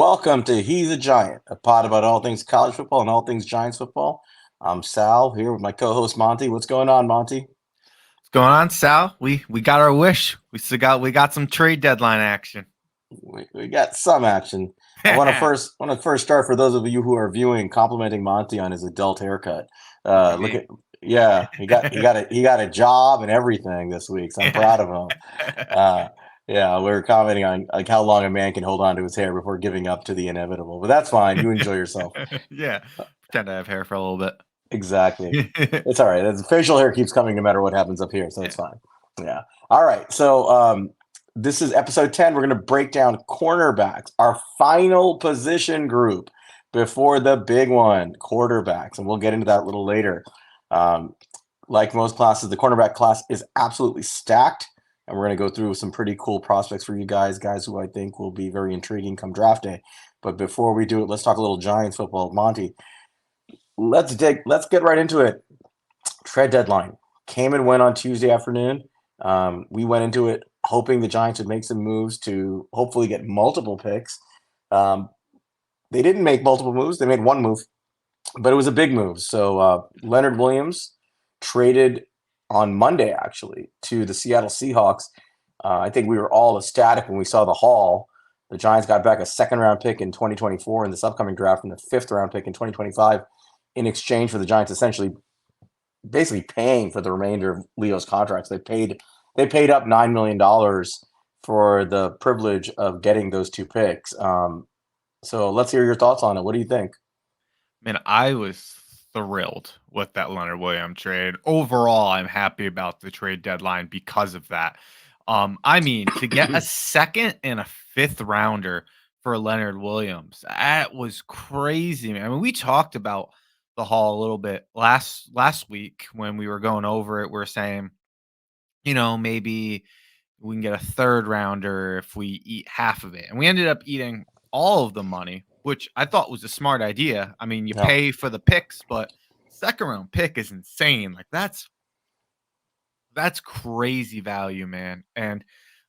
Welcome to He's a Giant, a pod about all things college football and all things Giants football. I'm Sal here with my co-host Monty. What's going on, Monty? What's going on, Sal? We got our wish. We got some trade deadline action. We got some action. I want to first start for those of you who are viewing, complimenting Monty on his adult haircut. Look at Look me. at yeah, he got a job and everything this week, so I'm proud of him. Uh, yeah, we were commenting on like how long a man can hold on to his hair before giving up to the inevitable, but that's fine. You enjoy yourself. Yeah, pretend I have hair for a little Exactly. bit. It's all right. The facial hair keeps coming no matter what happens up here, so it's fine. Yeah. All right. So this is episode 10. We're going to break down cornerbacks, our final position group before the big one, quarterbacks, and we'll get into that a little later. Um, like most classes, the cornerback class is absolutely stacked, and we're going to go through some pretty cool prospects for you guys who I think will be very intriguing come draft day. But before we do it, let's talk a little Giants football. Monty, let's get right into it. Trade deadline came and went on Tuesday afternoon. We went into it hoping the Giants would make some moves to hopefully get multiple picks. Um, they didn't make multiple moves. They made one move, but it was a big move. So Leonard Williams traded on Monday, actually, to the Seattle Seahawks. I think we were all ecstatic when we saw the haul. The Giants got back a second-round pick in 2024 in this upcoming draft and the fifth-round pick in 2025 in exchange for the Giants essentially basically paying for the remainder of Leo's contracts. They paid up $9 million for the privilege of getting those two picks. So let's hear your thoughts on it. What do you think? Man, I was thrilled with that Leonard Williams trade. Overall, I'm happy about the trade deadline because of that. I mean, to get a second and a fifth rounder for Leonard Williams, that was crazy, man. I mean, we talked about the haul a little bit last week when we were going over it. We're saying, maybe we can get a third rounder if we eat half of it. And we ended up eating all of the money, which I thought was a smart idea. I mean, you Yeah. pay for the picks, but second round pick is insane. Like that's crazy value, man. And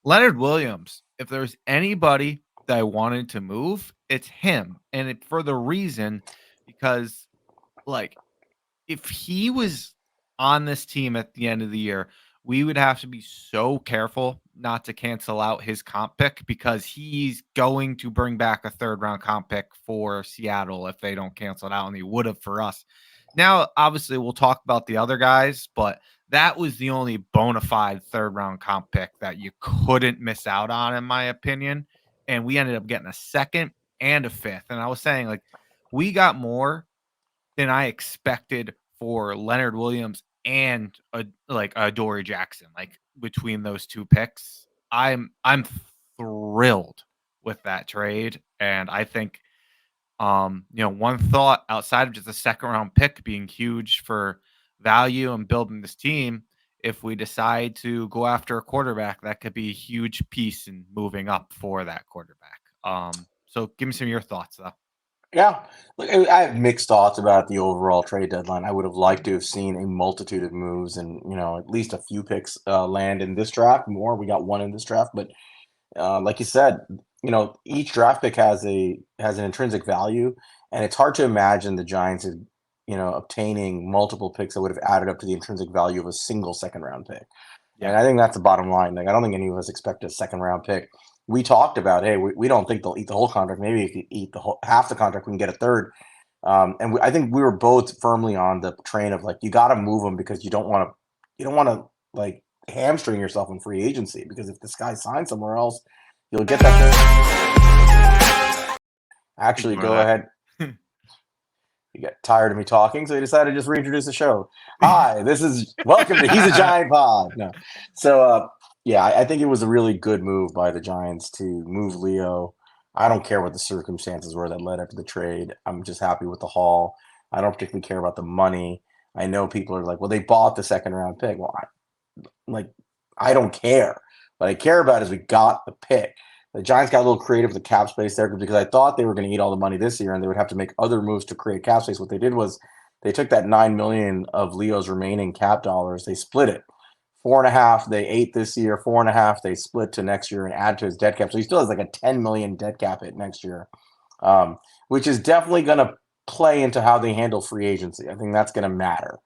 Leonard Williams, if there's anybody that I wanted to move, it's him. And for the reason because like if he was on this team at the end of the year, we would have to be so careful not to cancel out his comp pick because he's going to bring back a third round comp pick for Seattle if they don't cancel it out, and he would have for us. Now, obviously, we'll talk about the other guys, but that was the only bona fide third round comp pick that you couldn't miss out on, in my opinion. And we ended up getting a second and a fifth. And I was saying, like, we got more than I expected for Leonard Williams and a Dory Jackson. Like between those two picks, I'm thrilled with that trade, and I think one thought outside of just a second round pick being huge for value and building this team. If we decide to go after a quarterback, that could be a huge piece in moving up for that quarterback. So give me some of your thoughts though. Yeah. Look, I have mixed thoughts about the overall trade deadline. I would have liked to have seen a multitude of moves and, at least a few picks land in this draft. More, we got one in this draft, but like you said, each draft pick has an intrinsic value, and it's hard to imagine the Giants, obtaining multiple picks that would have added up to the intrinsic value of a single second round pick. Yeah. And I think that's the bottom line. Like, I don't think any of us expect a second round pick. We talked about, hey, we don't think they'll eat the whole contract. Maybe if you eat the whole half the contract, we can get a third. I think we were both firmly on the train of like, you got to move them because you don't want to like hamstring yourself in free agency, because if this guy signs somewhere else, you'll get that. Actually, Ignore go ahead. that. You got tired of me talking, so you decided to just reintroduce the show. Hi, welcome to He's a Giant Pod. No. So, yeah, I think it was a really good move by the Giants to move Leo. I don't care what the circumstances were that led up to the trade. I'm just happy with the haul. I don't particularly care about the money. I know people are like, well, they bought the second round pick. Well, I don't care. What I care about is we got the pick. The Giants got a little creative with the cap space there because I thought they were going to eat all the money this year and they would have to make other moves to create cap space. What they did was they took that $9 million of Leo's remaining cap dollars. They split it. 4.5 they ate this year. 4.5 they split to next year and add to his dead cap. So he still has like a $10 million dead cap hit next year. which is definitely going to play into how they handle free agency. I think that's going to matter.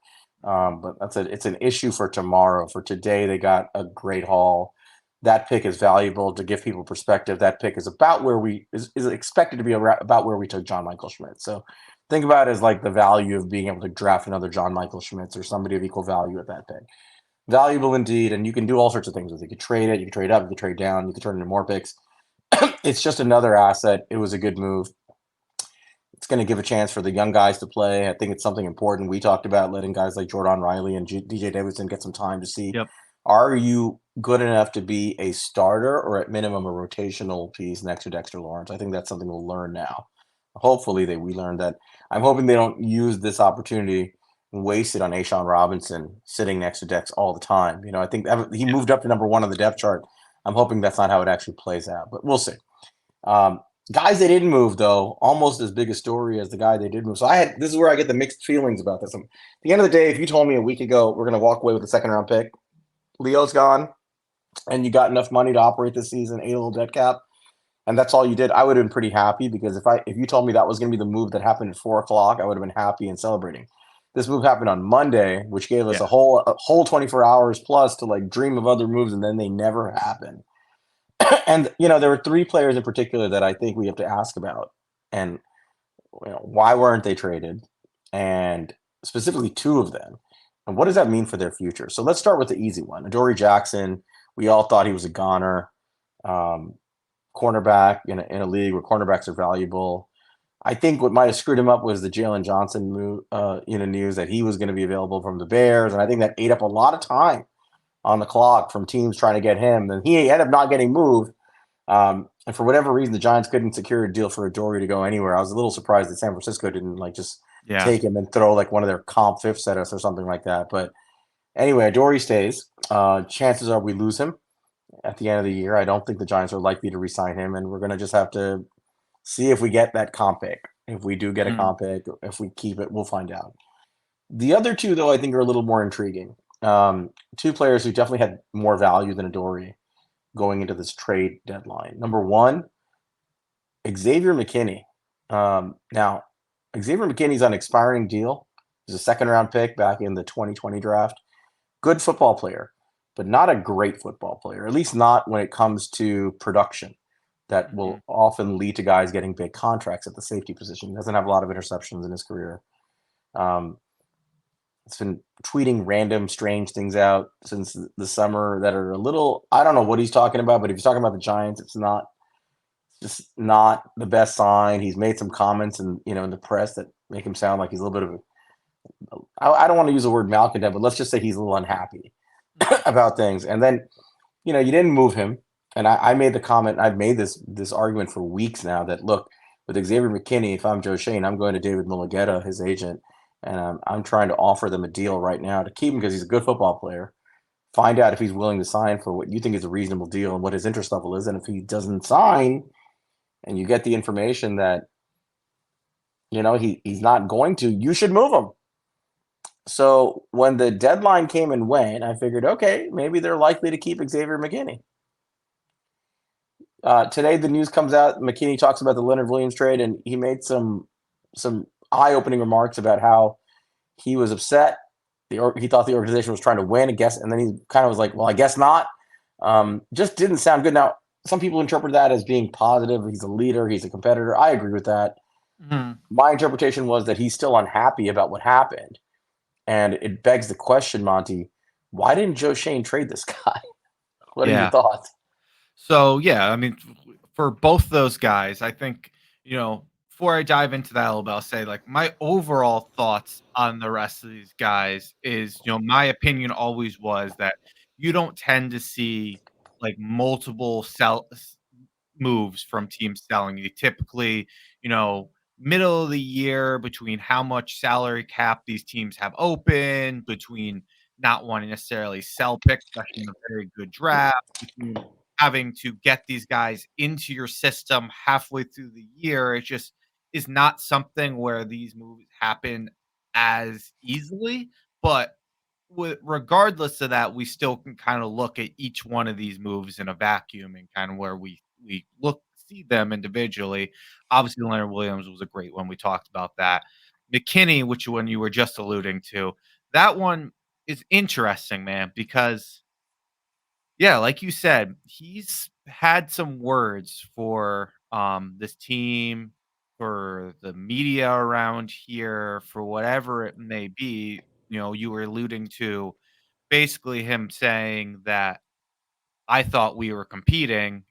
But it's an issue for tomorrow. For today, they got a great haul. That pick is valuable to give people perspective. That pick is about where is expected to be about where we took John Michael Schmidt. So think about it as like the value of being able to draft another John Michael Schmitz or somebody of equal value at that pick. Valuable indeed, and you can do all sorts of things with it. You could trade it, you could trade up, you could trade down, you could turn it into more picks. It's just another asset. It was a good move. It's going to give a chance for the young guys to play. I think it's something important. We talked about letting guys like Jordan Riley and DJ Davidson get some time to see, Yep. are you good enough to be a starter or at minimum a rotational piece next to Dexter Lawrence? I think that's something we'll learn now. Hopefully we learned that. I'm hoping they don't use this opportunity and waste it on Ashawn Robinson sitting next to Dex all the time. I think he moved up to number 1 on the depth chart. I'm hoping that's not how it actually plays out, but we'll see. Guys they didn't move, though, almost as big a story as the guy they did move. So this is where I get the mixed feelings about this. At the end of the day, if you told me a week ago we're going to walk away with a second-round pick, Leo's gone, and you got enough money to operate this season, a little dead cap, and that's all you did, I would have been pretty happy, because if you told me that was going to be the move that happened at 4:00, I would have been happy and celebrating. This move happened on Monday, which gave us a whole 24 hours plus to like dream of other moves, and then they never happened. And there were 3 players in particular that I think we have to ask about, and why weren't they traded, and specifically 2 of them, and what does that mean for their future? So let's start with the easy one. Adoree Jackson, we all thought he was a goner, cornerback in a league where cornerbacks are valuable. I think what might have screwed him up was the Jalen Johnson move, news that he was going to be available from the Bears, and I think that ate up a lot of time on the clock from teams trying to get him. And he ended up not getting moved. And for whatever reason, the Giants couldn't secure a deal for Adoree to go anywhere. I was a little surprised that San Francisco didn't just take him and throw like one of their comp fifths at us or something like that. But anyway, Adoree stays. Chances are we lose him at the end of the year. I don't think the Giants are likely to re-sign him, and we're going to just have to see if we get that comp pick. If we do get a comp pick, if we keep it, we'll find out. The other 2, though, I think are a little more intriguing. 2 players who definitely had more value than Adoree going into this trade deadline. Number 1, Xavier McKinney. Now, Xavier McKinney's on an expiring deal. He's a second-round pick back in the 2020 draft. Good football player, but not a great football player, at least not when it comes to production. That will often lead to guys getting big contracts at the safety position. He doesn't have a lot of interceptions in his career. It's been tweeting random strange things out since the summer that are a little, I don't know what he's talking about, but if he's talking about the Giants, it's just not the best sign. He's made some comments in the press that make him sound like he's a little bit of I don't want to use the word malcontent, but let's just say he's a little unhappy about things. And then, you didn't move him. And I made the comment, I've made this argument for weeks now that, look, with Xavier McKinney, if I'm Joe Schoen, I'm going to David Mulugeta, his agent, and I'm trying to offer them a deal right now to keep him because he's a good football player. Find out if he's willing to sign for what you think is a reasonable deal and what his interest level is. And if he doesn't sign and you get the information that, he's not going to, you should move him. So when the deadline came and went, I figured, okay, maybe they're likely to keep Xavier McKinney. Today, the news comes out. McKinney talks about the Leonard Williams trade, and he made some eye-opening remarks about how he was upset. He thought the organization was trying to win, I guess, and then he kind of was like, well, I guess not. Just didn't sound good. Now, some people interpret that as being positive. He's a leader. He's a competitor. I agree with that. Mm-hmm. My interpretation was that he's still unhappy about what happened. And it begs the question, Monty, why didn't Joe Schoen trade this guy? What are your thoughts? So, I mean, for both those guys, I think, before I dive into that a little bit, I'll say, like, my overall thoughts on the rest of these guys is, my opinion always was that you don't tend to see, like, multiple moves from teams selling. You typically, middle of the year, between how much salary cap these teams have open, between not wanting to necessarily sell picks, especially in a very good draft, between having to get these guys into your system halfway through the year. It just is not something where these moves happen as easily. But regardless of that, we still can kind of look at each one of these moves in a vacuum and kind of where we see them individually. Obviously, Leonard Williams was a great one. We talked about that. McKinney, which one you were just alluding to, that one is interesting, man, because yeah, like you said, he's had some words for this team, for the media around here, for whatever it may be. You know, you were alluding to basically him saying that I thought we were competing,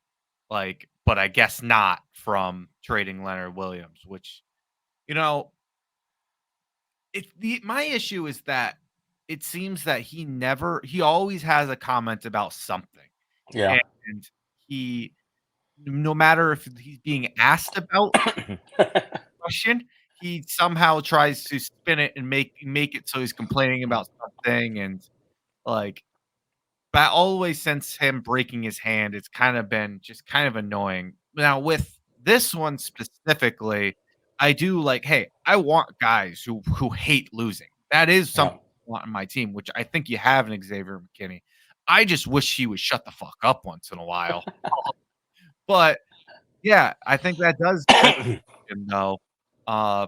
like, but I guess not from trading Leonard Williams, which, you know, my issue is that it seems that he always has a comment about something. Yeah. And he no matter if he's being asked about a question, he somehow tries to spin it and make it so he's complaining about something, and, like, but always since him breaking his hand, it's kinda been just kind of annoying. Now with this one specifically, I do like, hey, I want guys who hate losing. That is Yeah. something I want on my team, which I think you have in Xavier McKinney. I just wish he would shut the fuck up once in a while. But, yeah, I think that does beg the question though, uh,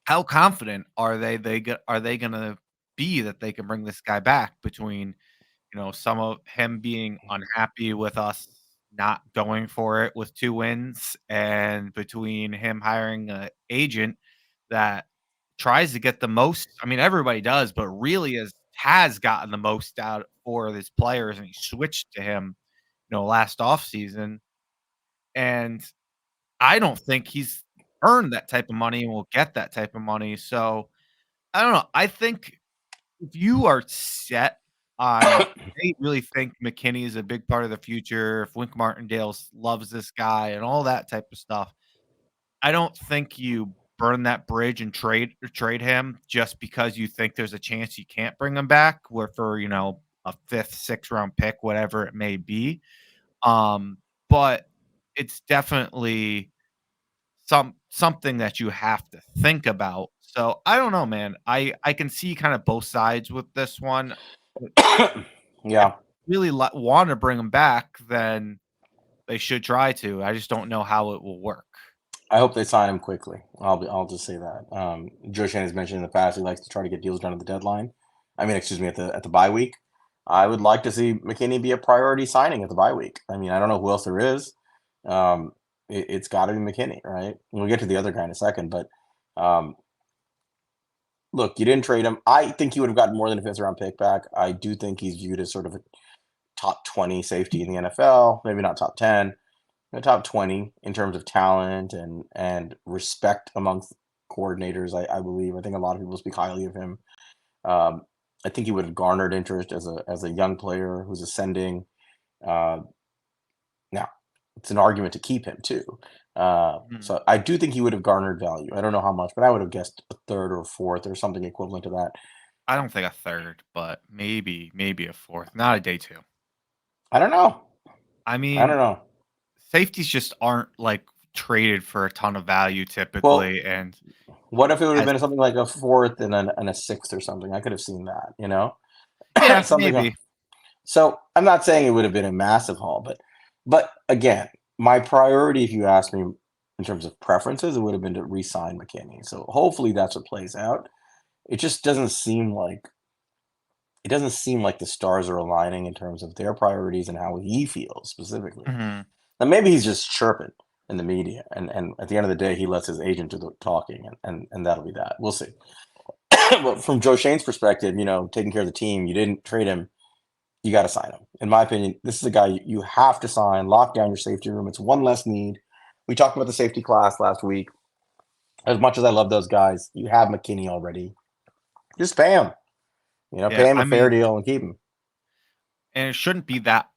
how confident are they gonna be that they can bring this guy back between, you know, some of him being unhappy with us not going for it with 2 wins, and between him hiring a agent that tries to get the most. I mean, everybody does, but really has gotten the most out for his players, and he switched to him, you know, last offseason, and I don't think he's earned that type of money and will get that type of money, so, I don't know. I think if you are set on they really think McKinney is a big part of the future, if Wink Martindale loves this guy and all that type of stuff, I don't think you burn that bridge and trade him just because you think there's a chance you can't bring him back where for, you know, a 5th, 6th round pick, whatever it may be. Um, but it's definitely something that you have to think about. So, I don't know, man. I can see kind of both sides with this one. But if Yeah. you really wanna bring him back, then they should try to. I just don't know how it will work. I hope they sign him quickly. I'll just say that. Joe Shane has mentioned in the past he likes to try to get deals done at the deadline. I mean, excuse me, at the bye week. I would like to see McKinney be a priority signing at the bye week. I mean, I don't know who else there is. It's got to be McKinney, right? We'll get to the other guy in a second, but um, look, you didn't trade him. I think he would have gotten more than a fifth round pick back. I do think he's viewed as sort of a top 20 safety in the NFL, maybe not top 10, the top 20 in terms of talent and respect amongst coordinators. I believe. I think a lot of people speak highly of him. Um, I think he would have garnered interest as a young player who's ascending. Uh, Now, it's an argument to keep him too. Mhm. So I do think he would have garnered value. I don't know how much, but I would have guessed a third or fourth or something equivalent to that. I don't think a 3rd, but maybe a 4th, not a day 2. I don't know. I I don't mean, know. safeties just aren't, like, traded for a ton of value Well, typically, and what if it would have as been something like a fourth and a sixth or something? I could have seen that, yeah, something. maybe. So I'm not saying it would have been a massive haul, but again, my priority, if you ask me in terms of preferences, it would have been to re-sign McKinney. So hopefully that's what plays out. It just doesn't seem like the stars are aligning in terms of their priorities and how he feels specifically. Mhm. Now maybe he's just chirping in the media, and at the end of the day, he lets his agent do the talking, and that'll be that. We'll see. But from Joe Shane's perspective, taking care of the team, you didn't trade him, you got to sign him. In my opinion, this is a guy you have to sign, lock down your safety room. It's one less need. We talked about the safety class last week. As much as I love those guys, you have McKinney already. Just pay him. Yeah, Pay him I a fair mean, deal and keep him. and it shouldn't be that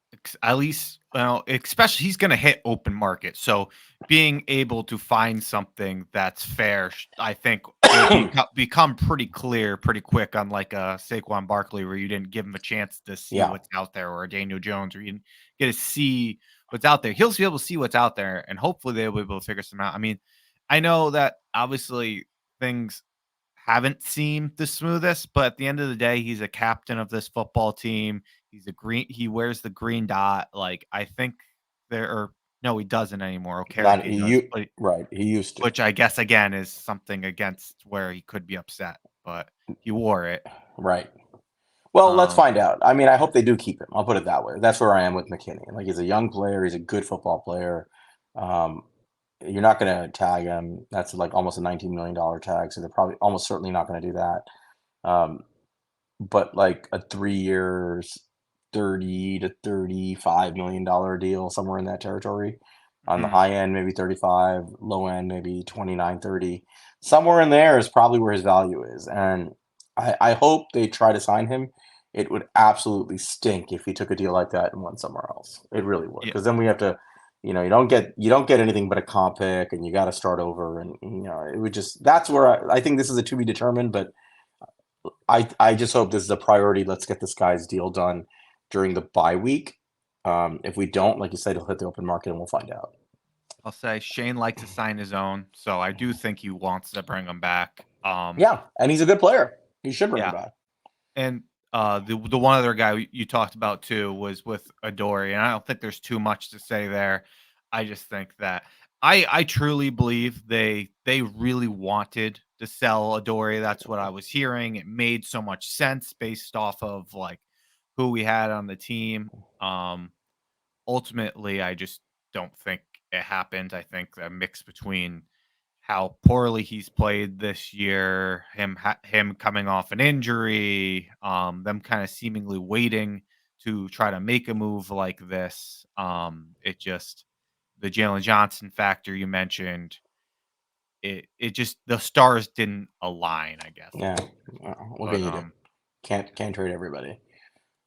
at least, well, especially he's gonna hit open market, so being able to find something that's fair, I think will become pretty clear pretty quick on like a Saquon Barkley where you didn't give him a chance to see Yeah. what's out there, or a Daniel Jones, or you didn't get to see what's out there. He'll be able to see what's out there, and hopefully they'll be able to figure some out. I mean, I know that obviously things haven't seemed the smoothest, but at the end of the day, he's a captain of this football team. He wears the green dot. Like, I think there are No, he doesn't anymore. Not Okereke does, you, right? He used to, which I guess again is something against where he could be upset, but he wore it. right? Well, let's Um, find out. I mean, I hope they do keep him. I'll put it that way. That's where I am with McKinney. Like, he's a young player. He's a good football player. Um, you're not going to tag him. That's like almost a $19 million tag. So they're probably almost certainly not going to do that. But like a 3 years, $30 to $35 million deal, somewhere in that territory. On the mhm. high end, maybe 35, low end, maybe 29, 30. Somewhere in there is probably where his value is. And I hope they try to sign him. It would absolutely stink if he took a deal like that and went somewhere else. It really would. Yeah, Because then we have to, you don't get anything but a comp pick, and you got to start over. And it would just, that's where I think this is a to be determined, but I just hope this is a priority. Let's get this guy's deal done during the bye week. If we don't, like you said, he'll hit the open market and we'll find out. I'll say Shane likes to sign his own, so I do think he wants to bring him back. Yeah, and he's a good player. He should bring him Yeah, back. and the one other guy you talked about too was with Adoree, and I don't think there's too much to say there. I just think that I truly believe they really wanted to sell Adoree. That's what I was hearing. It made so much sense based off of like who we had on the team. Ultimately, I just don't think it happened. I think a mix between how poorly he's played this year, him coming off an injury, them kind of seemingly waiting to try to make a move like this. It just the Jalen Johnson factor you mentioned. It just the stars didn't align, I guess. Yeah, what But can you do? Can't trade everybody.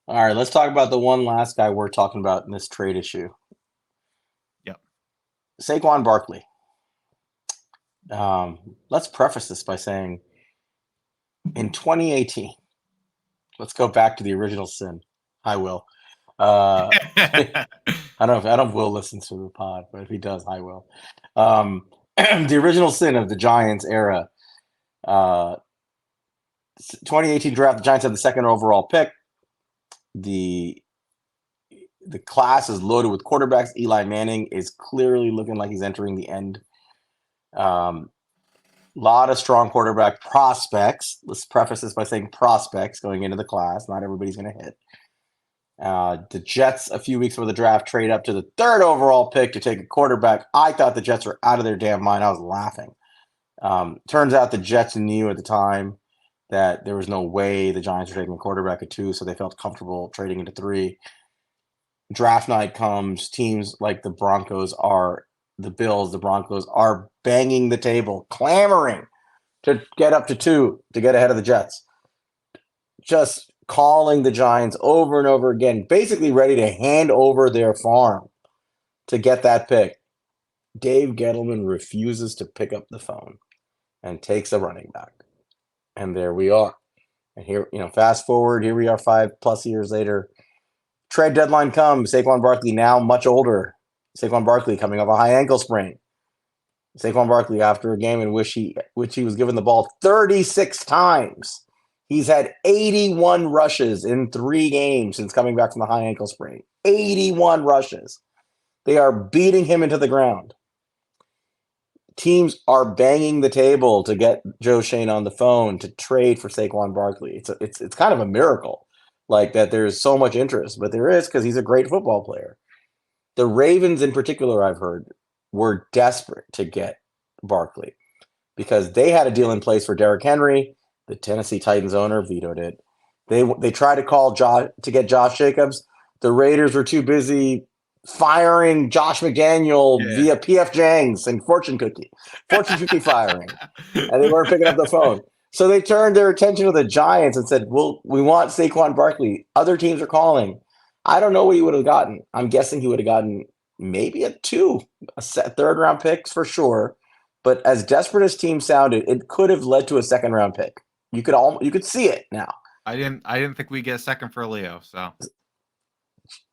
All right, let's talk about the one last guy we're talking about in this trade issue. yep. Saquon Barkley. Let's preface this by saying in 2018, let's go back to the original sin. Hi, Will. I don't know if Will listens to the pod, but if he does, I will. The original sin of the Giants era. 2018 draft, the Giants had the second overall pick. The class is loaded with quarterbacks. Eli Manning is clearly looking like he's entering the end. Lot of strong quarterback prospects. Let's preface this by saying prospects going into the class. Not everybody's going to hit. The Jets, a few weeks before the draft, trade up to the third overall pick to take a quarterback. I thought the Jets were out of their damn mind. I was laughing. Turns out the Jets knew at the time that there was no way the Giants were taking a quarterback at 2, so they felt comfortable trading into 3. Draft night comes. Teams like the Bills, the Broncos are banging the table, clamoring to get up to 2 to get ahead of the Jets. Just calling the Giants over and over again, basically ready to hand over their farm to get that pick. Dave Gettleman refuses to pick up the phone and takes a running back. And there we are. And here, fast forward, here we are 5+ years later. Trade deadline comes. Saquon Barkley now much older. Saquon Barkley coming off a high ankle sprain. Saquon Barkley after a game in which he was given the ball 36 times. He's had 81 rushes in 3 games since coming back from the high ankle sprain. 81 rushes. They are beating him into the ground. Teams are banging the table to get Joe Shane on the phone to trade for Saquon Barkley. It's kind of a miracle, like that there's so much interest, but there is because he's a great football player. The Ravens in particular, I've heard, were desperate to get Barkley because they had a deal in place for Derrick Henry. The Tennessee Titans owner vetoed it. They tried to call to get Josh Jacobs. The Raiders were too busy firing Josh McDaniel via PF Jang's and fortune cookie firing, and they weren't picking up the phone. So they turned their attention to the Giants and said, "Well, we want Saquon Barkley." Other teams are calling. I don't know what he would have gotten. I'm guessing he would have gotten maybe a 2, third round picks for sure. But as desperate as teams sounded, it could have led to a second round pick. You could see it now. I didn't think we'd get a second for Leo, so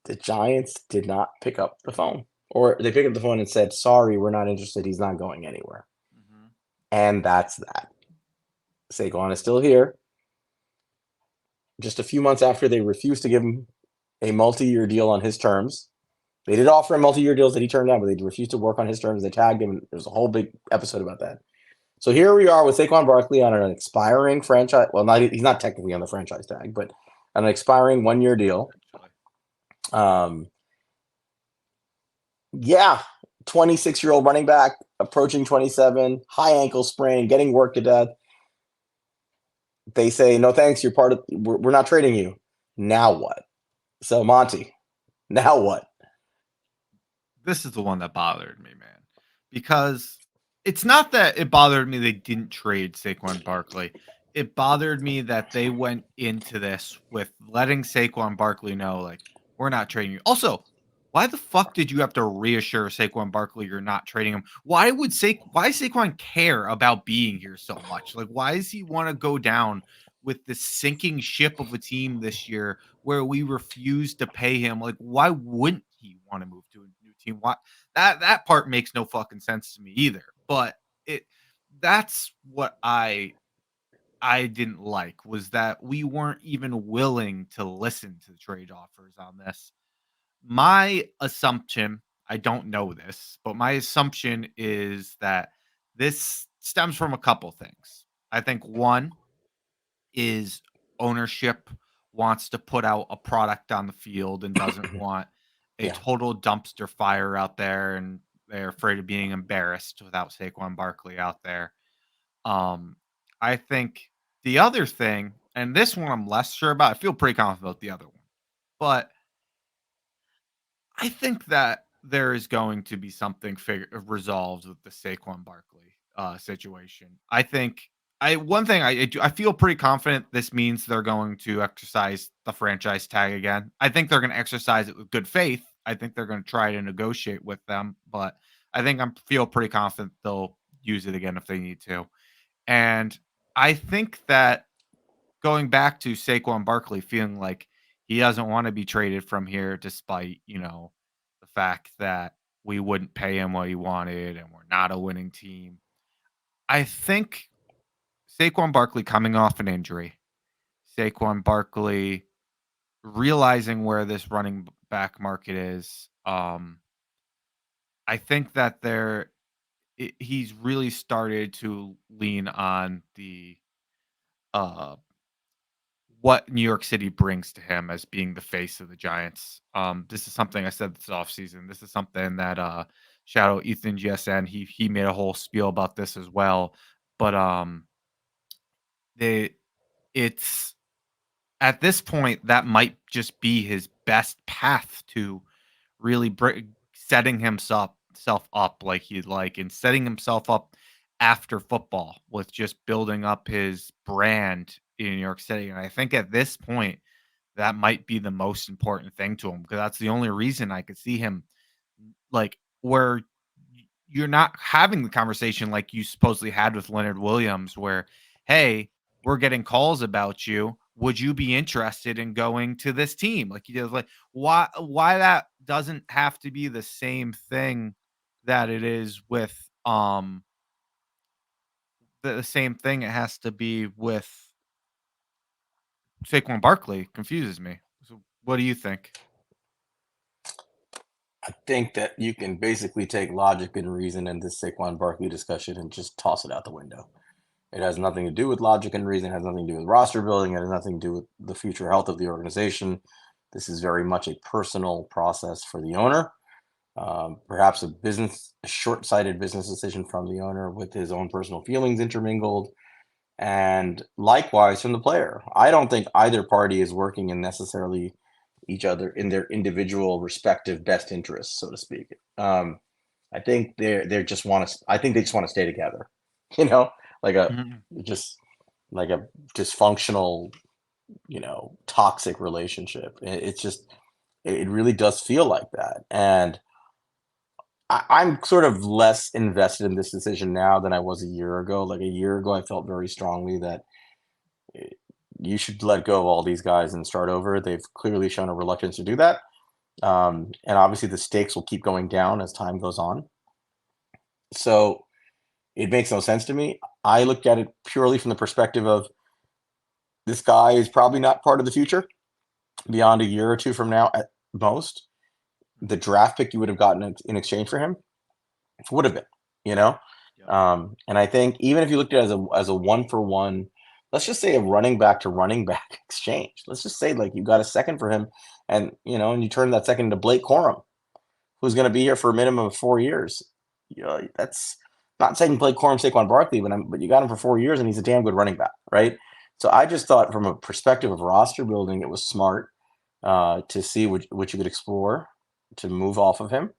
The Giants did not pick up the phone. Or they picked up the phone and said, "Sorry, we're not interested. He's not going anywhere." mm-hmm. And that's that. Saquon is still here. Just a few months after they refused to give him a multi-year deal on his terms, They did offer him multi-year deals that he turned down, but they refused to work on his terms. They tagged him. There was a whole big episode about that. So here we are with Saquon Barkley on an expiring franchise. Well, he's not technically on the franchise tag, but on an expiring 1-year deal. Yeah, 26-year-old running back, approaching 27, high ankle sprain, getting worked to death. They say, no thanks, you're part of, we're not trading you. Now what? So, Monty, now what? This is the one that bothered me, man, because it's not that it bothered me they didn't trade Saquon Barkley. It bothered me that they went into this with letting Saquon Barkley know, like, we're not trading you. Also, why the fuck did you have to reassure Saquon Barkley you're not trading him? Why Saquon care about being here so much? Like, why does he want to go down with the sinking ship of a team this year where we refuse to pay him? Like, why wouldn't he want to move to a new team? Why that part makes no fucking sense to me either. But that's what I didn't like, was that we weren't even willing to listen to the trade offers on this. My assumption, I don't know this, but my assumption is that this stems from a couple things. I think one is ownership wants to put out a product on the field and doesn't want a Yeah. total dumpster fire out there, and they're afraid of being embarrassed without Saquon Barkley out there. I think the other thing, and this one I'm less sure about, I feel pretty confident about the other one, but I think that there is going to be something resolved with the Saquon Barkley situation. I think one thing I feel pretty confident this means they're going to exercise the franchise tag again. I think they're going to exercise it with good faith. I think they're going to try to negotiate with them, but I think I feel pretty confident they'll use it again if they need to. And I think that going back to Saquon Barkley feeling like he doesn't want to be traded from here, despite, the fact that we wouldn't pay him what he wanted and we're not a winning team. I think Saquon Barkley coming off an injury, Saquon Barkley realizing where this running back market is. I think that he's really started to lean on the what New York City brings to him as being the face of the Giants. This is something I said this offseason. This is something that shout out Ethan GSN. He made a whole spiel about this as well. But it's at this point that might just be his best path to really setting himself up like he'd like, and setting himself up after football with just building up his brand in New York City. And I think at this point, that might be the most important thing to him, because that's the only reason I could see him, like, where you're not having the conversation like you supposedly had with Leonard Williams, where, hey, we're getting calls about you. Would you be interested in going to this team? Like, you did, like, why that doesn't have to be the same thing that it is with the same thing it has to be with Saquon Barkley confuses me. So what do you think? I think that you can basically take logic and reason in this Saquon Barkley discussion and just toss it out the window. It has nothing to do with logic and reason. It has nothing to do with roster building. It has nothing to do with the future health of the organization. This is very much a personal process for the owner. Perhaps a short-sighted business decision from the owner with his own personal feelings intermingled, and likewise from the player. I don't think either party is working in necessarily each other in their individual respective best interests, so to speak. I think they just want to. I think they just want to stay together. You know, like a Mhm. just like a dysfunctional, toxic relationship. It's just it really does feel like that, and I'm sort of less invested in this decision now than I was a year ago. Like a year ago, I felt very strongly that eh, you should let go of all these guys and start over. They've clearly shown a reluctance to do that. And obviously, the stakes will keep going down as time goes on. So it makes no sense to me. I looked at it purely from the perspective of this guy is probably not part of the future beyond a year or two from now at most. the draft pick you would have gotten in exchange for him would have been, you know? Yep. And I think even if you looked at it as a one for one, let's just say a running back to running back exchange. Let's just say like you got a second for him, and and you turn that second into Blake Corum, who's going to be here for a minimum of 4 years. That's not saying Blake Corum, Saquon Barkley, but you got him for 4 years, and he's a damn good running back, right? So I just thought, from a perspective of roster building, it was smart to see what you could explore to move off of him.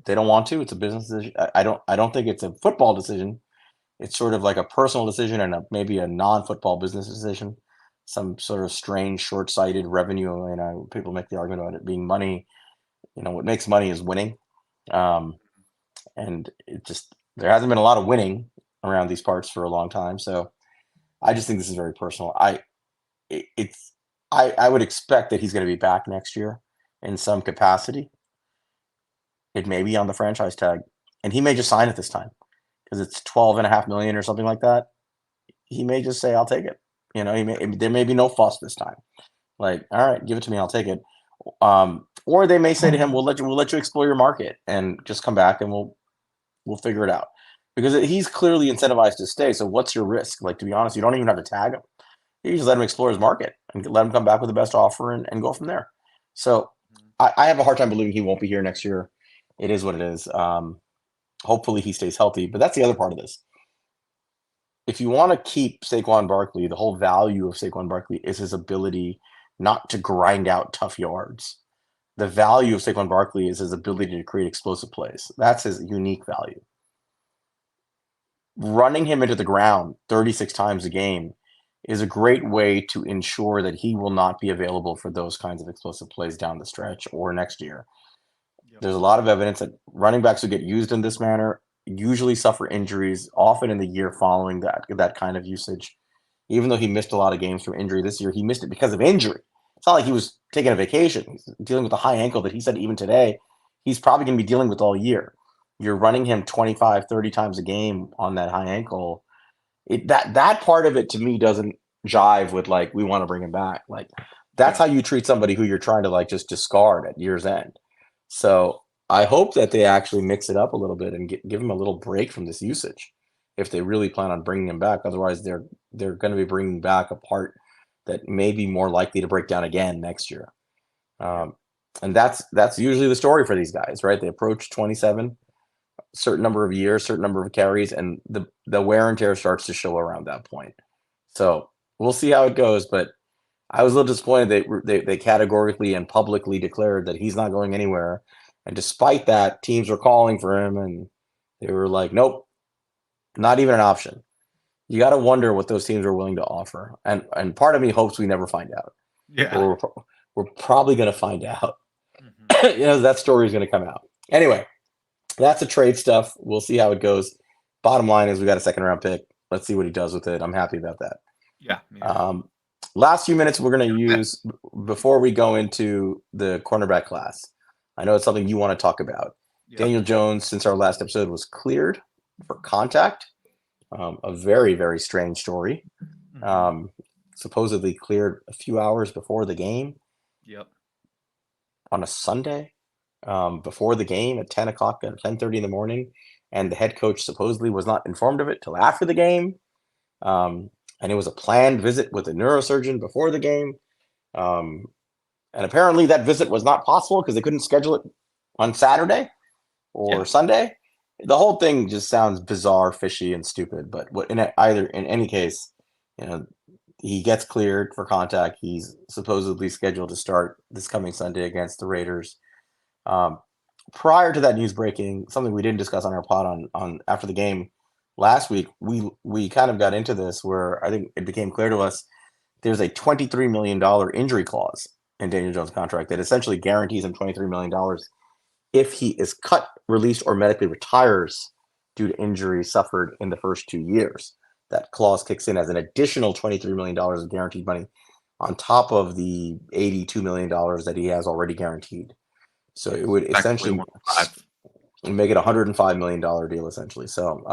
They don't want to. It's a business decision. I don't think it's a football decision. It's sort of like a personal decision and maybe a non-football business decision. Some sort of strange, short-sighted revenue. People make the argument about it being money. What makes money is winning. And there hasn't been a lot of winning around these parts for a long time. So I just think this is very personal. I would expect that he's going to be back next year in some capacity. It may be on the franchise tag, and he may just sign it this time because it's $12.5 million or something like that. He may just say, "I'll take it." There may be no fuss this time. Like, all right, give it to me, I'll take it. Or they may say to him, "We'll let you explore your market and just come back, and we'll figure it out," because he's clearly incentivized to stay. So what's your risk? Like, to be honest, you don't even have to tag him. You just let him explore his market and let him come back with the best offer and go from there. So I have a hard time believing he won't be here next year. It is what it is. Hopefully he stays healthy, but that's the other part of this. If you want to keep Saquon Barkley, the whole value of Saquon Barkley is his ability not to grind out tough yards. The value of Saquon Barkley is his ability to create explosive plays. That's his unique value. Running him into the ground 36 times a game is a great way to ensure that he will not be available for those kinds of explosive plays down the stretch or next year. Yep. There's a lot of evidence that running backs who get used in this manner usually suffer injuries, often in the year following that kind of usage. Even though he missed a lot of games from injury this year, he missed it because of injury. It's not like he was taking a vacation. He's dealing with a high ankle that he said even today he's probably going to be dealing with all year. You're running him 25, 30 times a game on that high ankle. That part of it to me doesn't jive with like, we want to bring him back. Like, that's how you treat somebody who you're trying to like just discard at year's end. So I hope that they actually mix it up a little bit and give him a little break from this usage if they really plan on bringing him back. Otherwise, they're going to be bringing back a part that may be more likely to break down again next year. And that's usually the story for these guys, right? They approach 27, certain number of years, certain number of carries, and the wear and tear starts to show around that point. So we'll see how it goes, but I was a little disappointed they categorically and publicly declared that he's not going anywhere. And despite that, teams were calling for him, and they were like, nope, not even an option. You got to wonder what those teams are willing to offer. And part of me hopes we never find out. Yeah. We're probably going to find out. Mm-hmm. That story is going to come out. Anyway, that's the trade stuff. We'll see how it goes. Bottom line is we got a second round pick. Let's see what he does with it. I'm happy about that. Yeah. Last few minutes we're going to use before we go into the cornerback class. I know it's something you want to talk about. Yep. Daniel Jones, since our last episode, was cleared for contact. A very, very strange story. Mm-hmm. Supposedly cleared a few hours before the game. Yep. On a Sunday, before the game at 10 o'clock at 10:30 in the morning, and the head coach supposedly was not informed of it till after the game. And it was a planned visit with a neurosurgeon before the game. And apparently that visit was not possible because they couldn't schedule it on Saturday or Sunday. The whole thing just sounds bizarre, fishy, and stupid. But in any case, he gets cleared for contact. He's supposedly scheduled to start this coming Sunday against the Raiders. Prior to that news breaking, something we didn't discuss on our pod on after the game last week, we kind of got into this where I think it became clear to us there's a $23 million injury clause in Daniel Jones' contract that essentially guarantees him $23 million if he is cut, released, or medically retires due to injury suffered in the first 2 years. That clause kicks in as an additional $23 million of guaranteed money on top of the $82 million that he has already guaranteed. So it would essentially make it a $105 million deal, essentially. So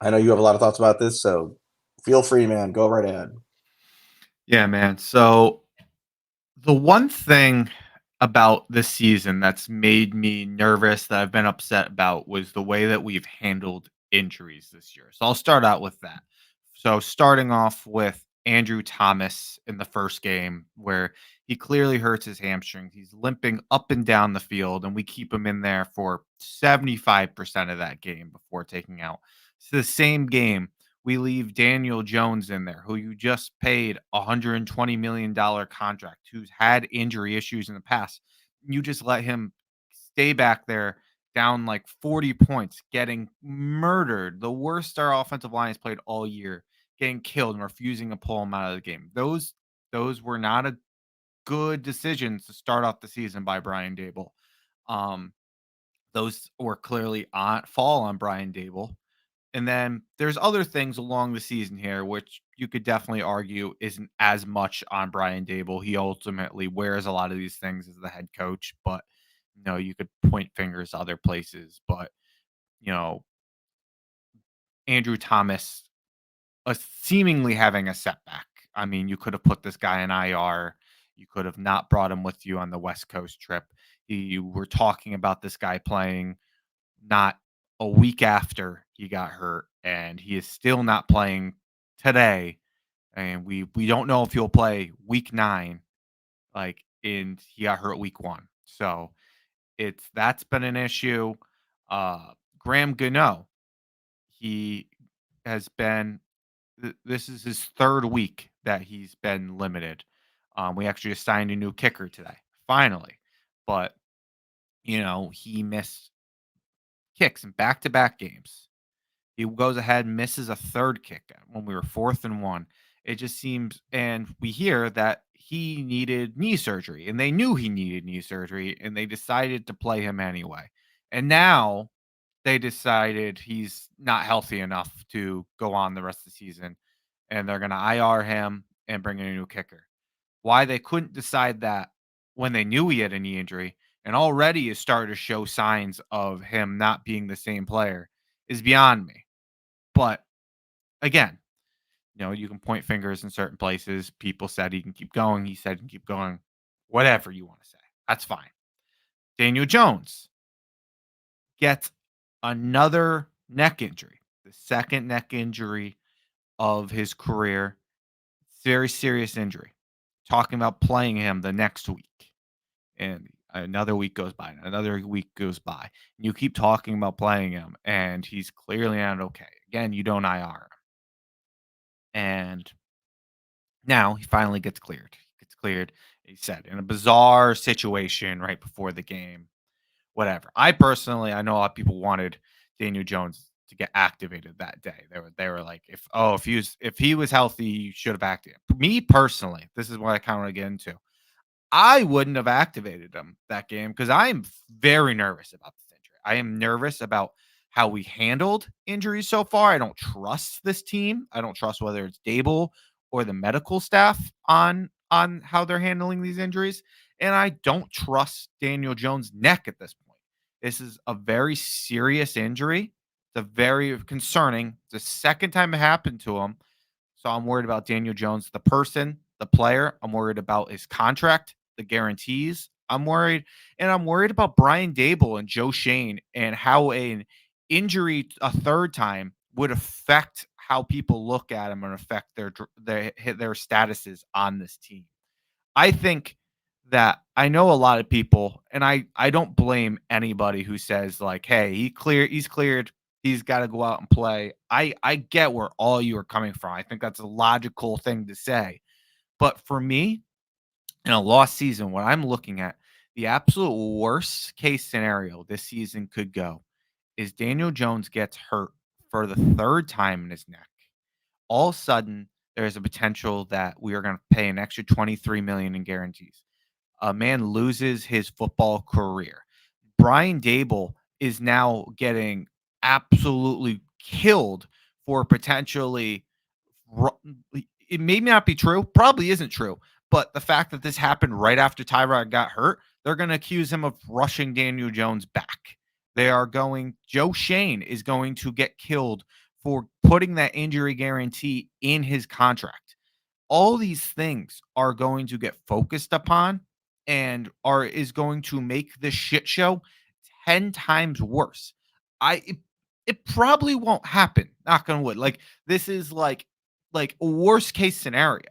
I know you have a lot of thoughts about this, so feel free, man. Go right ahead. Yeah, man. So the one thing about this season that's made me nervous, that I've been upset about, was the way that we've handled injuries this year. So I'll start out with that. So starting off with Andrew Thomas in the first game, where he clearly hurts his hamstring. He's limping up and down the field, and we keep him in there for 75% of that game before taking out. It's the same game. We leave Daniel Jones in there, who you just paid $120 million contract, who's had injury issues in the past. You just let him stay back there down like 40 points, getting murdered. The worst our offensive line has played all year, getting killed and refusing to pull him out of the game. Those were not a good decisions to start off the season by Brian Dable. Um, those were clearly fall on Brian Dable. And then there's other things along the season here, which you could definitely argue isn't as much on Brian Dable. He ultimately wears a lot of these things as the head coach, but you could point fingers other places. But you know, Andrew Thomas seemingly having a setback. I mean, you could have put this guy in IR. You could have not brought him with you on the West Coast trip. You were talking about this guy playing not a week after he got hurt, and he is still not playing today. And we don't know if he'll play week 9, he got hurt week 1. So that's been an issue. Graham Gano, he has been this is his 3rd week that he's been limited. We actually assigned a new kicker today, finally. But he missed kicks in back-to-back games. He goes ahead and misses a 3rd kick when we were 4th and 1. It just seems, and we hear that he needed knee surgery, and they knew he needed knee surgery, and they decided to play him anyway. And now they decided he's not healthy enough to go on the rest of the season, and they're going to IR him and bring in a new kicker. Why they couldn't decide that when they knew he had a knee injury and already is starting to show signs of him not being the same player is beyond me. But again, you can point fingers in certain places. People said he can keep going. He said he can keep going. Whatever you want to say. That's fine. Daniel Jones gets another neck injury, the 2nd neck injury of his career. Very serious injury. Talking about playing him the next week. And another week goes by, and another week goes by. And you keep talking about playing him, and he's clearly not okay. Again, you don't IR him. And now he finally gets cleared. He gets cleared, he said, in a bizarre situation right before the game. Whatever. I know a lot of people wanted Daniel Jones to get activated that day. They were like, if he was healthy, you should have activated. Me personally, this is what I kind of want to get into. I wouldn't have activated him that game because I'm very nervous about this injury. I am nervous about how we handled injuries so far. I don't trust this team. I don't trust whether it's Dable or the medical staff on how they're handling these injuries. And I don't trust Daniel Jones' neck at this point. This is a very serious injury. It's a very concerning. It's the 2nd time it happened to him. So I'm worried about Daniel Jones, the person, the player. I'm worried about his contract, the guarantees. I'm worried about Brian Dable and Joe Shane and how an injury a 3rd time would affect how people look at him and affect their statuses on this team. I think that I know a lot of people, and I don't blame anybody who says like, "Hey, he's cleared, he's got to go out and play." I get where all you are coming from. I think that's a logical thing to say. But for me, in a lost season, what I'm looking at, the absolute worst case scenario this season could go is Daniel Jones gets hurt for the 3rd time in his neck. All of a sudden, there's a potential that we are going to pay an extra $23 million in guarantees. A man loses his football career. Brian Dable is now getting absolutely killed for potentially. It may not be true, probably isn't true, but the fact that this happened right after Tyrod got hurt, they're going to accuse him of rushing Daniel Jones back. Joe Shane is going to get killed for putting that injury guarantee in his contract. All these things are going to get focused upon, and is going to make this shit show 10 times worse. It probably won't happen, knock on wood. Like, this is like a worst case scenario.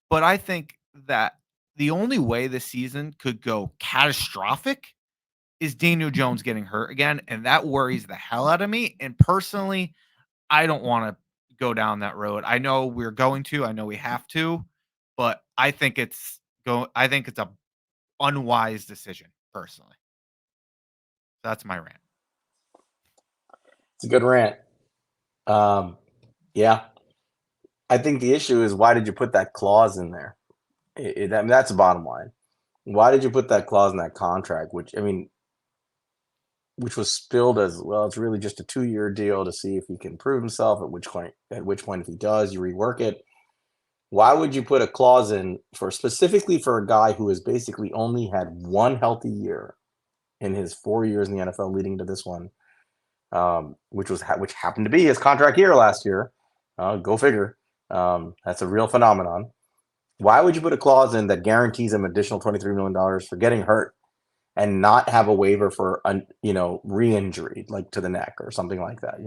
But I think that the only way this season could go catastrophic is Daniel Jones getting hurt again, and that worries the hell out of me. And personally, I don't want to go down that road. I know we're going to, I know we have to, but I think it's a unwise decision personally. That's my rant. It's a good rant. Yeah. I think the issue is, why did you put that clause in there? I mean, that's the bottom line. Why did you put that clause in that contract? Which was spilled as, well, it's really just a 2-year deal to see if he can prove himself. At which point, if he does, you rework it. Why would you put a clause in specifically for a guy who has basically only had one healthy year in his 4 years in the NFL leading to this one, which happened to be his contract year last year? Go figure. That's a real phenomenon. Why would you put a clause in that guarantees him additional $23 million for getting hurt and not have a waiver for re-injury, like to the neck or something like that?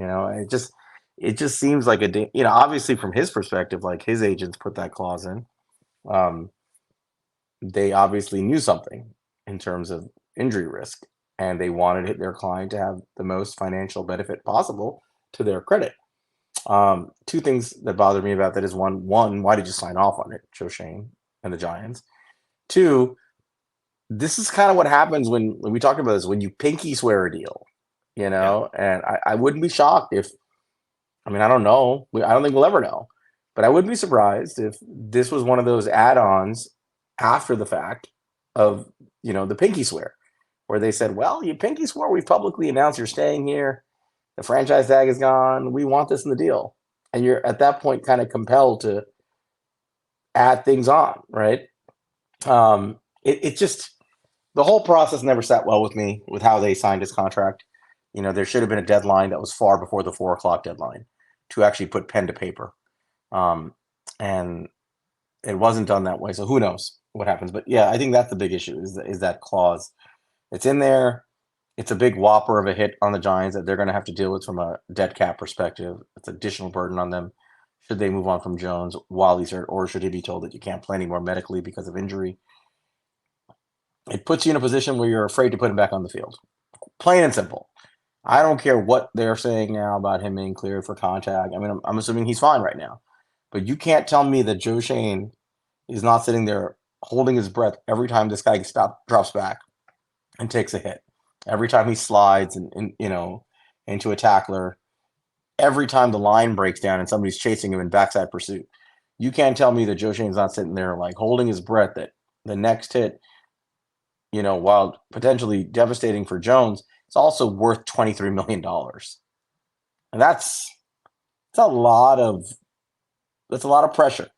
It just seems like obviously from his perspective, like, his agents put that clause in. They obviously knew something in terms of injury risk, and they wanted their client to have the most financial benefit possible to their credit. Two things that bother me about that is, one, why did you sign off on it, Joe Shane and the Giants? Two, this is kind of what happens when we talked about this, when you pinky swear a deal, and I wouldn't be shocked if, I don't know, I don't think we'll ever know, but I wouldn't be surprised if this was one of those add-ons after the fact of, the pinky swear, where they said, well, you pinky swore, we've publicly announced you're staying here. The franchise tag is gone. We want this in the deal. And you're at that point kind of compelled to add things on, right? It just, the whole process never sat well with me with how they signed his contract. There should have been a deadline that was far before the 4:00 deadline to actually put pen to paper. And it wasn't done that way. So who knows what happens? But yeah, I think that's the big issue is that clause. It's in there. It's a big whopper of a hit on the Giants that they're going to have to deal with from a dead cap perspective. It's additional burden on them. Should they move on from Jones while he's hurt, or should he be told that you can't play anymore medically because of injury? It puts you in a position where you're afraid to put him back on the field. Plain and simple. I don't care what they're saying now about him being cleared for contact. I'm assuming he's fine right now. But you can't tell me that Joe Shane is not sitting there holding his breath every time this guy drops back and takes a hit. Every time he slides into a tackler, every time the line breaks down and somebody's chasing him in backside pursuit. You can't tell me that Joe Shane's not sitting there like holding his breath that the next hit, while potentially devastating for Jones, it's also worth $23 million. And that's a lot of pressure,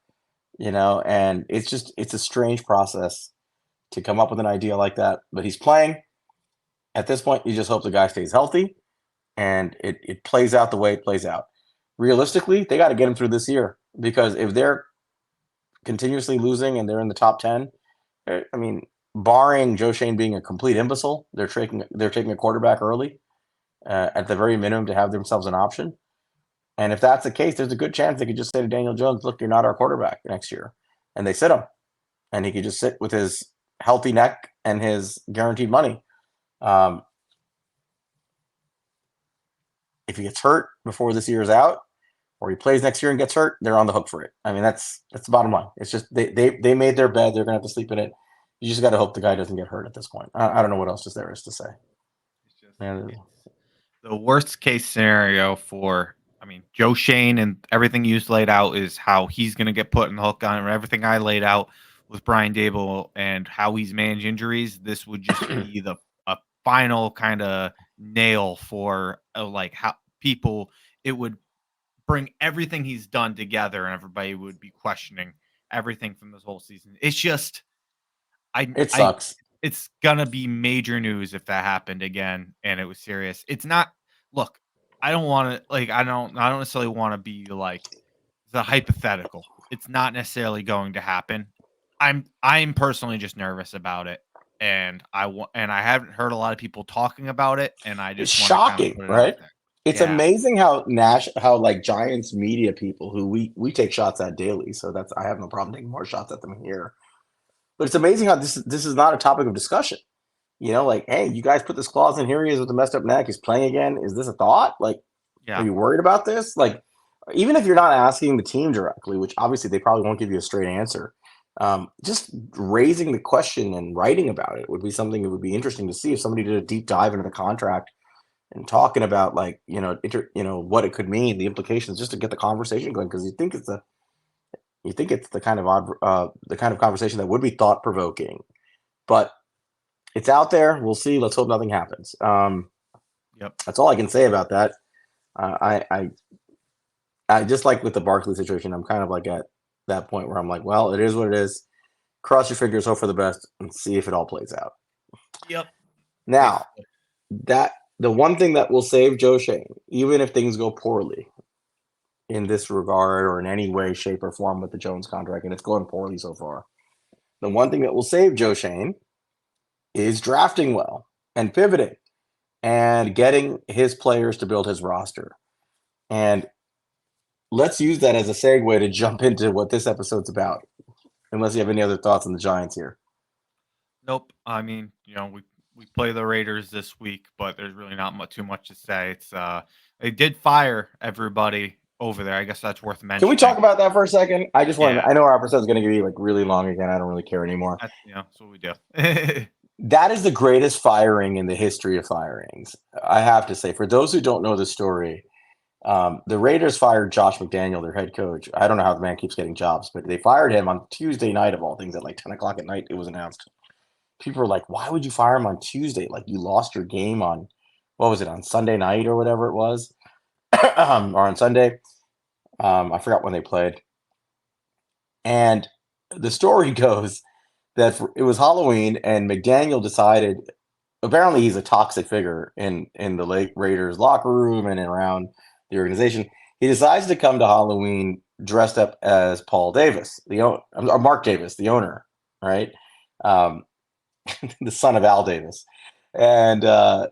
and it's a strange process to come up with an idea like that. But he's playing. At this point, you just hope the guy stays healthy and it plays out the way it plays out. Realistically, they got to get him through this year, because if they're continuously losing and they're in the top 10, barring Joe Shane being a complete imbecile, they're taking a quarterback early at the very minimum to have themselves an option. And if that's the case, there's a good chance they could just say to Daniel Jones, look, you're not our quarterback next year. And they sit him. And he could just sit with his healthy neck and his guaranteed money. If he gets hurt before this year is out, or he plays next year and gets hurt, they're on the hook for it. That's the bottom line. It's just they made their bed. They're going to have to sleep in it. You just got to hope the guy doesn't get hurt at this point. I don't know what else there is to say. It's the worst case scenario for, Joe Shane, and everything you just laid out is how he's going to get put in the hook on, and everything I laid out with Brian Dable and how he's managed injuries. This would just be a final kind of nail for how people, it would bring everything he's done together, and everybody would be questioning everything from this whole season. It's just, it sucks. It's gonna be major news if that happened again and it was serious. It's not. Look, I don't want to I don't necessarily want to be like the hypothetical. It's not necessarily going to happen. I'm personally just nervous about it. and I haven't heard a lot of people talking about it, and I It's just want to kind of shocking, put it right? out there. It's Yeah. amazing how like Giants media people who we take shots at daily. So I have no problem taking more shots at them here. But it's amazing how this is not a topic of discussion. Like, hey, you guys put this clause in. Here he is with the messed up neck. He's playing again. Is this a thought? Like, Yeah. are you worried about this? Like, even if you're not asking the team directly, which obviously they probably won't give you a straight answer, just raising the question and writing about it would be something that would be interesting to see if somebody did a deep dive into the contract and talking about like what it could mean, the implications, just to get the conversation going. Because you think it's the kind of conversation that would be thought provoking, but it's out there. We'll see. Let's hope nothing happens. Yep. That's all I can say about that. I just like with the Barkley situation, I'm kind of like at that point where I'm like, well, it is what it is. Cross your fingers, hope for the best, and see if it all plays out. Yep. Now, the one thing that will save Joe Schoen, even if things go poorly in this regard or in any way, shape, or form with the Jones contract, and it's going poorly so far, the one thing that will save Joe Schoen is drafting well and pivoting and getting his players to build his roster. And let's use that as a segue to jump into what this episode's about. Unless you have any other thoughts on the Giants here. Nope. I mean, we play the Raiders this week, but there's really not too much to say. It's they did fire everybody over there. I guess that's worth mentioning. Can we talk about that for a second? I just want Yeah. to. I know our episode's going to be like really long again. I don't really care anymore. That's what we do. That is the greatest firing in the history of firings. I have to say, for those who don't know the story, the Raiders fired Josh McDaniels, their head coach. I don't know how the man keeps getting jobs, but they fired him on Tuesday night of all things at like 10 o'clock at night. It was announced. People were like, why would you fire him on Tuesday? Like, you lost your game on, what was it, on Sunday night or whatever it was? Or on Sunday. I forgot when they played. And the story goes that it was Halloween and McDaniel decided, apparently he's a toxic figure in the Raiders locker room and around the organization. He decides to come to Halloween dressed up as Paul Davis, or Mark Davis, the owner, right? The son of Al Davis. And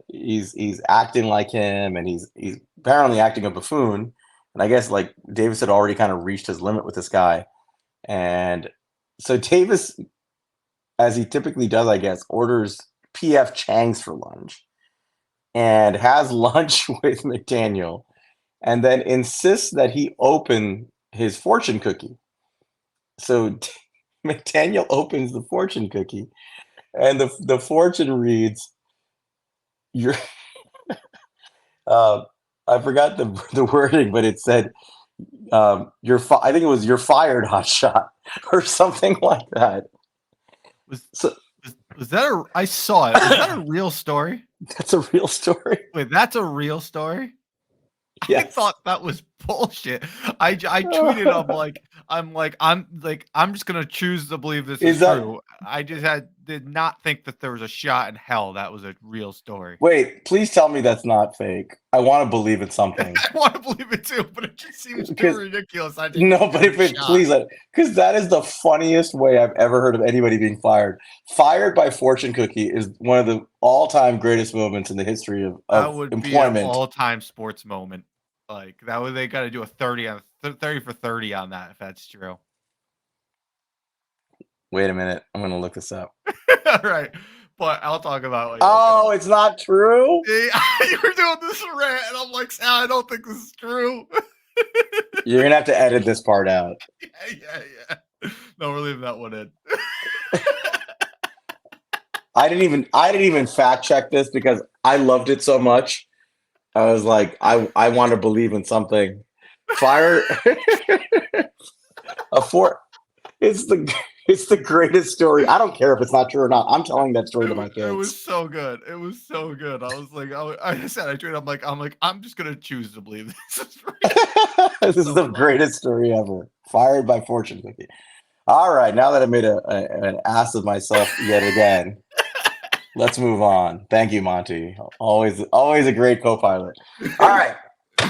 he's acting like him, and he's apparently acting a buffoon. And I guess like Davis had already kind of reached his limit with this guy. And so Davis, as he typically does, I guess, orders PF Chang's for lunch and has lunch with McDaniel, and then insists that he open his fortune cookie. So McDaniel opens the fortune cookie, and the fortune reads, "You're." I forgot the wording, but it said, I think it was "You're fired, hot shot," or something like that. Was that I saw it. Was that a real story? That's a real story. Wait, that's a real story? Yes. I thought that was bullshit. I tweeted I'm just gonna choose to believe this is true. I just did not think that there was a shot in hell that was a real story. Wait, please tell me that's not fake. I want to believe it's something. I want to believe it too, but it just seems too ridiculous. Please, because that is the funniest way I've ever heard of anybody being fired. Fired by fortune cookie is one of the all-time greatest moments in the history of that would employment. Be an all-time sports moment. Like that would they got to do a 30 for 30 on that if that's true. Wait a minute, I'm gonna look this up. All right, but I'll talk about. It's not true. You were doing this rant, and I'm like, Sal, I don't think this is true. You're gonna have to edit this part out. Yeah. No, we're leaving that one in. I didn't even fact check this because I loved it so much. I was like, I want to believe in something. Fire it's the greatest story. I don't care if it's not true or not. I'm telling that story to my kids. It was so good. I was like, I said, I tweeted, I'm just gonna choose to believe this is real. This is the greatest story ever. Fired by fortune cookie. All right, now that I made an ass of myself yet again. Let's move on. Thank you, Monty. Always a great co-pilot. All right,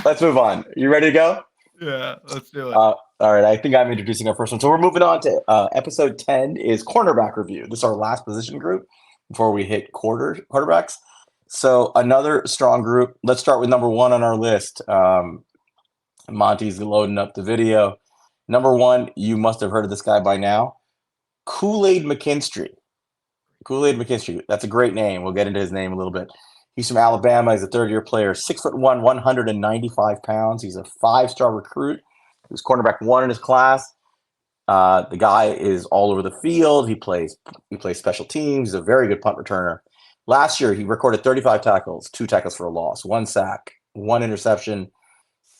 let's move on. You ready to go? Yeah, let's do it. All right, I think I'm introducing our first one. So we're moving on to episode 10 is cornerback review. This is our last position group. before we hit quarterbacks. So another strong group. Let's start with number one on our list. Monty's loading up the video. Number one, you must have heard of this guy by now. Kool-Aid McKinstry. Kool-Aid McKinstry. That's a great name. We'll get into his name a little bit. He's from Alabama. He's a third-year player. 6'1", 195 pounds. He's a 5-star recruit. He was cornerback 1 in his class. The guy is all over the field. He plays special teams. He's a very good punt returner. Last year, he recorded 35 tackles, 2 tackles for a loss, 1 sack, 1 interception,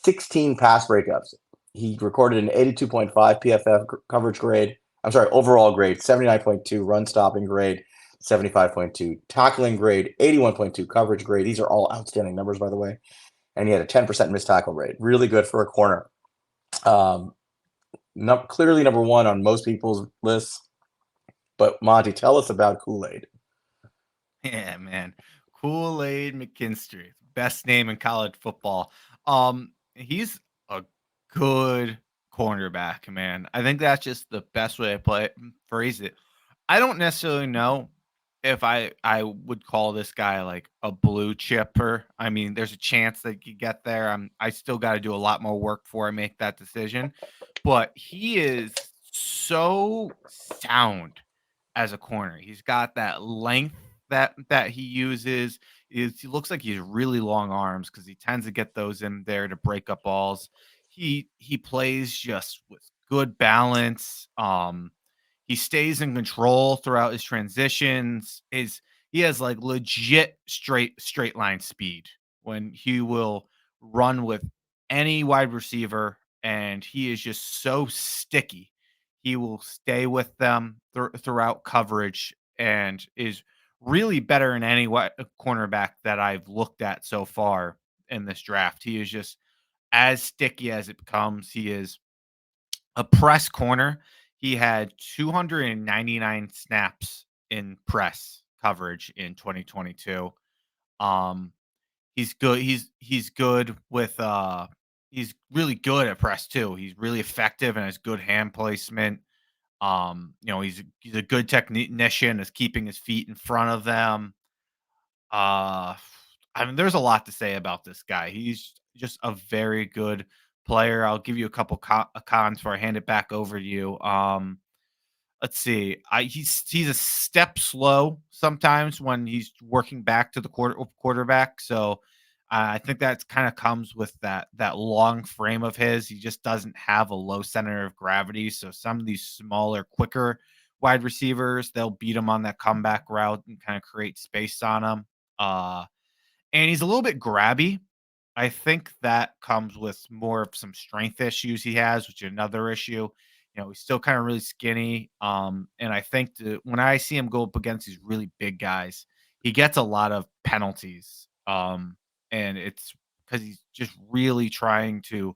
16 pass breakups. He recorded an 82.5 PFF coverage grade. I'm sorry, overall grade, 79.2 run stopping grade, 75.2 tackling grade, 81.2 coverage grade. These are all outstanding numbers, by the way. And he had a 10% missed tackle rate. Really good for a corner. Clearly number one on most people's lists. But Monty, tell us about Kool-Aid. Yeah, man. Kool-Aid McKinstry, best name in college football. He's a good cornerback, man. I think that's just the best way to phrase it. I don't necessarily know if I would call this guy like a blue chipper. I mean, there's a chance that you get there. I still got to do a lot more work before I make that decision. But he is so sound as a corner. He's got that length that he uses. He looks like he's really long arms because he tends to get those in there to break up balls. He plays just with good balance. He stays in control throughout his transitions. He has like legit straight line speed when he will run with any wide receiver, and he is just so sticky. He will stay with them throughout coverage and is really better than any cornerback that I've looked at so far in this draft. He is just as sticky as it becomes. He is a press corner. He had 299 snaps in press coverage in 2022. He's good. He's good with he's really good at press too. He's really effective and has good hand placement. He's a good technician, is keeping his feet in front of them. I mean, there's a lot to say about this guy. He's just a very good player. I'll give you a couple cons before I hand it back over to you. Let's see. He's a step slow sometimes when he's working back to the quarterback. So I think that kind of comes with that long frame of his. He just doesn't have a low center of gravity. So some of these smaller, quicker wide receivers, they'll beat him on that comeback route and kind of create space on him. And he's a little bit grabby. I think that comes with more of some strength issues he has, which is another issue. He's still kind of really skinny. And I think when I see him go up against these really big guys, he gets a lot of penalties. And it's because he's just really trying to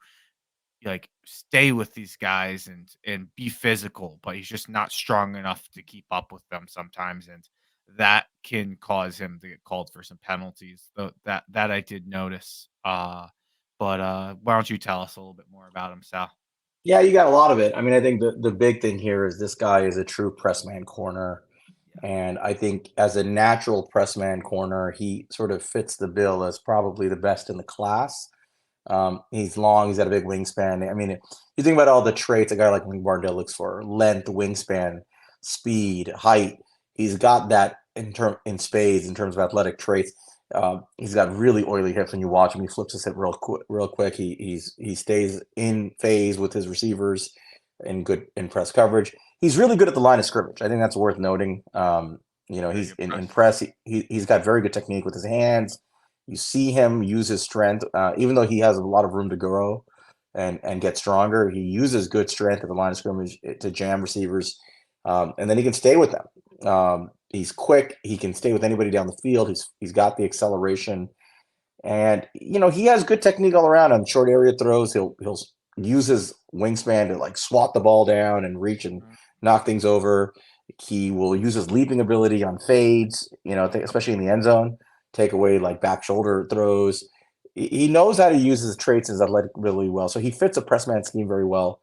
like stay with these guys and be physical, but he's just not strong enough to keep up with them sometimes. And that can cause him to get called for some penalties. That I did notice. But why don't you tell us a little bit more about him, Sal? Yeah, you got a lot of it. I mean, I think the big thing here is this guy is a true press man corner. And I think as a natural press man corner, he sort of fits the bill as probably the best in the class. He's long, he's got a big wingspan. I mean, you think about all the traits a guy like Wing Barndale looks for: length, wingspan, speed, height. He's got that in spades in terms of athletic traits. He's got really oily hips when you watch him. He flips his hip real quick. He stays in phase with his receivers in press coverage. He's really good at the line of scrimmage. I think that's worth noting. He's in press. He's got very good technique with his hands. You see him use his strength, even though he has a lot of room to grow and get stronger. He uses good strength at the line of scrimmage to jam receivers, and then he can stay with them. He's quick. He can stay with anybody down the field. He's got the acceleration, and he has good technique all around on short area throws. He'll use his wingspan to like swat the ball down and reach and knock things over. He will use his leaping ability on fades, especially in the end zone, take away like back shoulder throws. He knows how to use his traits and his athletic ability well. So he fits a press man scheme very well.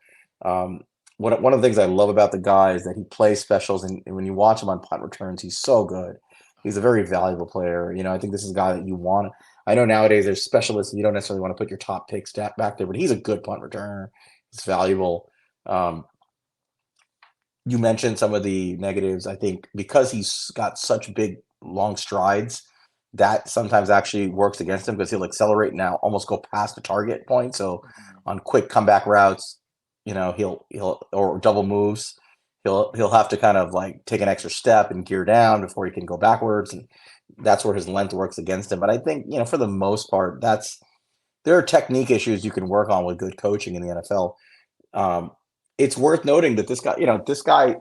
one of the things I love about the guy is that he plays specials, and when you watch him on punt returns, he's so good. He's a very valuable player. I think this is a guy that you want. I know nowadays there's specialists, and you don't necessarily want to put your top picks back there, but he's a good punt returner. He's valuable. Um, you mentioned some of the negatives. I think because he's got such big, long strides, that sometimes actually works against him because he'll accelerate now, almost go past the target point. So Mhm. on quick comeback routes, he'll or double moves, he'll have to kind of like take an extra step and gear down before he can go backwards, and that's where his length works against him. But I think for the most part, there are technique issues you can work on with good coaching in the NFL. Um, it's worth noting that this guy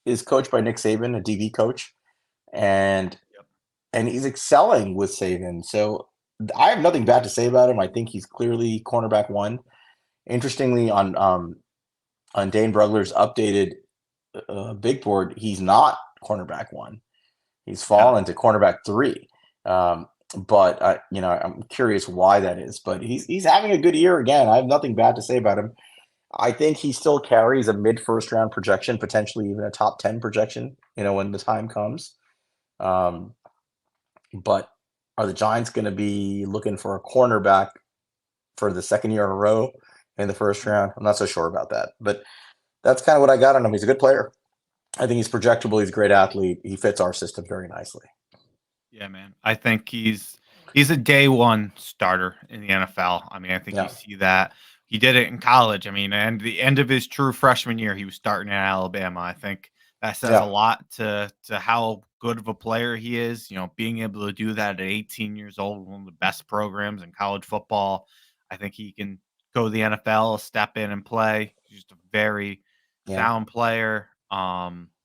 is coached by Nick Saban, a DB coach, and Yep. and he's excelling with Saban. So I have nothing bad to say about him. I think he's clearly cornerback one. Interestingly, on Dane Brugler's updated big board, he's not cornerback one. He's Yeah. fallen to cornerback three. But I'm curious why that is. But he's having a good year again. I have nothing bad to say about him. I think he still carries a mid first round projection, potentially even a top 10 projection, when the time comes. Um, but are the Giants going to be looking for a cornerback for the second year in a row in the first round? I'm not so sure about that. But that's kind of what I got on him. He's a good player. I think he's projectable. He's a great athlete. He fits our system very nicely. Yeah, man. I think he's a day one starter in the NFL. I mean, I think you Yeah. see that. He did it in college. I mean, and the end of his true freshman year, he was starting at Alabama. I think that says a Yeah. lot to how good of a player he is. Being able to do that at 18 years old, one of the best programs in college football. I think he can go to the NFL, step in and play. He's just a very Yeah. sound player.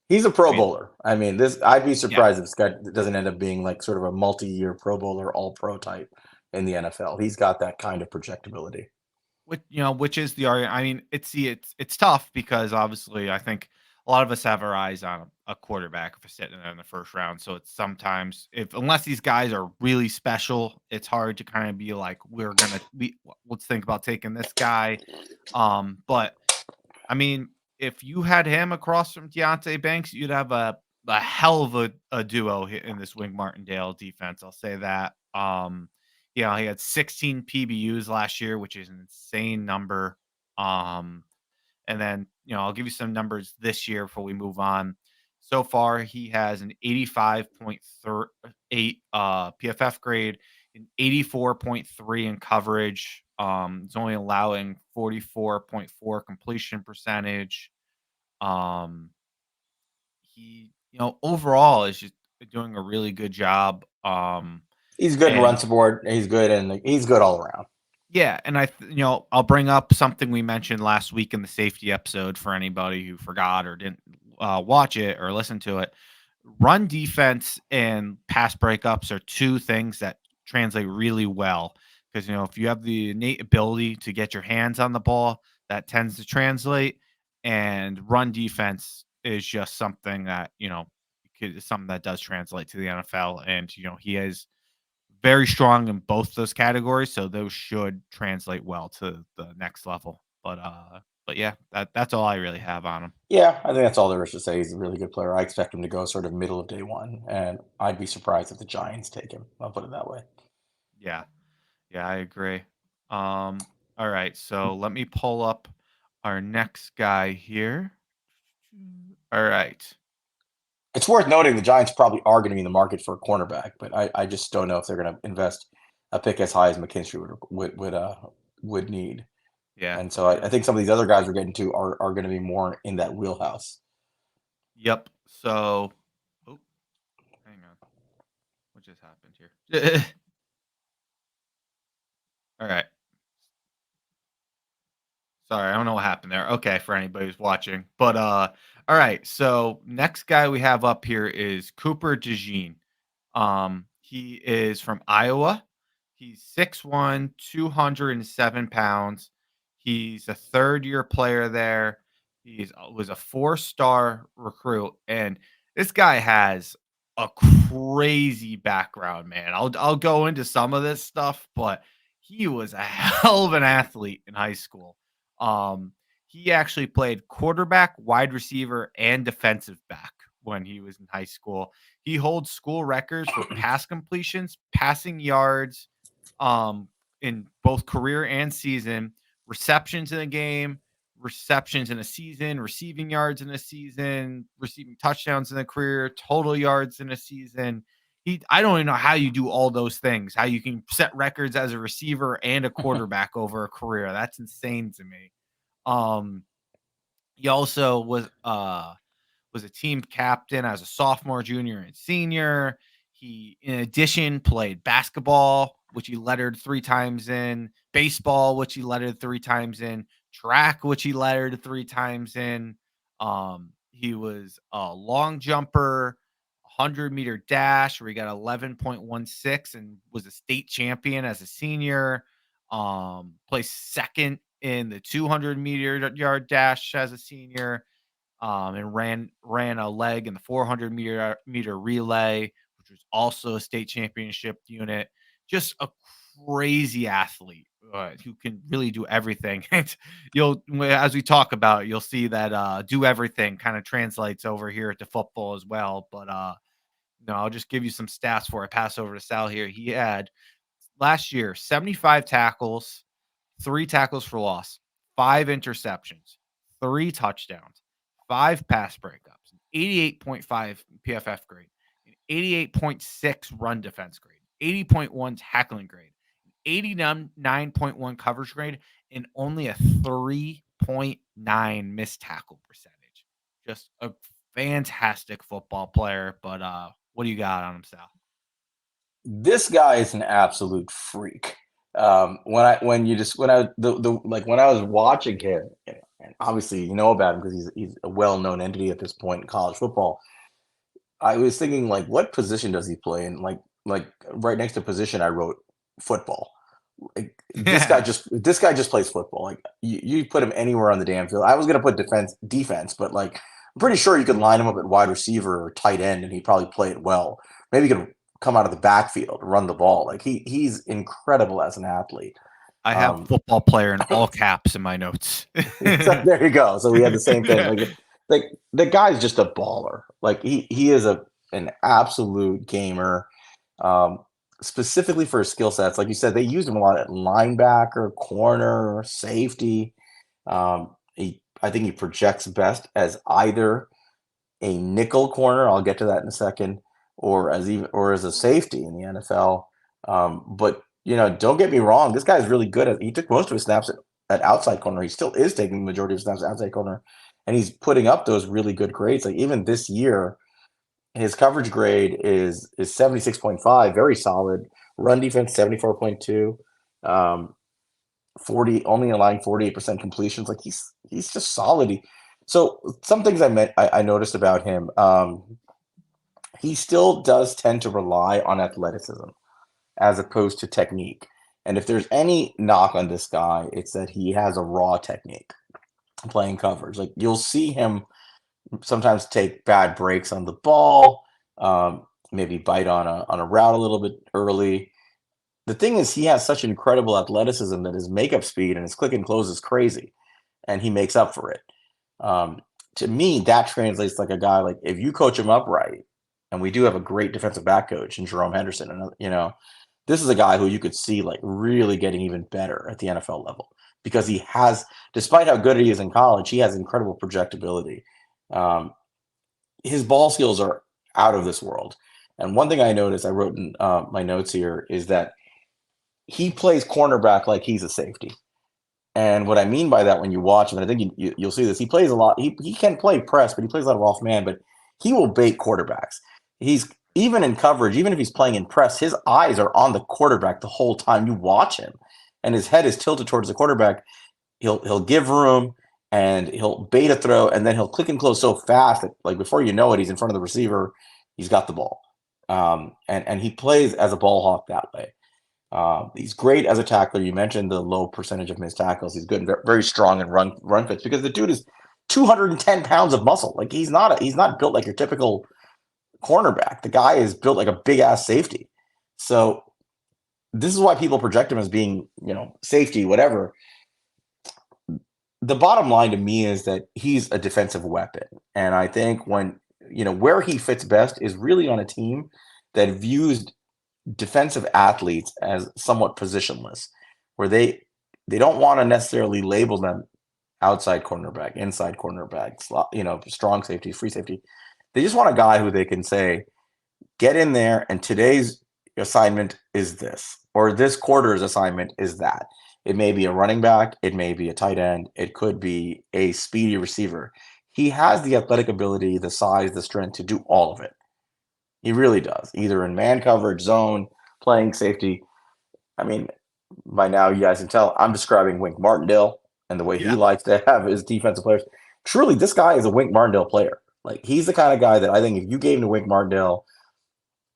He's a I Pro mean, Bowler. I mean, I'd be yeah. surprised if this guy doesn't end up being like sort of a multi-year Pro Bowler, All Pro type in the NFL. He's got that kind of projectability. Which is the argument. I mean, it's tough because obviously I think a lot of us have our eyes on a quarterback if we're sitting there in the first round. So it's sometimes if unless these guys are really special, it's hard to kind of be like, let's think about taking this guy. But I mean, if you had him across from Deontay Banks, you'd have a hell of a duo in this Wing Martindale defense. I'll say that. He had 16 PBUs last year, which is an insane number. Um, and then, I'll give you some numbers this year before we move on. So far, he has an 85.8 PFF grade, an 84.3 in coverage. He's only allowing 44.4 completion percentage. Um, overall is just doing a really good job. He's good in run And support. He's good all around. yeah, and I'll bring up something we mentioned last week in the safety episode for anybody who forgot or didn't watch it or listen to it. Run defense and pass breakups are two things that translate really well because if you have the innate ability to get your hands on the ball, that tends to translate. And run defense is just something that is something that does translate to the NFL. And he is very strong in both those categories, so those should translate well to the next level. But yeah, that's all I really have on him. Yeah, I think that's all there is to say. He's a really good player. I expect him to go sort of middle of day one, and I'd be surprised if the Giants take him. I'll put it that way. Yeah, yeah, I agree. All right, so let me pull up our next guy here. All right. It's worth noting the Giants probably are going to be in the market for a cornerback, but I just don't know if they're going to invest a pick as high as McKinstry would need. Yeah. And so I think some of these other guys we're getting to are going to be more in that wheelhouse. Yep. So, oh, hang on. What just happened here? All right. Sorry, I don't know what happened there. Okay, for anybody who's watching. But all right. So next guy we have up here is Cooper DeJean. He is from Iowa. He's 6'1", 207 pounds. He's a third-year player there. He was a four-star recruit, and this guy has a crazy background, man. I'll go into some of this stuff, but he was a hell of an athlete in high school. Um, he actually played quarterback, wide receiver, and defensive back when he was in high school. He holds school records for pass completions, passing yards, in both career and season, receptions in a game, receptions in a season, receiving yards in a season, receiving touchdowns in a career, total yards in a season. I don't even know how you do all those things, how you can set records as a receiver and a quarterback over a career. That's insane to me. Um, he also was a team captain as a sophomore, junior, and senior. He, in addition, played basketball, which he lettered 3 times in, baseball, which he lettered 3 times in, track, which he lettered 3 times in. He was a long jumper, 100-meter dash, where he got 11.16 and was a state champion as a senior. Placed second in the 200-meter yard dash as a senior. And ran a leg in the 400-meter relay, which was also a state championship unit. Just a crazy athlete who can really do everything. And as we talk about, you'll see that do everything kind of translates over here to football as well. But no, I'll just give you some stats before I pass over to Sal here. He had last year 75 tackles, 3 tackles for loss, 5 interceptions, 3 touchdowns, 5 pass breakups, an 88.5 PFF grade, an 88.6 run defense grade, 80.1 tackling grade, an 89.1 coverage grade, and only a 3.9 missed tackle percentage. Just a fantastic football player. But what do you got on him, Sal? This guy is an absolute freak. When I was watching him, and obviously you know about him because he's a well-known entity at this point in college football. I was thinking, like, what position does he play in? Like right next to position, I wrote football. Like, this guy just plays football. Like, you put him anywhere on the damn field. I was gonna put defense, but like I'm pretty sure you could line him up at wide receiver or tight end, and he'd probably play it well. Maybe he could come out of the backfield, run the ball. Like, he's incredible as an athlete. I have football player in all caps in my notes. So there you go. So we had the same thing. Like the guy's just a baller. Like, he is an absolute gamer. Specifically for his skill sets, like you said, they used him a lot at linebacker, corner, safety. I think he projects best as either a nickel corner. I'll get to that in a second, or as a safety in the NFL. But don't get me wrong, this guy's really good he took most of his snaps at outside corner. He still is taking the majority of his snaps at outside corner, and he's putting up those really good grades. Like, even this year, his coverage grade is 76.5, very solid. Run defense 74.2. 40, only allowing 48% completions. Like, he's just solid. So some things I noticed about him, he still does tend to rely on athleticism as opposed to technique. And if there's any knock on this guy, it's that he has a raw technique playing coverage. Like, you'll see him sometimes take bad breaks on the ball, maybe bite on a route a little bit early. The thing is, he has such incredible athleticism that his makeup speed and his click and close is crazy, and he makes up for it. To me, that translates like a guy, like, if you coach him up right, and we do have a great defensive back coach in Jerome Henderson, and this is a guy who you could see, like, really getting even better at the NFL level, because he has, despite how good he is in college, he has incredible projectability. His ball skills are out of this world. And one thing I noticed, I wrote in my notes here, is that he plays cornerback like he's a safety. And what I mean by that, when you watch him, and I think you'll see this, he plays a lot. He can play press, but he plays a lot of off man, but he will bait quarterbacks. He's, even in coverage, even if he's playing in press, his eyes are on the quarterback the whole time you watch him, and his head is tilted towards the quarterback. He'll give room, and he'll bait a throw, and then he'll click and close so fast that, like, before you know it, he's in front of the receiver. He's got the ball. And he plays as a ball hawk that way. He's great as a tackler. You mentioned the low percentage of missed tackles. He's good and very strong in run fits, because the dude is 210 pounds of muscle. Like, he's not built like your typical cornerback. The guy is built like a big ass safety. So this is why people project him as being, safety, whatever. the bottom line to me is that he's a defensive weapon. And I think where he fits best is really on a team that views defensive athletes as somewhat positionless, where they don't want to necessarily label them outside cornerback, inside cornerback, strong safety, free safety. They just want a guy who they can say, get in there, and today's assignment is this, or this quarter's assignment is that. It may be a running back, it may be a tight end, it could be a speedy receiver. He has the athletic ability, the size, the strength to do all of it. He really does, either in man coverage, zone, playing safety. I mean, by now you guys can tell I'm describing Wink Martindale and the way he Yeah. likes to have his defensive players. Truly, this guy is a Wink Martindale player. Like, he's the kind of guy that I think if you gave him to Wink Martindale,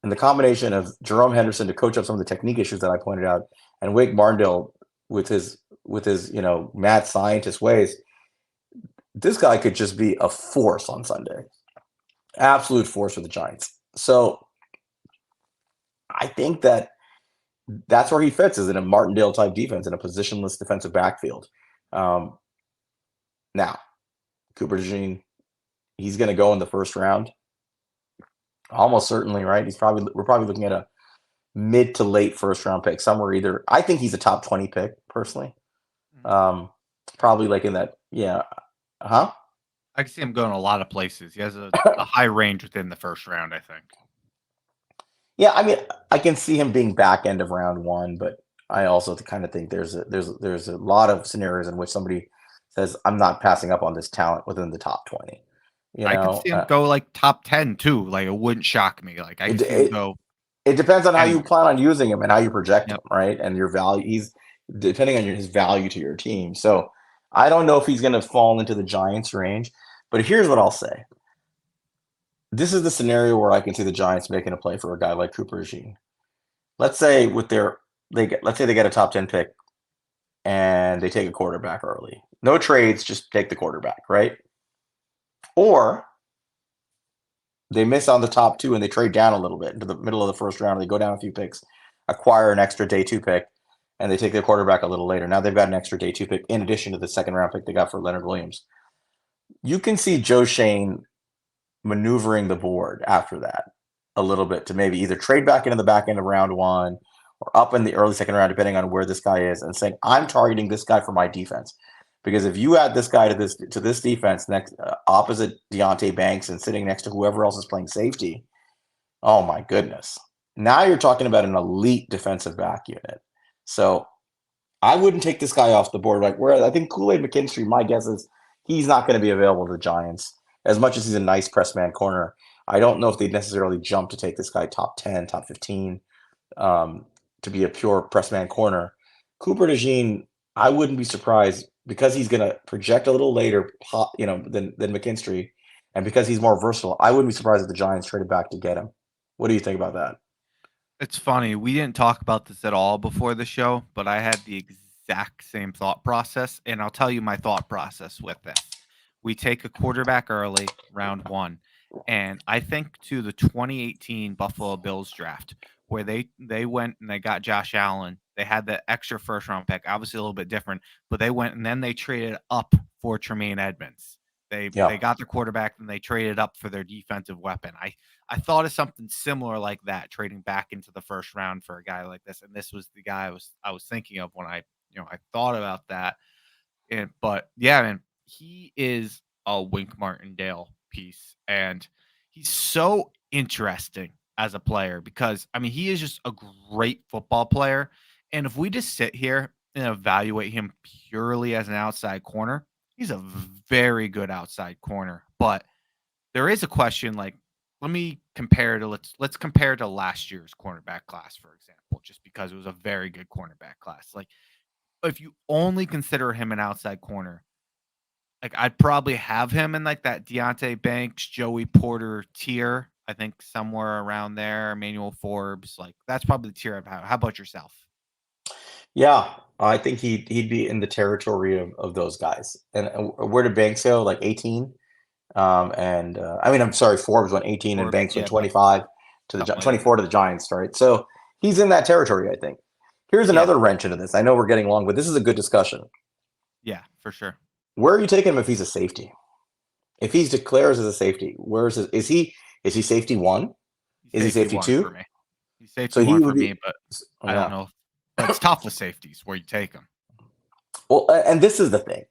and the combination of Jerome Henderson to coach up some of the technique issues that I pointed out, and Wink Martindale with his mad scientist ways, this guy could just be a force on Sunday. Absolute force for the Giants. So I think that's where he fits, is in a Martindale type defense, in a positionless defensive backfield. Now, Cooper DeJean, he's going to go in the first round. Almost certainly, right? We're probably looking at a mid to late first round pick, somewhere either. I think he's a top 20 pick personally. Probably like in that, yeah. Huh? I can see him going a lot of places. He has a high range within the first round, I think. Yeah, I mean, I can see him being back end of round one, but I also kind of think there's a lot of scenarios in which somebody says, I'm not passing up on this talent within the top 20. I could see him go like top 10 too. Like, it wouldn't shock me. Like, I could see him go. It depends on how you anywhere. plan on using him and how you project Yep. him, right? And your value. He's depending on his value to your team. So I don't know if he's going to fall into the Giants range, but here's what I'll say. This is the scenario where I can see the Giants making a play for a guy like Cooper DeJean. Let's say they get a top 10 pick and they take a quarterback early. No trades, just take the quarterback, right? Or they miss on the top two and they trade down a little bit into the middle of the first round. They go down a few picks, acquire an extra day 2 pick, and they take their quarterback a little later. Now they've got an extra day 2 pick in addition to the second round pick they got for Leonard Williams. You can see Joe Shane maneuvering the board after that a little bit to maybe either trade back into the back end of round one or up in the early second round, depending on where this guy is, and saying, I'm targeting this guy for my defense. Because if you add this guy to this defense next opposite Deontay Banks and sitting next to whoever else is playing safety, oh my goodness. Now you're talking about an elite defensive back unit. So I wouldn't take this guy off the board. Like, where I think Kool-Aid McKinstry, my guess is he's not going to be available to the Giants. As much as he's a nice press man corner, I don't know if they'd necessarily jump to take this guy top 10, top 15 to be a pure press man corner. Cooper DeJean, I wouldn't be surprised, because he's going to project a little later, than McKinstry, and because he's more versatile. I wouldn't be surprised if the Giants traded back to get him. What do you think about that? It's funny. We didn't talk about this at all before the show, but I had the exact same thought process, and I'll tell you my thought process with this. We take a quarterback early, round one, and I think to the 2018 Buffalo Bills draft, where they went and they got Josh Allen. They had the extra first round pick, obviously a little bit different, but they went and then they traded up for Tremaine Edmonds. They got their quarterback and they traded up for their defensive weapon. I thought of something similar like that, trading back into the first round for a guy like this, and this was the guy I was thinking of when I thought about that. But yeah, man, he is a Wink Martindale piece, and he's so interesting as a player because, I mean, he is just a great football player. And if we just sit here and evaluate him purely as an outside corner, he's a very good outside corner. But there is a question, like, let me compare to let's compare to last year's cornerback class, for example, just because it was a very good cornerback class. Like, if you only consider him an outside corner, like, I'd probably have him in like that Deontay Banks, Joey Porter tier. I think somewhere around there, Emmanuel Forbes. Like, that's probably the tier I'd have. How about yourself? Yeah, I think he'd be in the territory of those guys. And where did Banks go? Like 18? I mean, I'm sorry, Forbes went 18 and Forbes, Banks went yeah, 25 to the something like 24 to the Giants, right? So he's in that territory, I think. Here's Yeah. another wrench into this. I know we're getting long, but this is a good discussion. Yeah, for sure. Where are you taking him if he's a safety? If he's declares as a safety, where is he safety one? He's Is he safety safety one for two? me. He's safety So he one would for be me, but I don't yeah. know. It's tough with safeties where you take them. Well, and this is the thing.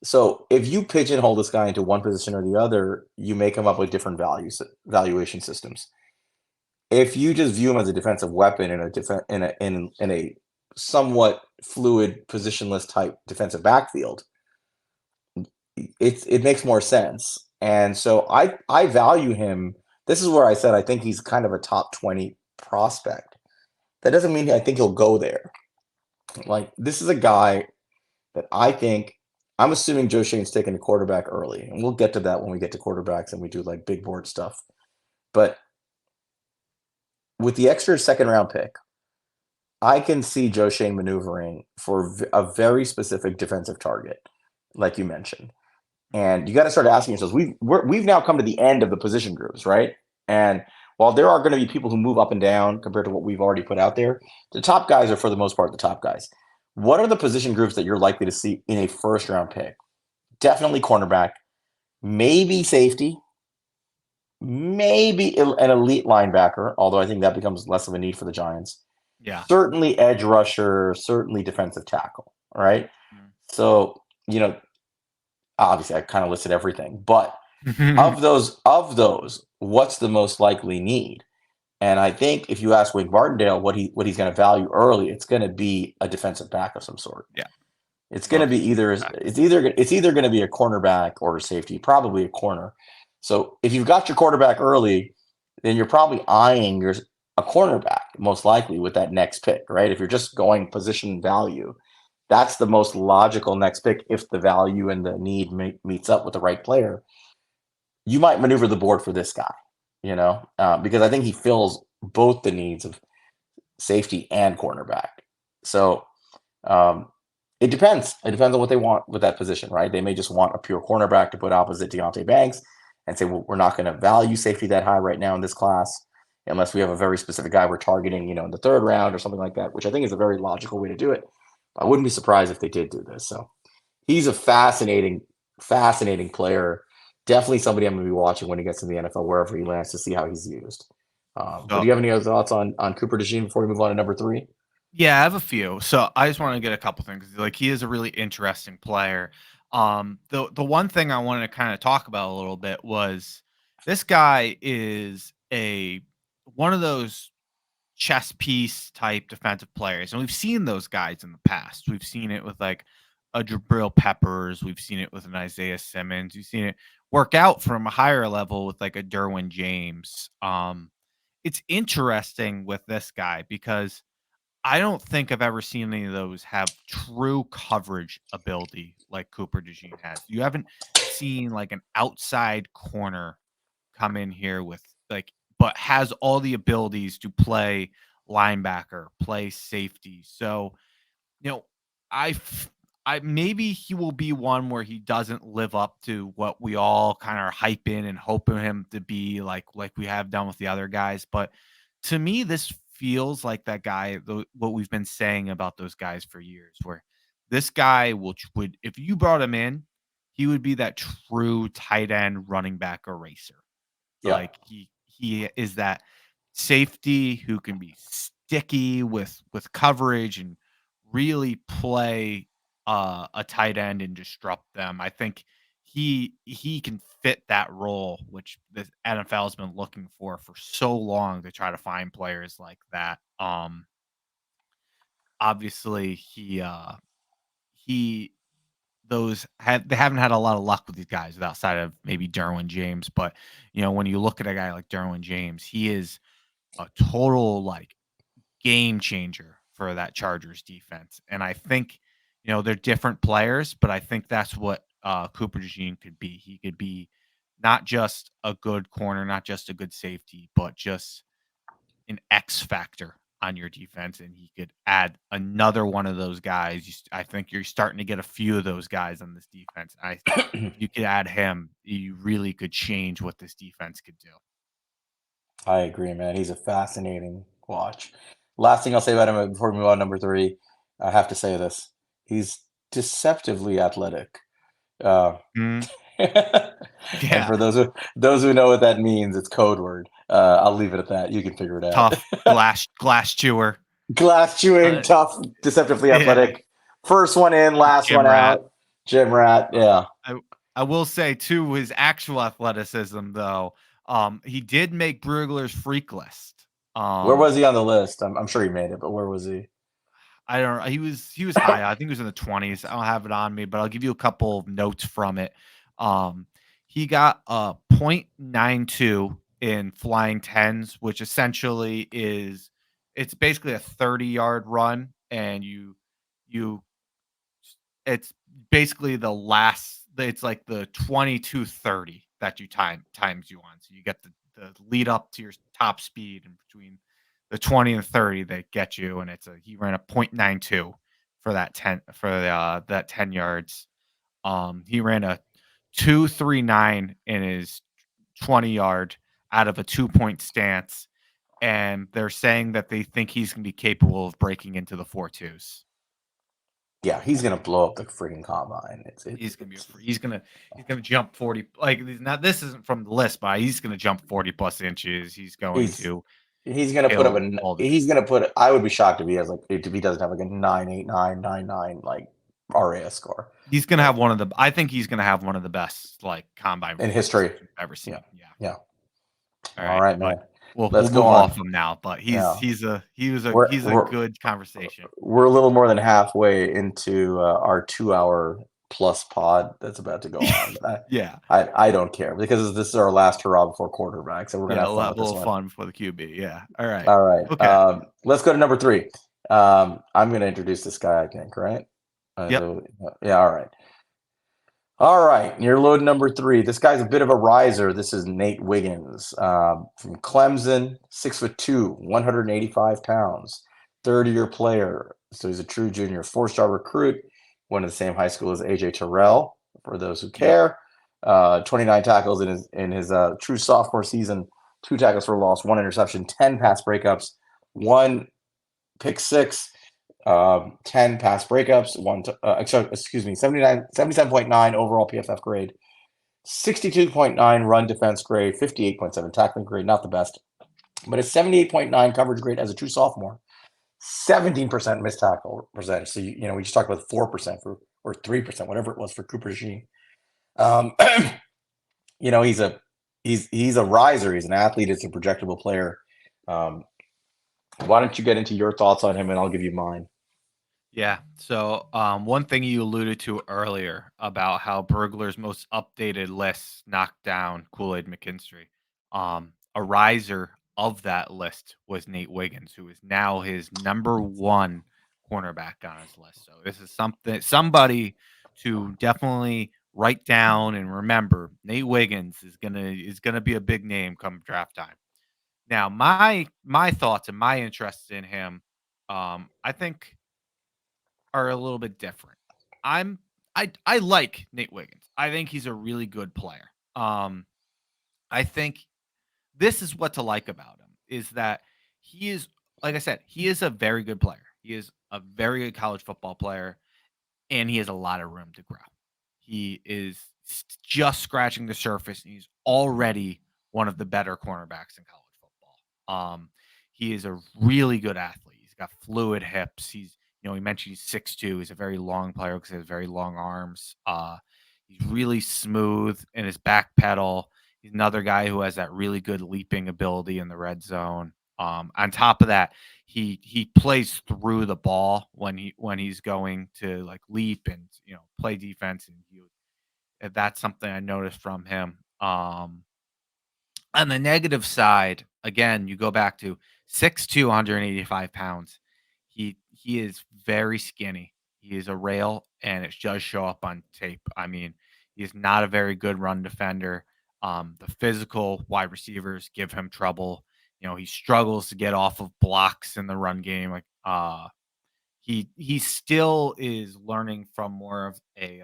So if you pigeonhole this guy into one position or the other, you make him up with different valuation systems. If you just view him as a defensive weapon in a in a somewhat fluid positionless type defensive backfield, it makes more sense. And so I value him. This is where I said I think he's kind of a top 20 prospect. That doesn't mean I think he'll go there. Like this is a guy that I think I'm assuming Joe Shane's taking a quarterback early, and we'll get to that when we get to quarterbacks and we do like big board stuff. But with the extra second round pick, I can see Joe Shane maneuvering for a very specific defensive target, like you mentioned. Mhm. And you got to start asking yourselves, we've now come to the end of the position groups, right? And while there are going to be people who move up and down compared to what we've already put out there, the top guys are for the most part the top guys. What are the position groups that you're likely to see in a first round pick? Definitely cornerback, maybe safety, maybe an elite linebacker, although I think that becomes less of a need for the Giants. Yeah. Certainly edge rusher, certainly defensive tackle, right? So, obviously I kind of listed everything, but Mhm. of those, what's the most likely need? And I think if you ask Wade Martindale what he's going to value early, it's going to be a defensive back of some sort. Yeah. It's going to Most be it's either going to be a cornerback or a safety, probably a corner. So if you've got your quarterback early, then you're probably eyeing a cornerback most likely with that next pick, right? If you're just going position value, that's the most logical next pick if the value and the need meets up with the right player. You might maneuver the board for this guy, because I think he fills both the needs of safety and cornerback. So um, it depends. It depends on what they want with that position, right? They may just want a pure cornerback to put opposite Deontay Banks and say, well, we're not going to value safety that high right now in this class unless we have a very specific guy we're targeting, in the third round or something like that, which I think is a very logical way to do it. I wouldn't be surprised if they did do this. So he's a fascinating player. Definitely somebody I'm going to be watching when he gets in the NFL, wherever he lands, to see how he's used. But do So you have any other thoughts on Cooper DeJean before we move on to number three? yeah, I have a few. So I just want to get a couple things. Like he is a really interesting player. The one thing I wanted to kind of talk about a little bit was this guy is a one of those chess piece type defensive players, and we've seen those guys in the past. We've seen it with like a Jabril Peppers. We've seen it with an Isaiah Simmons. We've seen it work out from a higher level with like a Derwin James. It's interesting with this guy because I don't think I've ever seen any of those have true coverage ability like Cooper DeJean has. You haven't seen like an outside corner come in here with like, but has all the abilities to play linebacker, play safety. So, you know, I, f- I maybe he will be one where he doesn't live up to what we all kind of hyping and hoping him to be like we have done with the other guys. But to me, this feels like that guy. What we've been saying about those guys for years, where this guy would if you brought him in, he would be that true tight end running back eraser. Yeah. Like he is that safety who can be sticky with coverage and really play a tight end and disrupt them. I think he can fit that role, which the NFL has been looking for so long to try to find players like that. Obviously he they haven't had a lot of luck with these guys outside of maybe Derwin James, but when you look at a guy like Derwin James, he is a total like game changer for that Chargers defense. And I think, they're different players, but I think that's what Cooper DeJean could be. He could be not just a good corner, not just a good safety, but just an X factor on your defense. And he could add another one of those guys. I think you're starting to get a few of those guys on this defense. If you could add him, you really could change what this defense could do. I agree, man. He's a fascinating watch. Last thing I'll say about him before we move on to number three, I have to say this. He's deceptively athletic. Uh, Mhm. and Yeah. for those who know what that means, it's code word. I'll leave it at that. You can figure it out. Tough glass chewer. Glass chewing, Uh, tough, deceptively yeah. athletic. First one in, last one Gym rat. out. Gym rat. Yeah. I I will say too, his actual athleticism though, he did make Brugler's freak list. Where was he on the list? I'm sure he made it, but where was he? I don't know. He was high. I think he was in the 20s. I don't have it on me, but I'll give you a couple of notes from it. Um, he got a .92 in flying tens, which essentially it's basically a 30-yard run, and you it's basically it's like the 22:30 that you times you on. So you get the lead up to your top speed in between the 20 and 30 that get you, and he ran a .92 for that 10 yards. He ran a 2:39 in his 20-yard out of a 2-point stance, and they're saying that they think he's gonna be capable of breaking into the 4.2s. Yeah, he's gonna blow up the freaking combine. He's gonna be he's gonna jump 40. Like, now this isn't from the list, but he's gonna jump 40 plus inches. He's going he's to he's gonna put up kill all the. he's gonna put. I would be shocked if he doesn't have like a 9.8999 like RAS score. He's gonna Like have one of the. I think he's gonna have one of the best like combine in releases history. we've ever Yeah. seen. Yeah. Yeah. All All right, right, but man. we'll Let's go move off on. him now. But Yeah. he's a We're good conversation. we're a little more than halfway into our 2 hour plus pod that's about to go on. But Yeah. I don't care because this is our last hurrah before quarterback, so we're gonna Yeah. have fun with this Little one. fun for the QB. Yeah. All right. All right. Okay. Let's go to number three. I'm gonna introduce this guy, I think, right? Yep. Yeah. All right. All right, you're load number three. This guy's a bit of a riser. This is Nate Wiggins from Clemson, 6'2", 185 pounds, third-year player. So he's a true junior, four-star recruit. Went to the same high school as AJ Terrell. For those who Yep. care, 29 tackles in his true sophomore season, 2 tackles for loss, 1 interception, 10 pass breakups, 1 pick 6. 10 pass breakups, excuse me, 77.9 overall PFF grade, 62.9 run defense grade, 58.7 tackling grade, not the best, but a 78.9 coverage grade as a true sophomore, 17% missed tackle percentage. So, we just talked about 4% or 3%, whatever it was for Cooper DeJean. He's a riser. He's an athlete. He's a projectable player. Why don't you get into your thoughts on him and I'll give you mine. Yeah. So, one thing you alluded to earlier about how Burglar's most updated list knocked down Kool-Aid McKinstry. A riser of that list was Nate Wiggins, who is now his number one cornerback on his list. So this is somebody to definitely write down and remember. Nate Wiggins is gonna be a big name come draft time. Now, my thoughts and my interest in him, I think are a little bit different. I'm I like Nate Wiggins. I think he's a really good player. I think this is what to like about him is that he is, like I said, he is a very good player. He is a very good college football player, and he has a lot of room to grow. He is just scratching the surface, and he's already one of the better cornerbacks in college football. He is a really good athlete. He's got fluid hips. He mentioned he's 6'2". He's a very long player because he has very long arms. He's really smooth in his back pedal. He's another guy who has that really good leaping ability in the red zone. On top of that, he plays through the ball when he's going to like leap and play defense, and that's something I noticed from him. On the negative side, again, you go back to 6'2", 185 pounds. He is very skinny. He is a rail, and it does show up on tape. I mean, he's not a very good run defender. The physical wide receivers give him trouble. He struggles to get off of blocks in the run game. Like he still is learning from more of a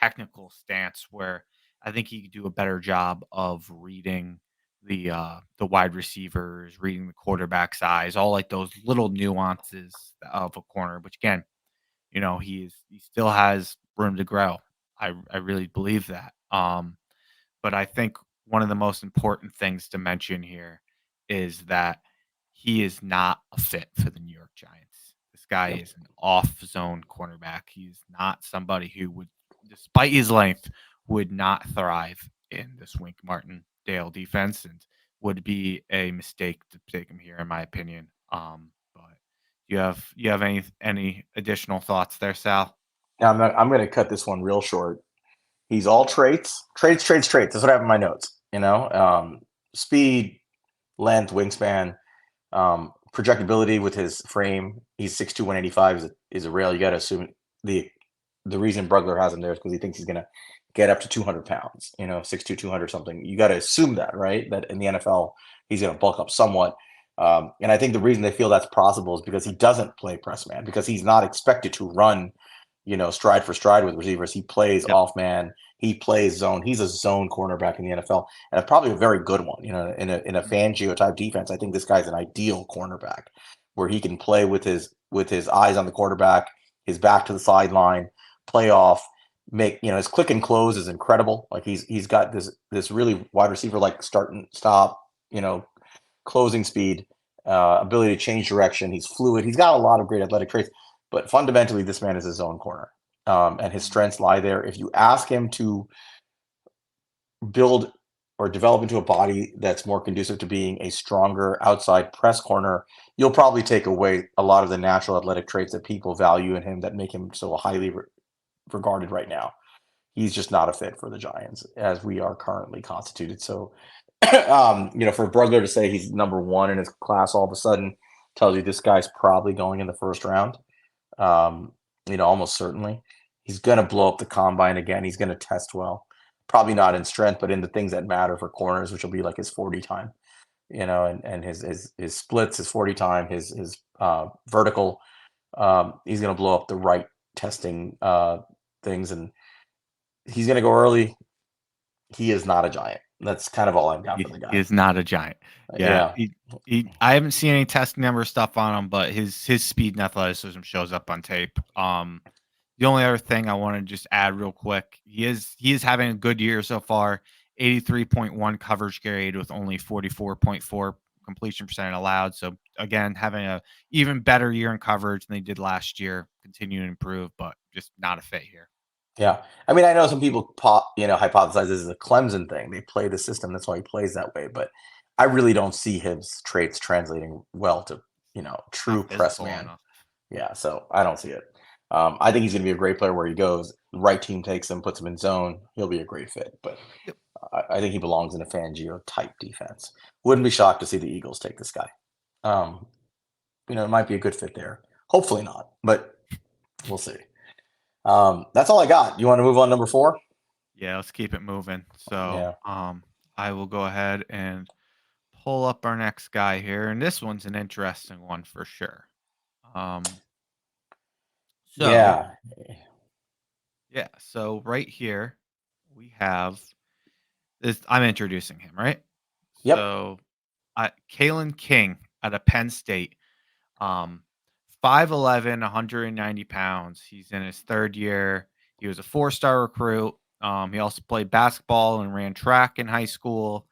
technical stance where I think he could do a better job of reading the wide receivers, reading the quarterback's eyes, all like those little nuances of a corner. Which again, he still has room to grow. I really believe that. But I think one of the most important things to mention here is that he is not a fit for the New York Giants. This guy Yep. is an off zone cornerback. He's not somebody who would, despite his length, would not thrive in this Wink Martindale defense and would be a mistake to take him here, in my opinion. But you have any additional thoughts there, Sal? Now I'm going to cut this one real short. He's all traits. That's what I have in my notes. Speed, length, wingspan, projectability with his frame. He's 6'2", 185 is a rail. You got to assume the the reason Brugler has him there is because he thinks he's going to get up to 200 pounds, 6'2", 200 something. You got to assume that, right? That in the NFL, he's going to bulk up somewhat. And I think the reason they feel that's possible is because he doesn't play press man, because he's not expected to run, stride for stride with receivers. He plays Yep. off man. He plays zone. He's a zone cornerback in the NFL, and probably a very good one. In a Fangio type defense, I think this guy's an ideal cornerback, where he can play with his eyes on the quarterback, his back to the sideline, play off, make his click and close is incredible. Like he's got this really wide receiver like start and stop, closing speed, ability to change direction. He's fluid. He's got a lot of great athletic traits, but fundamentally, this man is his own corner, and his strengths lie there. If you ask him to build or develop into a body that's more conducive to being a stronger outside press corner, you'll probably take away a lot of the natural athletic traits that people value in him that make him so highly regarded right now. He's just not a fit for the Giants as we are currently constituted. So, for Brugler to say he's number one in his class all of a sudden tells you this guy's probably going in the first round. Almost certainly. He's going to blow up the combine again. He's going to test well. Probably not in strength, but in the things that matter for corners, which will be like his 40 time, and his splits, his 40 time, his vertical. He's going to blow up the right testing things, and he's going to go early. He is not a Giant. That's kind of all I've got for the He guy. is not a Giant. Yeah, Yeah. I haven't seen any testing number stuff on him, but his speed and athleticism shows up on tape. The only other thing I want to just add real quick, he is having a good year so far. 83.1 coverage grade with only 44.4 completion percent allowed. So again, having a even better year in coverage than they did last year. Continue to improve, but just not a fit here. Yeah. I mean, I know some people hypothesize this is a Clemson thing. They play the system. That's why he plays that way. But I really don't see his traits translating well to, true Not press physical man. enough. Yeah. So I don't see it. I think he's going to be a great player where he goes. The right team takes him, puts him in zone. He'll be a great fit. But Yep. I think he belongs in a Fangio type defense. Wouldn't be shocked to see the Eagles take this guy. It might be a good fit there. Hopefully not, but we'll see. That's all I got. You want to move on number 4? Yeah, let's keep it moving. So, Yeah. I will go ahead and pull up our next guy here, and this one's an interesting one for sure. Um, so Yeah. yeah, so right here we have this. I'm introducing him, right? Yep. So, Kalen King out of Penn State, um, 5'11", 190 pounds. He's in his third year. He was a 4-star recruit. He also played basketball and ran track in high school.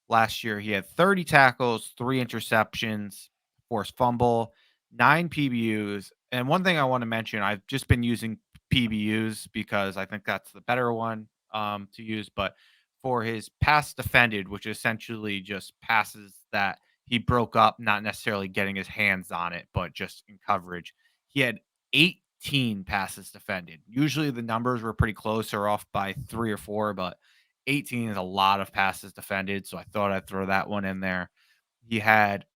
Last year, he had 30 tackles, 3 interceptions, forced fumble, 9 PBUs. And one thing I want to mention, I've just been using PBUs because I think that's the better one to use. But for his pass defended, which essentially just passes that he broke up, not necessarily getting his hands on it, but just in coverage, he had 18 passes defended. Usually the numbers were pretty close or off by 3 or 4, but 18 is a lot of passes defended, so I thought I'd throw that one in there. He had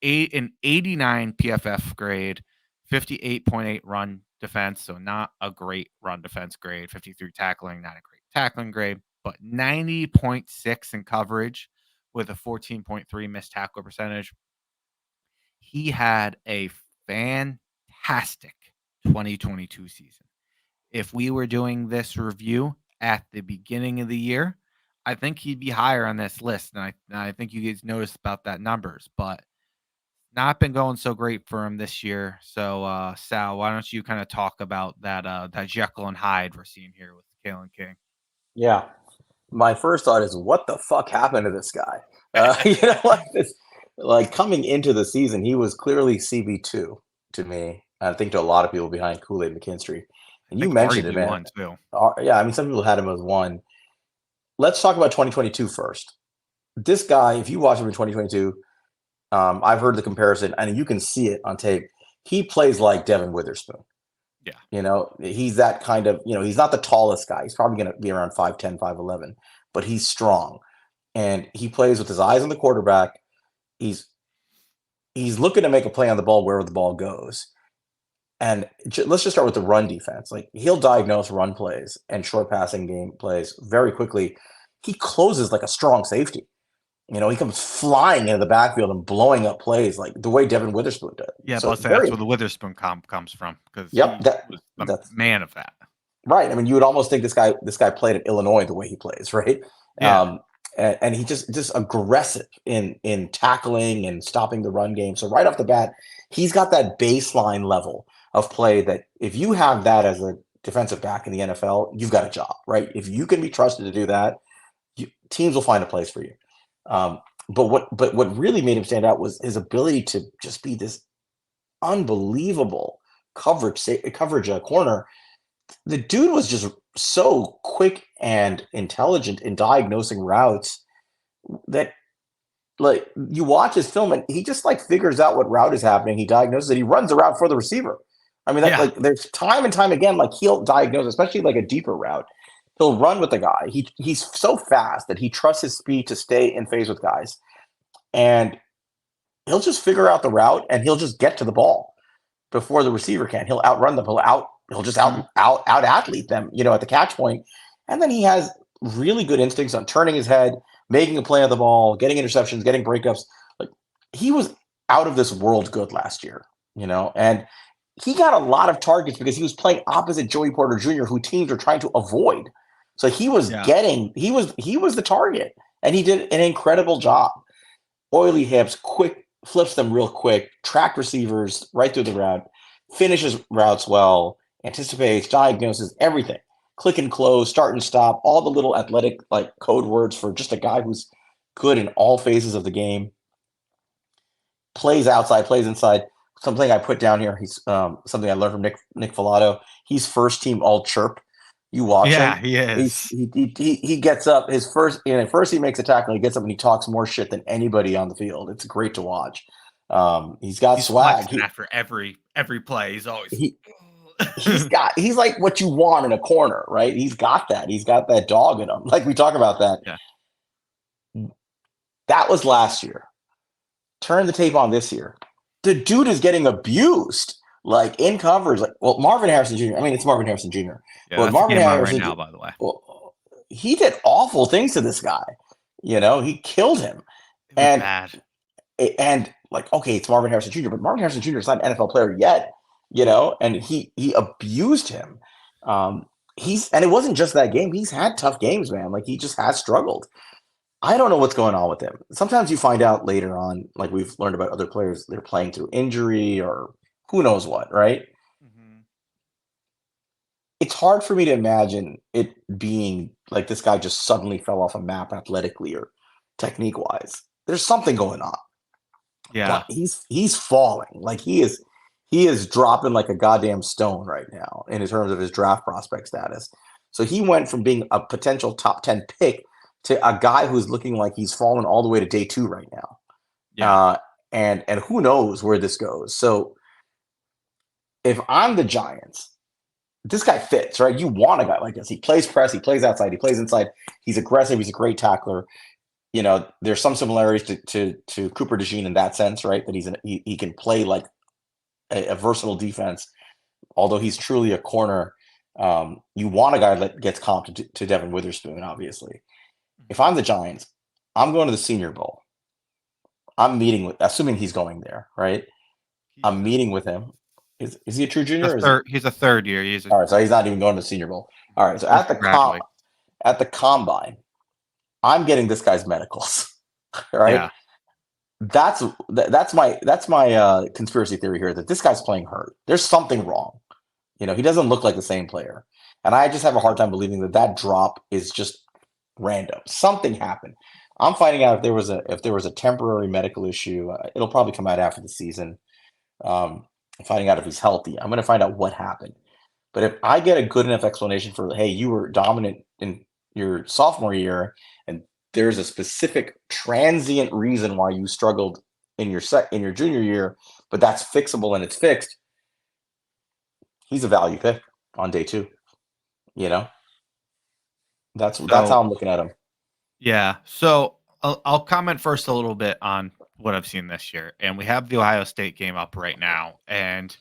an 89 PFF grade, 58.8 run defense, so not a great run defense grade, 53 tackling, not a great tackling grade, but 90.6 in coverage with a 14.3 missed tackle percentage. He had a fantastic 2022 season. If we were doing this review at the beginning of the year, I think he'd be higher on this list. And I think you guys noticed about that numbers, but not been going so great for him this year. So, Sal, why don't you kind of talk about that Jekyll and Hyde we're seeing here with Kalen King. Yeah. My first thought is, what the fuck happened to this guy? Like coming into the season, he was clearly CB2 to me. I think to a lot of people behind Kool-Aid McKinstry. I And you think mentioned it, man. RB1 too. Yeah, I mean, some people had him as one. Let's talk about 2022 first. This guy, if you watch him in 2022, I've heard the comparison, and you can see it on tape. He plays like Devin Witherspoon. Yeah. He's that kind of, he's not the tallest guy. He's probably going to be around 5'10", 5'11", but he's strong. And he plays with his eyes on the quarterback. He's looking to make a play on the ball wherever the ball goes. And let's just start with the run defense. Like, he'll diagnose run plays and short passing game plays very quickly. He closes like a strong safety. He comes flying into the backfield and blowing up plays like the way Devin Witherspoon did. Yeah, So but that's where the Witherspoon comp comes from, because Yep, he was a man of that. Right. I mean, you would almost think this guy played at Illinois the way he plays, right? Yeah. And he just aggressive in tackling and stopping the run game. So right off the bat, he's got that baseline level of play that if you have that as a defensive back in the NFL, you've got a job, right? If you can be trusted to do that, teams will find a place for you. But what really made him stand out was his ability to just be this unbelievable coverage corner. The dude was just so quick and intelligent in diagnosing routes that, like, you watch his film and he just like figures out what route is happening. He diagnoses it. He runs the route for the receiver. I mean, like, there's time and time again, like, he'll diagnose, especially like a deeper route. He'll run with the guy. He's so fast that he trusts his speed to stay in phase with guys, and he'll just figure out the route and he'll just get to the ball before the receiver can. He'll outrun them. He'll just out athlete them, at the catch point. And then he has really good instincts on turning his head, making a play on the ball, getting interceptions, getting breakups. Like, he was out of this world good last year, and he got a lot of targets because he was playing opposite Joey Porter Jr., who teams are trying to avoid. So he was he was the target, and he did an incredible job. Oily hips, quick, flips them real quick, track receivers right through the route, finishes routes well, anticipates, diagnoses, everything. Click and close, start and stop, all the little athletic like code words for just a guy who's good in all phases of the game. Plays outside, plays inside. Something I put down here. He's something I learned from Nick Filato. He's first team all chirp. You watch him. Yeah, he is. He gets up his first. First he makes a tackle. He gets up and he talks more shit than anybody on the field. It's great to watch. He's got swag. After every play, he's always. He's like what you want in a corner, right? He's got that. He's got that dog in him. Like, we talk about that. Yeah. That was last year. Turn the tape on this year. The dude is getting abused, like, in coverage. Like, well, Marvin Harrison Jr. I mean, it's Marvin Harrison Jr. Yeah, that's Marvin Harrison right now, by the way. Well, he did awful things to this guy. He killed him. Bad. And like, okay, it's Marvin Harrison Jr., but Marvin Harrison Jr. is not an NFL player yet, and he abused him. And it wasn't just that game. He's had tough games, man. Like, he just has struggled. I don't know what's going on with him. Sometimes you find out later on, like we've learned about other players, they're playing through injury or who knows what, right? Mm-hmm. It's hard for me to imagine it being like this guy just suddenly fell off a map athletically or technique wise. There's something going on. Yeah. But he's falling. Like, he is dropping like a goddamn stone right now in terms of his draft prospect status. So he went from being a potential top 10 pick to a guy who's looking like he's fallen all the way to day 2 right now. Yeah. And who knows where this goes. So if I'm the Giants, this guy fits, right? You want a guy like this. He plays press, he plays outside, he plays inside. He's aggressive, he's a great tackler. There's some similarities to Cooper DeJean in that sense, right? That he can play like a versatile defense, although he's truly a corner. You want a guy that gets comped to Devin Witherspoon, obviously. If I'm the Giants, I'm going to the Senior Bowl. I'm meeting with, assuming he's going there, right? I'm meeting with him. Is he a true junior? He's a third year. All right, so he's not even going to the Senior Bowl. All right, so at the combine, I'm getting this guy's medicals, right? Yeah. That's my conspiracy theory here, that this guy's playing hurt. There's something wrong. He doesn't look like the same player. And I just have a hard time believing that drop is just random. Something happened. I'm finding out if there was a temporary medical issue. It'll probably come out after the season. Finding out if he's healthy. I'm going to find out what happened. But if I get a good enough explanation for, hey, you were dominant in your sophomore year, and there's a specific transient reason why you struggled in your junior year, but that's fixable and it's fixed, he's a value pick on day 2. You know, that's how So I'm looking at him. yeah, so I'll comment first a little bit on what I've seen this year, and we have the Ohio State game up right now, and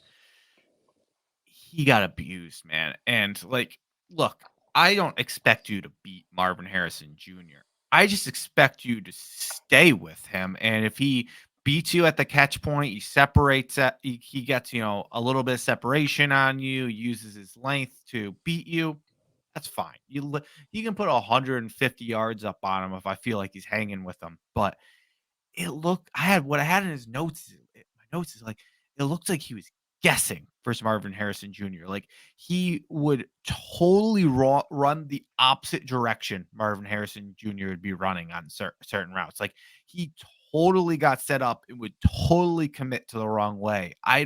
he got abused, man. And like, look, I don't expect you to beat Marvin Harrison Jr. I just expect you to stay with him. And if he beats you at the catch point, he separates at, he gets, a little bit of separation on you, uses his length to beat you. That's fine. You can put 150 yards up on him if I feel like he's hanging with him. But what I had in his notes. My notes is like it looked like he was guessing versus Marvin Harrison Jr. Like he would totally run the opposite direction Marvin Harrison Jr. would be running on certain routes. Like he totally got set up and would totally commit to the wrong way. I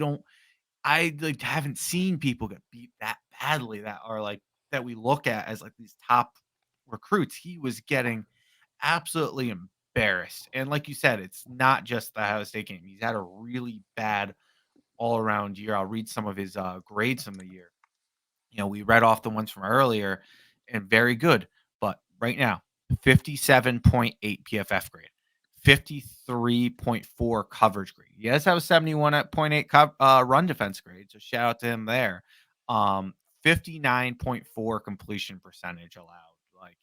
like haven't seen people get beat that badly that we look at as like these top recruits. He was getting absolutely embarrassed. And like you said, it's not just the Ohio State game. He's had a really bad all around year. I'll read some of his grades from the year. We read off the ones from earlier and very good. But right now, 57.8 PFF grade, 53.4 coverage grade. He does have a 71.8 run defense grade. So shout out to him there. 59.4 completion percentage allowed. Like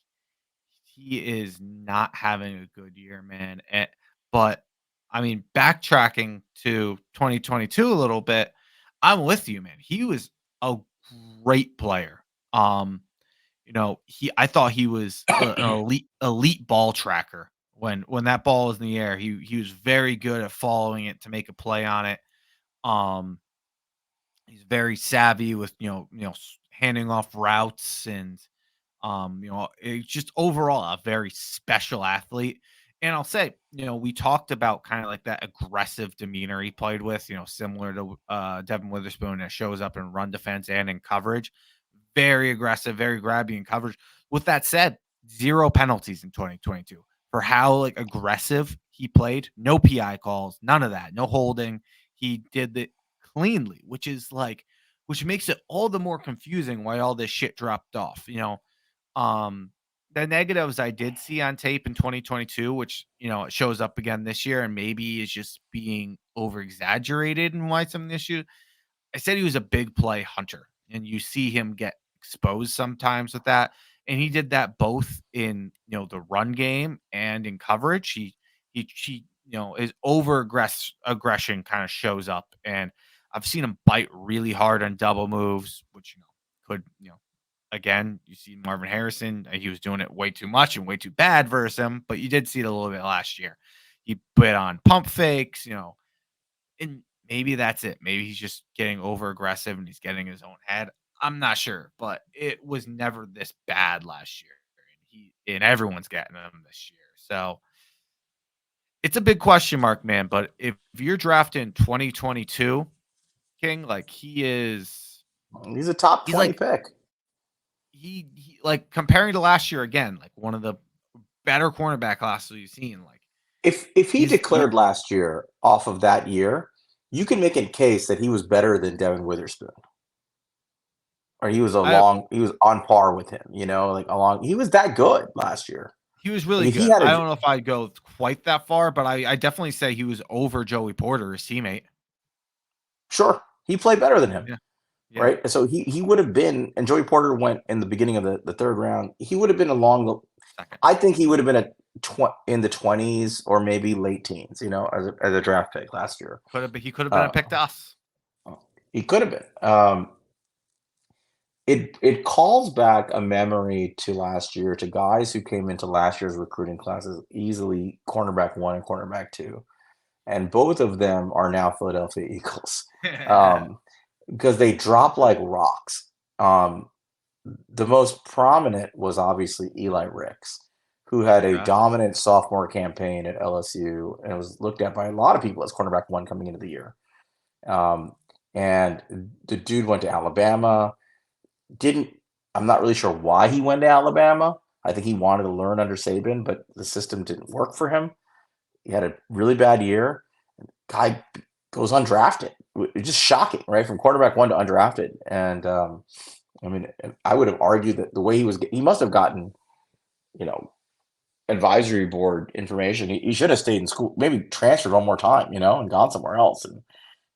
he is not having a good year, man. But I mean, backtracking to 2022 a little bit, I'm with you, man. He was a great player. I thought he was an elite ball tracker. When that ball was in the air, he was very good at following it to make a play on it. He's very savvy with handing off routes and it's just overall a very special athlete. And I'll say, we talked about kind of like that aggressive demeanor he played with, similar to Devin Witherspoon that shows up in run defense and in coverage. Very aggressive, very grabby in coverage. With that said, 0 penalties in 2022 for how like aggressive he played. No PI calls, none of that, no holding. He did it cleanly, which makes it all the more confusing why all this shit dropped off. The negatives I did see on tape in 2022, which, it shows up again this year and maybe is just being over exaggerated and why some of the issues. I said he was a big play hunter and you see him get exposed sometimes with that. And he did that both in, the run game and in coverage. He his aggression kind of shows up and I've seen him bite really hard on double moves, which, could, again, you see Marvin Harrison, he was doing it way too much and way too bad versus him, but you did see it a little bit last year. He bit on pump fakes, and maybe that's it. Maybe he's just getting over aggressive and he's getting his own head. I'm not sure, but it was never this bad last year. And everyone's getting him this year. So it's a big question mark, man. But if you're drafting 2022, King, like He's a top 20 pick. He like comparing to last year again, like one of the better cornerback classes you've seen. Like if he declared last year off of that year, you can make a case that he was better than Devin Witherspoon. Or he was on par with him, he was that good last year. He was really good. I don't know if I'd go quite that far, but I definitely say he was over Joey Porter, his teammate. Sure. He played better than him. Yeah. Right. So he would have been, and Joey Porter went in the beginning of the third round. He would have been I think he would have been in the 20s or maybe late teens, as a draft pick last year. He could have been picked us. He could have been. It calls back a memory to last year, to guys who came into last year's recruiting classes easily cornerback 1 and cornerback 2. And both of them are now Philadelphia Eagles. Because they drop like rocks. the most prominent was obviously Eli Ricks, who had a Okay. dominant sophomore campaign at LSU and was looked at by a lot of people as cornerback one coming into the year. Um, and the dude went to Alabama. Didn't I'm not really sure why he went to Alabama. I think he wanted to learn under Saban, but the system didn't work for him. He had a really bad year. Guy goes undrafted. It's just shocking, right? From quarterback one to undrafted. And I mean, I would have argued that the way he must have gotten, you know, advisory board information. He should have stayed in school, maybe transferred one more time, and gone somewhere else and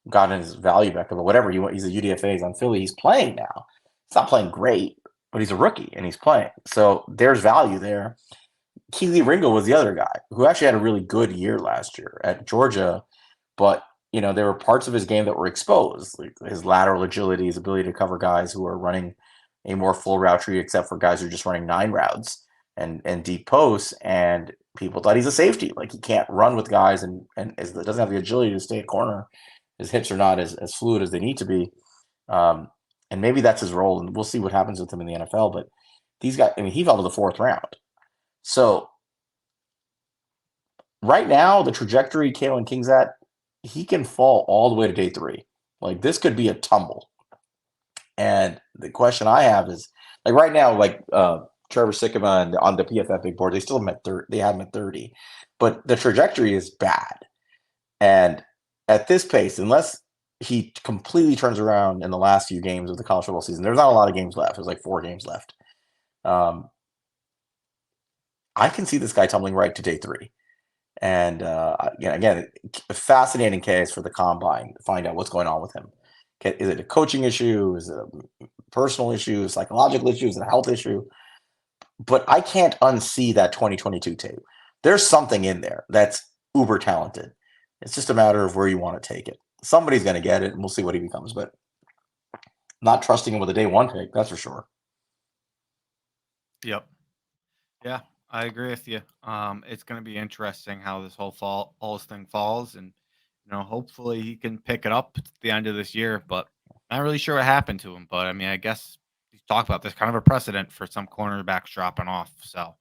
gotten his value back. But whatever, he's a UDFA, he's on Philly, he's playing now. He's not playing great, but he's a rookie and he's playing. So there's value there. Keely Ringo was the other guy who actually had a really good year last year at Georgia, but there were parts of his game that were exposed, like his lateral agility, his ability to cover guys who are running a more full route tree, except for guys who are just running 9 routes and deep posts. And people thought he's a safety, like he can't run with guys and doesn't have the agility to stay at corner. His hips are not as fluid as they need to be. And maybe that's his role, and we'll see what happens with him in the NFL. But these guys, I mean, he fell to the 4th round. So right now, the trajectory Kalen King's at, he can fall all the way to day 3. Like this could be a tumble. And the question I have is, like right now, like Trevor Sikkema and on the PFF big board, they still they have him at 30, but the trajectory is bad. And at this pace, unless he completely turns around in the last few games of the college football season, there's not a lot of games left. There's like 4 games left. I can see this guy tumbling right to day 3. And again, a fascinating case for the combine to find out what's going on with him. Is it a coaching issue? Is it a personal issue? Psychological issue? Is it a health issue? But I can't unsee that 2022 tape. There's something in there that's uber talented. It's just a matter of where you want to take it. Somebody's going to get it, and we'll see what he becomes. But not trusting him with a day 1 pick, that's for sure. Yep. Yeah, I agree with you. It's going to be interesting how this whole this thing falls, and hopefully he can pick it up at the end of this year. But not really sure what happened to him. But I mean, I guess you talk about this kind of a precedent for some cornerbacks dropping off. So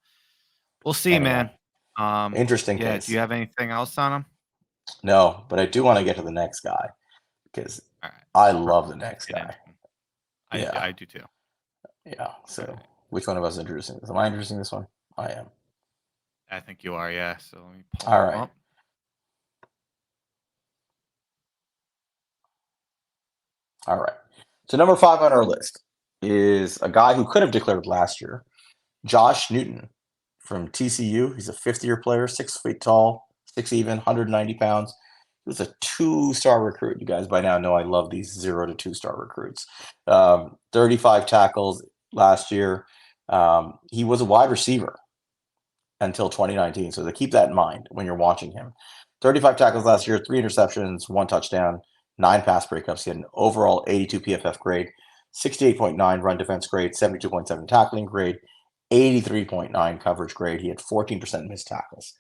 we'll see, Anyway, man. interesting Yeah. case. Do you have anything else on him? No, but I do want to get to the next guy because All right. I love the next Get into guy. him. Yeah. I do too. Yeah. So, All right. which one of us is introducing this? Am I introducing this one? I am. I think you are. Yeah. So let me pull All him right. up. All right. So number 5 on our list is a guy who could have declared last year, Josh Newton from TCU. He's a 5th-year player, 6 feet tall, 6 even, 190 pounds. He was a 2-star recruit. You guys by now know I love these 0 to 2-star recruits. 35 tackles last year. He was a wide receiver until 2019. So to keep that in mind when you're watching him. 35 tackles last year, 3 interceptions, 1 touchdown, 9 pass breakups. He had an overall 82 PFF grade, 68.9 run defense grade, 72.7 tackling grade, 83.9 coverage grade. He had 14% missed tackles.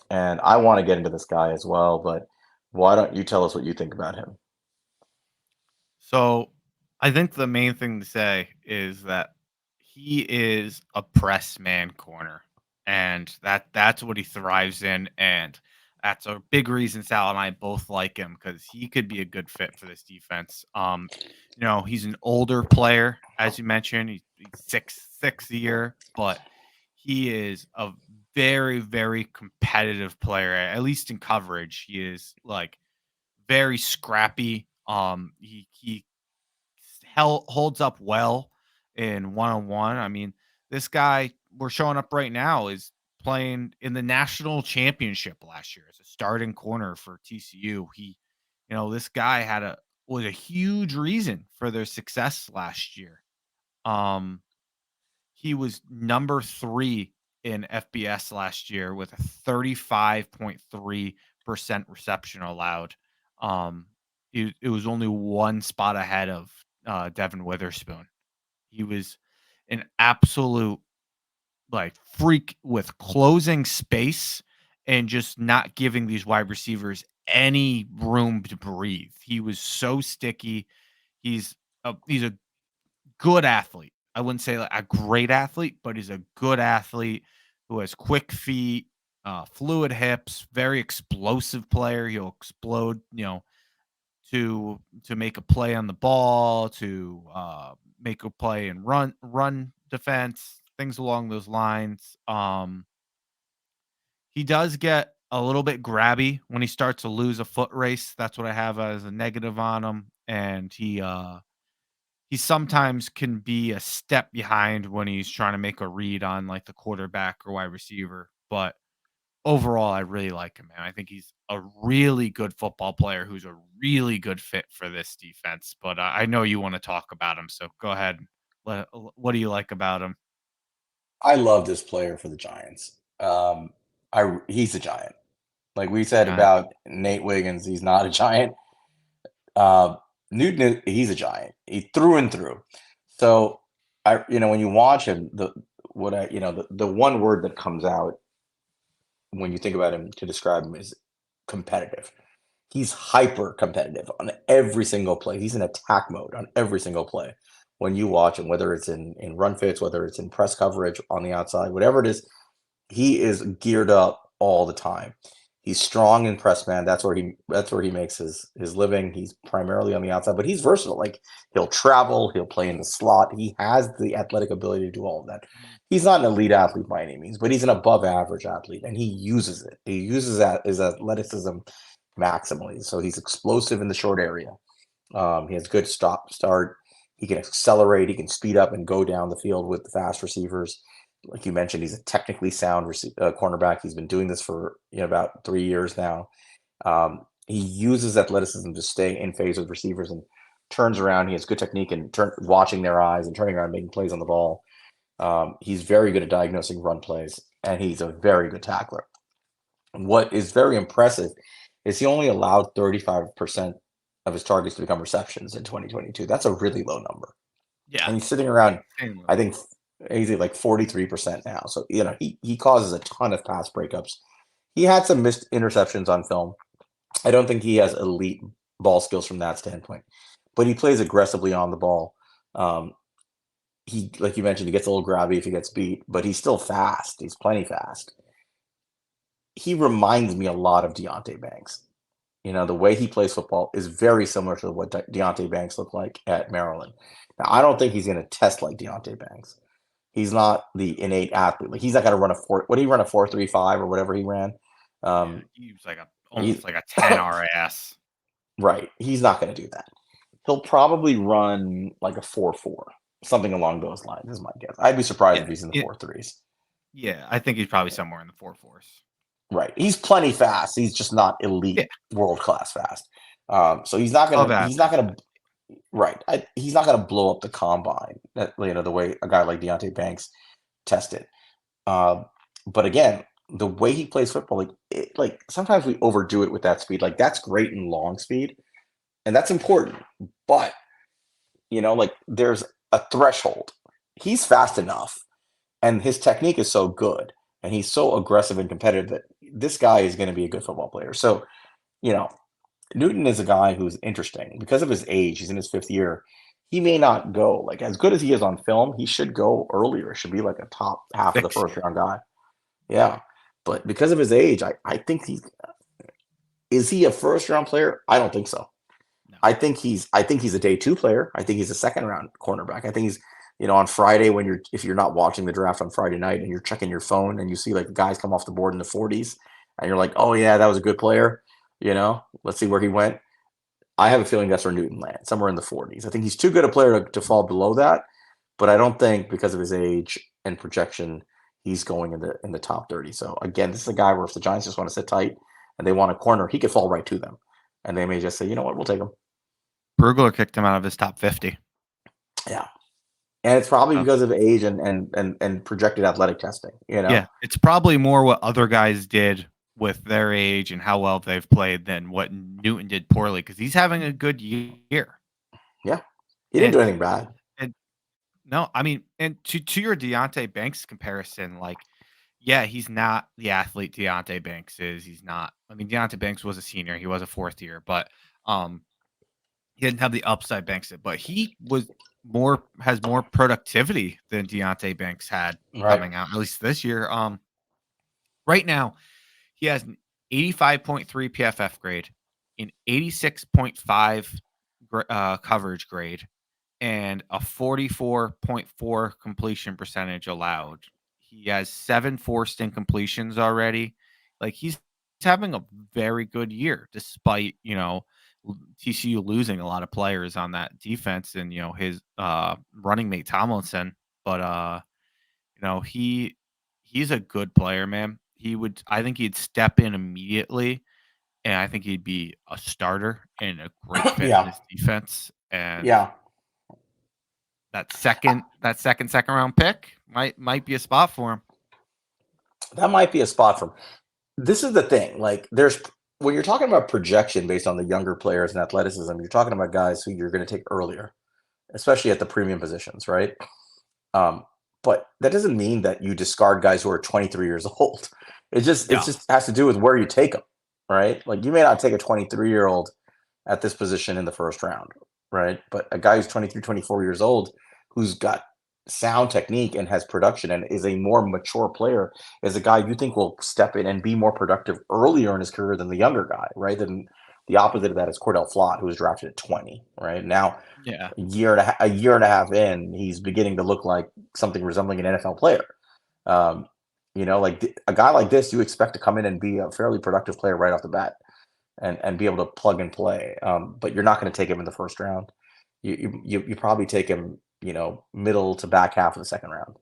And I want to get into this guy as well, but why don't you tell us what you think about him? So I think the main thing to say is that he is a press man corner, and that's what he thrives in, and that's a big reason Sal and I both like him because he could be a good fit for this defense. He's an older player, as you mentioned. He's sixth year, but he is a very, very competitive player, at least in coverage. He is like very scrappy. He holds up well in one-on-one. I mean, this guy we're showing up right now is playing in the national championship last year as a starting corner for TCU. This guy was a huge reason for their success last year. He was number 3 in FBS last year with a 35.3% reception allowed. It was only 1 spot ahead of Devin Witherspoon. He was an absolute freak with closing space and just not giving these wide receivers any room to breathe. He was so sticky. He's a good athlete. I wouldn't say like a great athlete, but he's a good athlete who has quick feet, fluid hips, very explosive player. He'll explode, to make a play on the ball, to make a play and run defense, things along those lines. He does get a little bit grabby when he starts to lose a foot race. That's what I have as a negative on him, and he sometimes can be a step behind when he's trying to make a read on like the quarterback or wide receiver. But overall, I really like him, man. I think he's a really good football player who's a really good fit for this defense. But I know you want to talk about him, so go ahead. What do you like about him? I love this player for the Giants. He's a giant. Like we said Giant. about Nate Wiggins, he's not a giant. Uh, Newton, he's a giant. He through and through. So when you watch him, the one word that comes out when you think about him to describe him is competitive. He's hyper competitive on every single play. He's in attack mode on every single play. When you watch him, whether it's in run fits, whether it's in press coverage on the outside, whatever it is, he is geared up all the time. He's strong in press man. That's where he makes his living. He's primarily on the outside, but he's versatile. Like he'll travel, he'll play in the slot. He has the athletic ability to do all of that. He's not an elite athlete by any means, but he's an above average athlete, and he uses it. He uses that his athleticism maximally. So he's explosive in the short area. He has good start. He can accelerate. He can speed up and go down the field with the fast receivers. Like you mentioned, he's a technically sound cornerback. He's been doing this for about 3 years now. He uses athleticism to stay in phase with receivers and turns around. He has good technique and watching their eyes and turning around and making plays on the ball. He's very good at diagnosing run plays, and he's a very good tackler. What is very impressive is he only allowed 35% of his targets to become receptions in 2022. That's a really low number. Yeah. And he's sitting around, I think he's at like 43% now. So, he causes a ton of pass breakups. He had some missed interceptions on film. I don't think he has elite ball skills from that standpoint, but he plays aggressively on the ball. He, like you mentioned, he gets a little grabby if he gets beat, but he's still fast. He's plenty fast. He reminds me a lot of Deontay Banks. The way he plays football is very similar to what Deontay Banks looked like at Maryland. Now, I don't think he's going to test like Deontay Banks. He's not the innate athlete. Like he's not going to run what did he run, a 4.35 or whatever he ran? He was like almost like a 10 RAS. Right. He's not going to do that. He'll probably run like a 4.4, something along those lines is my guess. I'd be surprised if he's in the 4.3s. Yeah, I think he's probably somewhere in the 4.4s. Right. He's plenty fast. He's just not elite, world class fast. So he's not gonna. He's not gonna. Right. He's not gonna blow up the combine. The way a guy like Deontay Banks tested. But again, the way he plays football, like sometimes we overdo it with that speed. Like that's great in long speed, and that's important. But like there's a threshold. He's fast enough, and his technique is so good, and he's so aggressive and competitive that this guy is going to be a good football player. So, Newton is a guy who's interesting because of his age. He's in his 5th year. He may not go like as good as he is on film. He should go earlier. Should be like a top half of the first round guy. Yeah, but because of his age, I think is he a first round player? I don't think so. No. I think he's a day 2 player. I think he's a second round cornerback. I think he's on Friday if you're not watching the draft on Friday night and you're checking your phone and you see like guys come off the board in the 40s and you're like, oh yeah, that was a good player. Let's see where he went. I have a feeling that's where Newton lands, somewhere in the 40s. I think he's too good a player to fall below that, but I don't think because of his age and projection, he's going in the top 30. So again, this is a guy where if the Giants just want to sit tight and they want a corner, he could fall right to them. And they may just say, you know what, we'll take him. Brugler kicked him out of his top 50. Yeah. And it's probably because of age and projected athletic testing, Yeah, it's probably more what other guys did with their age and how well they've played than what Newton did poorly because he's having a good year. Yeah, he didn't do anything bad. And no, I mean, and to your Deontay Banks comparison, like, yeah, he's not the athlete Deontay Banks is. He's not. I mean, Deontay Banks was a senior. He was a 4th year, but he didn't have the upside Banks did. But he was more productivity than Deontay Banks had Right. coming out, at least this year. Right now, he has an 85.3 PFF grade, an 86.5 coverage grade, and a 44.4 completion percentage allowed. He has 7 forced incompletions already. Like he's having a very good year, despite TCU losing a lot of players on that defense and his running mate Tomlinson. But he's a good player, man. I think he'd step in immediately, and I think he'd be a starter and a great fit in Yeah. this defense. And Yeah. that second round pick might be a spot for him. That might be a spot for him. This is the thing. Like, when you're talking about projection based on the younger players and athleticism, you're talking about guys who you're going to take earlier, especially at the premium positions, right? Um, but that doesn't mean that you discard guys who are 23 years old. It Yeah. just has to do with where you take them, right? Like you may not take a 23-year-old at this position in the first round, right? But a guy who's 23, 24 years old, who's got sound technique and has production and is a more mature player, is a guy you think will step in and be more productive earlier in his career than the younger guy, right? Then the opposite of that is Cordell Flott, who was drafted at 20, right? Now Yeah. a year and a half in, he's beginning to look like something resembling an NFL player. Um, like a guy like this, you expect to come in and be a fairly productive player right off the bat, and be able to plug and play. But you're not going to take him in the first round. You probably take him, middle to back half of the second round.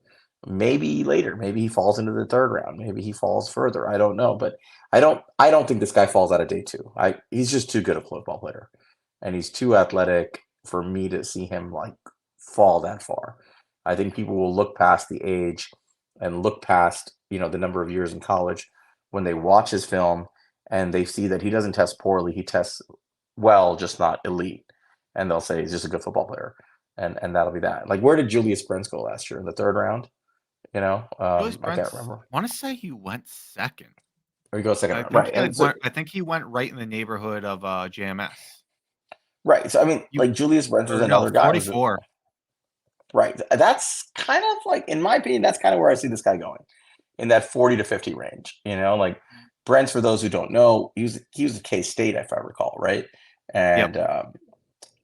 Maybe later. Maybe he falls into the third round. Maybe he falls further. I don't know, but I don't think this guy falls out of day two. He's just too good a football player, and he's too athletic for me to see him like fall that far. I think people will look past the age and look past, the number of years in college when they watch his film and they see that he doesn't test poorly, he tests well, just not elite. And they'll say he's just a good football player. And that'll be that. Like, where did Julius Brents go last year? In the third round? Julius I can't Brents, remember. want to say he went second. Or he goes second I round, think right? he like And so, went. I think he went right in the neighborhood of JMS. right. So I mean, You like Julius Brents was or no, another guy. Was 44. right. That's kind of like, in my opinion, that's kind of where I see this guy going, in that 40 to 50 range. Like Brents, for those who don't know, he was at K State, if I recall, right? Yep.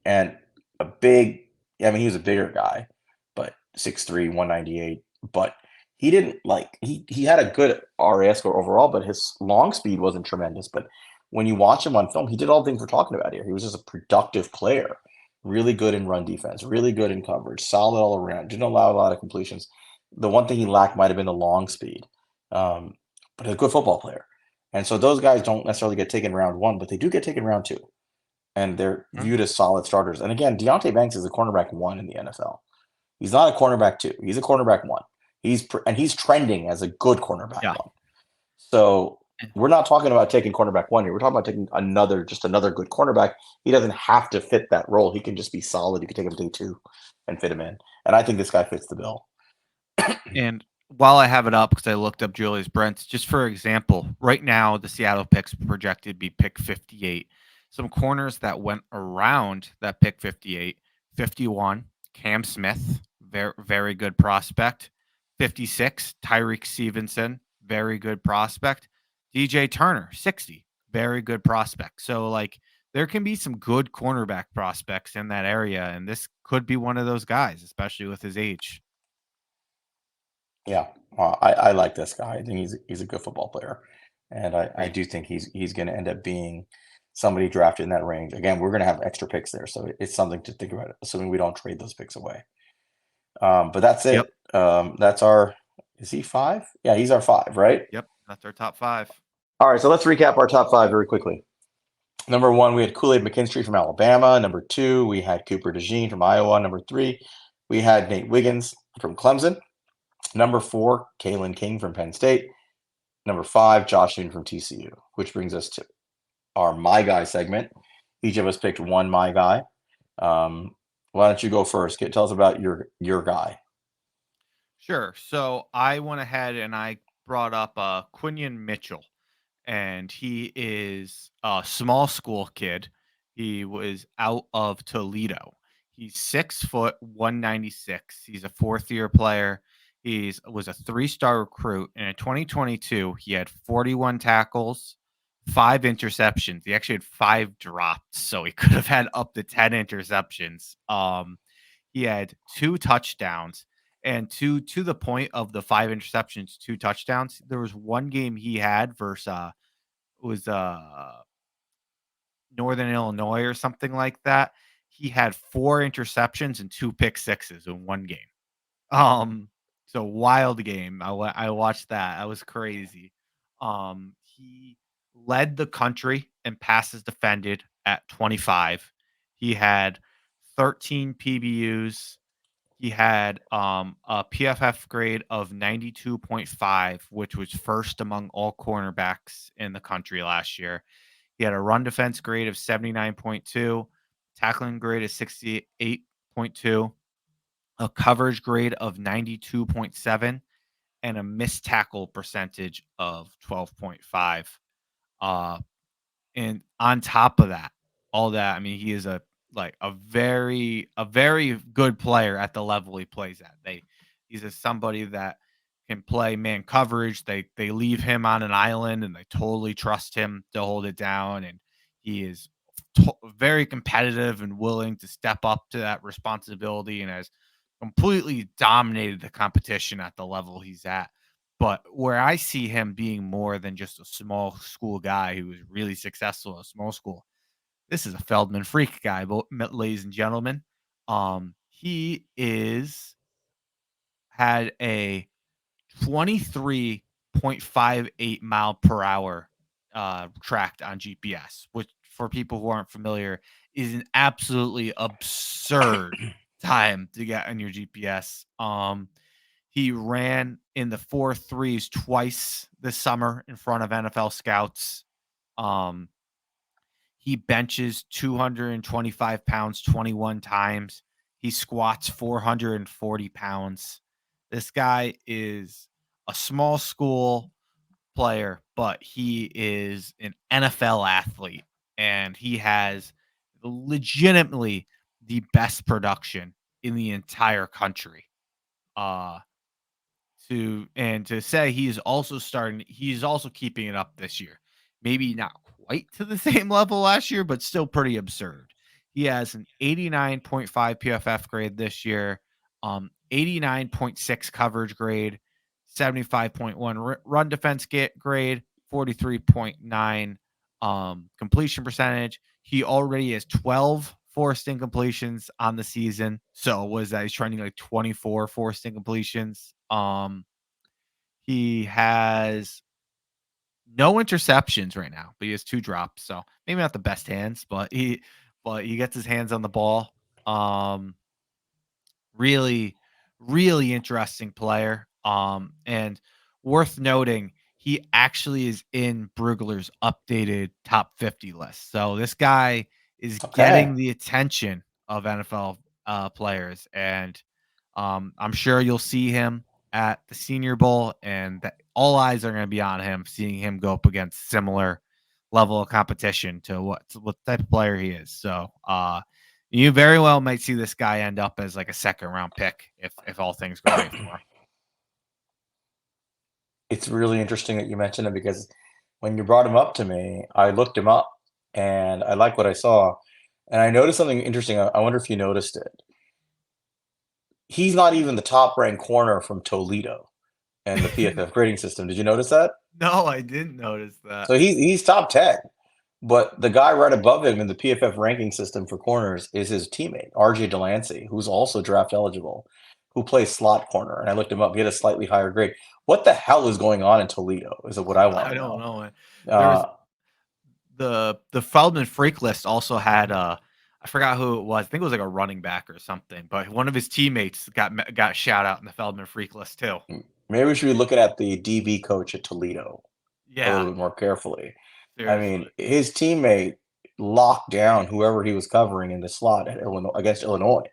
And a big, I mean, he was a bigger guy, but 6'3", 198. But he didn't like he had a good RAS score overall, but his long speed wasn't tremendous. But when you watch him on film, he did all the things we're talking about here. He was just a productive player, really good in run defense, really good in coverage, solid all around, didn't allow a lot of completions. The one thing he lacked might have been the long speed, um, but a good football player. And so those guys don't necessarily get taken round one, but they do get taken round two, and they're Mhm. viewed as solid starters. And again, Deontay Banks is a cornerback one in the NFL. He's not a cornerback two. He's a cornerback one. He's trending as a good cornerback Yeah. one. So And we're not talking about taking cornerback one here. We're talking about taking another good cornerback. He doesn't have to fit that role. He can just be solid. You can take him day two and fit him in. And I think this guy fits the bill. and while I have it up, because I looked up Julius Brents, just for example, right now the Seattle pick's projected to be pick 58. Some corners that went around that pick 58, 51, Cam Smith, very very good prospect. 56, Tyreek Stevenson, very good prospect. DJ Turner, 60, very good prospect. So like there can be some good cornerback prospects in that area, and this could be one of those guys, especially with his age. Yeah, I like this guy. I think he's a good football player, and I Great. do think he's going to end up being somebody drafted in that range. Again, we're going to have extra picks there, so it's something to think about, assuming we don't trade those picks away. But that's Yep. it. That's our. Is he five? Yeah, he's our five, right? Yep, that's our top 5. All right, so let's recap our top five very quickly. Number one, we had Kool-Aid McKinstry from Alabama. Number two, we had Cooper DeJean from Iowa. Number three, we had Nate Wiggins from Clemson. Number four, Kalen King from Penn State. Number five, Josh Newton from TCU, which brings us to our My Guy segment. Each of us picked one My Guy. Why don't you go first? Tell us about your guy. Sure. So I went ahead and I brought up Quinyon Mitchell, and he is a small school kid. He was out of Toledo. He's 6 foot 196. He's a fourth-year player. He was a 3-star recruit, and in 2022, he had 41 tackles, 5 interceptions. He actually had 5 drops, so he could have had up to 10 interceptions. He had 2 touchdowns, and to the point of the 5 interceptions, 2 touchdowns. There was one game he had versus it was Northern Illinois or something like that. He had 4 interceptions and 2 pick-sixes in one game. So wild game. I watched that. That was crazy. He led the country in passes defended at 25. He had 13 PBUs. He had a PFF grade of 92.5, which was first among all cornerbacks in the country last year. He had a run defense grade of 79.2, tackling grade of 68.2, a coverage grade of 92.7, and a missed tackle percentage of 12.5. Uh, and on top of that, all that, I mean, he is a very good player at the level he plays at. He's somebody that can play man coverage. They leave him on an island and they totally trust him to hold it down. And he is very competitive and willing to step up to that responsibility and has completely dominated the competition at the level he's at. But where I see him being more than just a small school guy who was really successful at a small school, this is a Feldman freak guy, ladies and gentlemen. He is had a 23.58 mile per hour tracked on GPS, which for people who aren't familiar is an absolutely absurd time to get on your GPS. He ran in the 4.3s twice this summer in front of NFL scouts. Um, he benches 225 pounds 21 times. He squats 440 pounds. This guy is a small school player, but he is an NFL athlete and he has legitimately the best production in the entire country. Uh to say he's also keeping it up this year. Maybe not quite to the same level last year, but still pretty absurd. He has an 89.5 PFF grade this year, 89.6 coverage grade, 75.1 run defense grade, 43.9 completion percentage. He already has 12 forced incompletions on the season. So was that he's trending like 24 forced incompletions. He has no interceptions right now, but he has 2 drops. So maybe not the best hands, but he gets his hands on the ball. Really, really interesting player. And worth noting, he actually is in Brugler's updated top 50 list. So this guy is getting Okay. the attention of NFL players, and I'm sure you'll see him at the Senior Bowl, and that all eyes are going to be on him, seeing him go up against similar level of competition to what type of player he is. So, you very well might see this guy end up as like a second round pick if all things go right for him. It's really interesting that you mentioned him because when you brought him up to me, I looked him up and I like what I saw. And I noticed something interesting. I wonder if you noticed it. He's not even the top ranked corner from Toledo and the PFF grading system. Did you notice that? No, I didn't notice that. So he's top 10. But the guy right above him in the PFF ranking system for corners is his teammate, RJ Delancey, who's also draft eligible, who plays slot corner. And I looked him up. He had a slightly higher grade. What the hell is going on in Toledo? Is what I want I to don't know. know. There was Uh, the Feldman freak list also had I forgot who it was. I think it was like a running back or something, but one of his teammates got shout out in the Feldman freak list too. Maybe we should be looking at the DB coach at Toledo a Yeah, little bit more carefully. I seriously. mean, his teammate locked down whoever he was covering in the slot at Illinois against Illinois,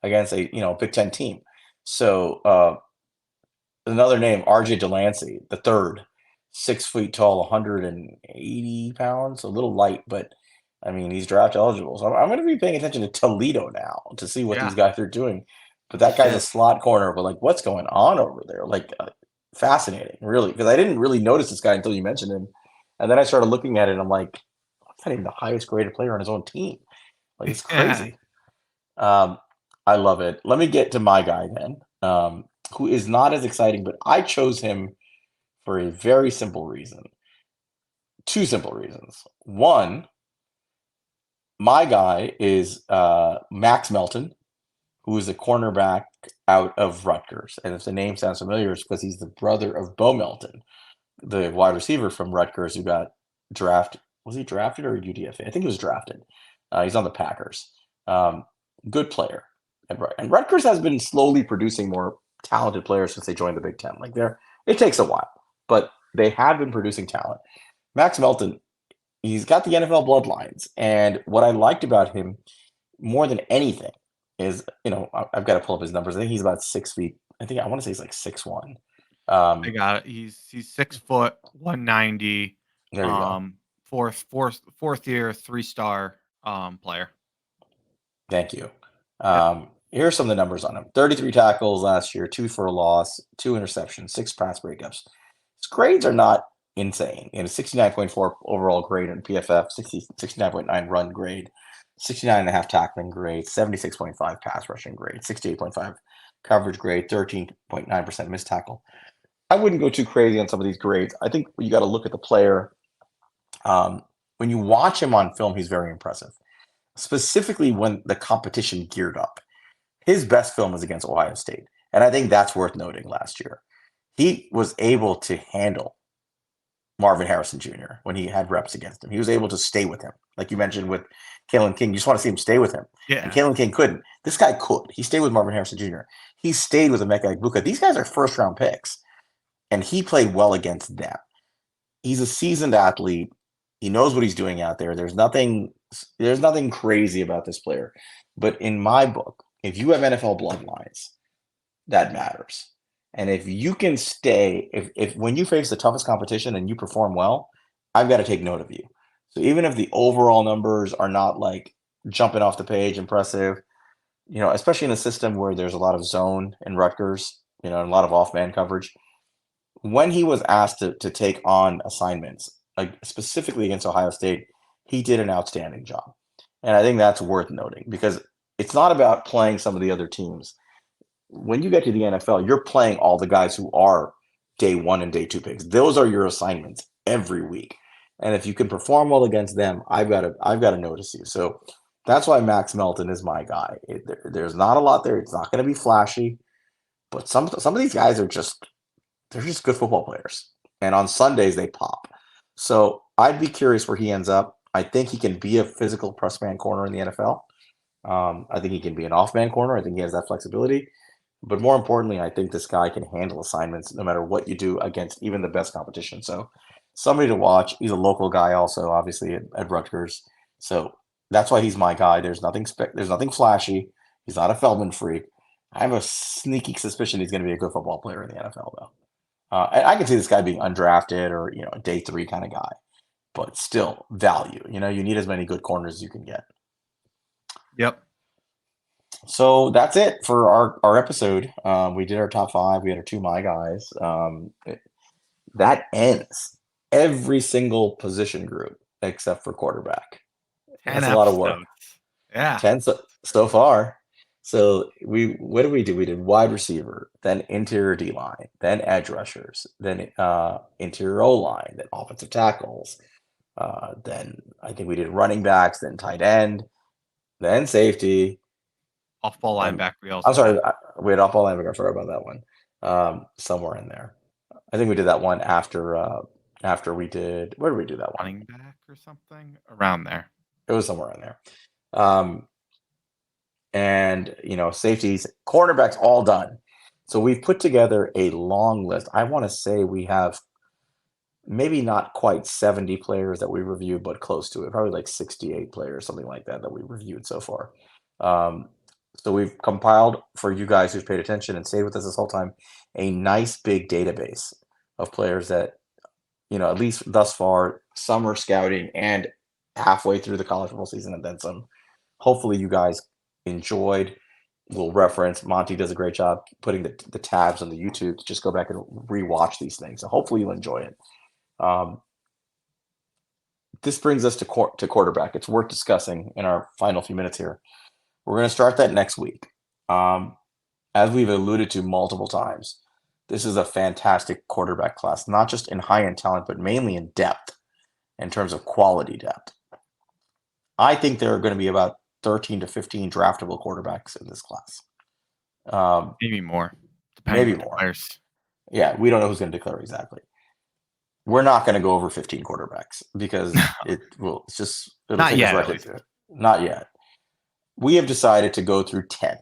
against a Big Ten team. So another name, RJ Delancey, the third, 6 feet tall, 180 pounds, a little light, but I mean, he's draft eligible. So I'm going to be paying attention to Toledo now to see what Yeah. these guys are doing. But that guy's a slot corner. But like, what's going on over there? Like, fascinating, really, because I didn't really notice this guy until you mentioned him, and then I started looking at it, and I'm like, that's not even the highest graded player on his own team. Like, it's Yeah. crazy. Um, I love it. Let me get to my guy then, who is not as exciting, but I chose him for a very simple reason. Two simple reasons. One, my guy is Max Melton, who is a cornerback out of Rutgers. And if the name sounds familiar, it's because he's the brother of Bo Melton, the wide receiver from Rutgers who got drafted. Was he drafted or UDFA? I think he was drafted. He's on the Packers. Um, Good player. And Rutgers has been slowly producing more talented players since they joined the Big Ten. Like it takes a while, but they have been producing talent. Max Melton, he's got the NFL bloodlines. And what I liked about him more than anything is, I've got to pull up his numbers. I think he's about 6 feet. I want to say he's like 6'1". I got it. He's 6 foot, 190. There you go. Fourth year, 3-star player. Thank you. Yep. Here are some of the numbers on him: 33 tackles last year, 2 for a loss, 2 interceptions, 6 pass breakups. His grades are not insane. 69.4 overall grade in PFF, 69.9 run grade, 69.5 tackling grade, 76.5 pass rushing grade, 68.5 coverage grade, 13.9% missed tackle. I wouldn't go too crazy on some of these grades. I think you got to look at the player. When you watch him on film, he's very impressive, specifically when the competition geared up. His best film was against Ohio State, and I think that's worth noting last year. He was able to handle Marvin Harrison Jr. when he had reps against him. He was able to stay with him. Like you mentioned with Kalen King, you just want to see him stay with him. Yeah. And Kalen King couldn't. This guy could. He stayed with Marvin Harrison Jr. He stayed with Emeka Egbuka. These guys are first-round picks, and he played well against them. He's a seasoned athlete. He knows what he's doing out there. There's nothing crazy about this player. But in my book, if you have NFL bloodlines, that matters. And if you can stay, if when you face the toughest competition and you perform well, I've got to take note of you. So even if the overall numbers are not like jumping off the page impressive, especially in a system where there's a lot of zone in Rutgers, and a lot of off-man coverage, when he was asked to take on assignments, like specifically against Ohio State, he did an outstanding job. And I think that's worth noting because it's not about playing some of the other teams. When you get to the NFL, you're playing all the guys who are day 1 and day 2 picks. Those are your assignments every week. And if you can perform well against them, I've got to notice you. So that's why Max Melton is my guy. There's not a lot there. It's not going to be flashy, but some of these guys are they're just good football players. And on Sundays they pop. So I'd be curious where he ends up. I think he can be a physical press man corner in the NFL. I think he can be an off-man corner. I think he has that flexibility. But more importantly, I think this guy can handle assignments no matter what you do against even the best competition. So somebody to watch. He's a local guy also, obviously, at Rutgers. So that's why he's my guy. There's nothing flashy. He's not a Feldman freak. I have a sneaky suspicion he's going to be a good football player in the NFL, though. And I can see this guy being undrafted or, a day 3 kind of guy. But still, value. You need as many good corners as you can get. Yep. So that's it for our episode. We did our top 5. We had our 2 my guys. That ends every single position group except for quarterback. 10 That's a lot of work. episodes. Yeah. 10 so far. So what did we do? We did wide receiver, then interior D line, then edge rushers, then interior O line, then offensive tackles. Then I think we did running backs, then tight end, then safety. Off-ball And linebacker. We also I'm sorry, had. we had off-ball linebacker. I forgot about that one. Somewhere in there. I think we did that one after we did. Where did we do that one? Running back or something around there. It was somewhere in there. And safeties, cornerbacks, all done. So we've put together a long list. I want to say we have maybe not quite 70 players that we reviewed, but close to it. Probably like 68 players, something like that we reviewed so far. So we've compiled, for you guys who've paid attention and stayed with us this whole time, a nice big database of players that, at least thus far, summer scouting and halfway through the college football season and then some. Hopefully you guys enjoyed. We'll reference. Monty does a great job putting the tabs on the YouTube to just go back and rewatch these things. So hopefully you'll enjoy it. This brings us to quarterback. It's worth discussing in our final few minutes here. We're going to start that next week. As we've alluded to multiple times, this is a fantastic quarterback class, not just in high-end talent, but mainly in depth, in terms of quality depth. I think there are going to be about 13 to 15 draftable quarterbacks in this class. Maybe more. Maybe more. Declares. Yeah, we don't know who's going to declare exactly. We're not going to go over 15 quarterbacks because it'll not yet. Not yet. We have decided to go through 10.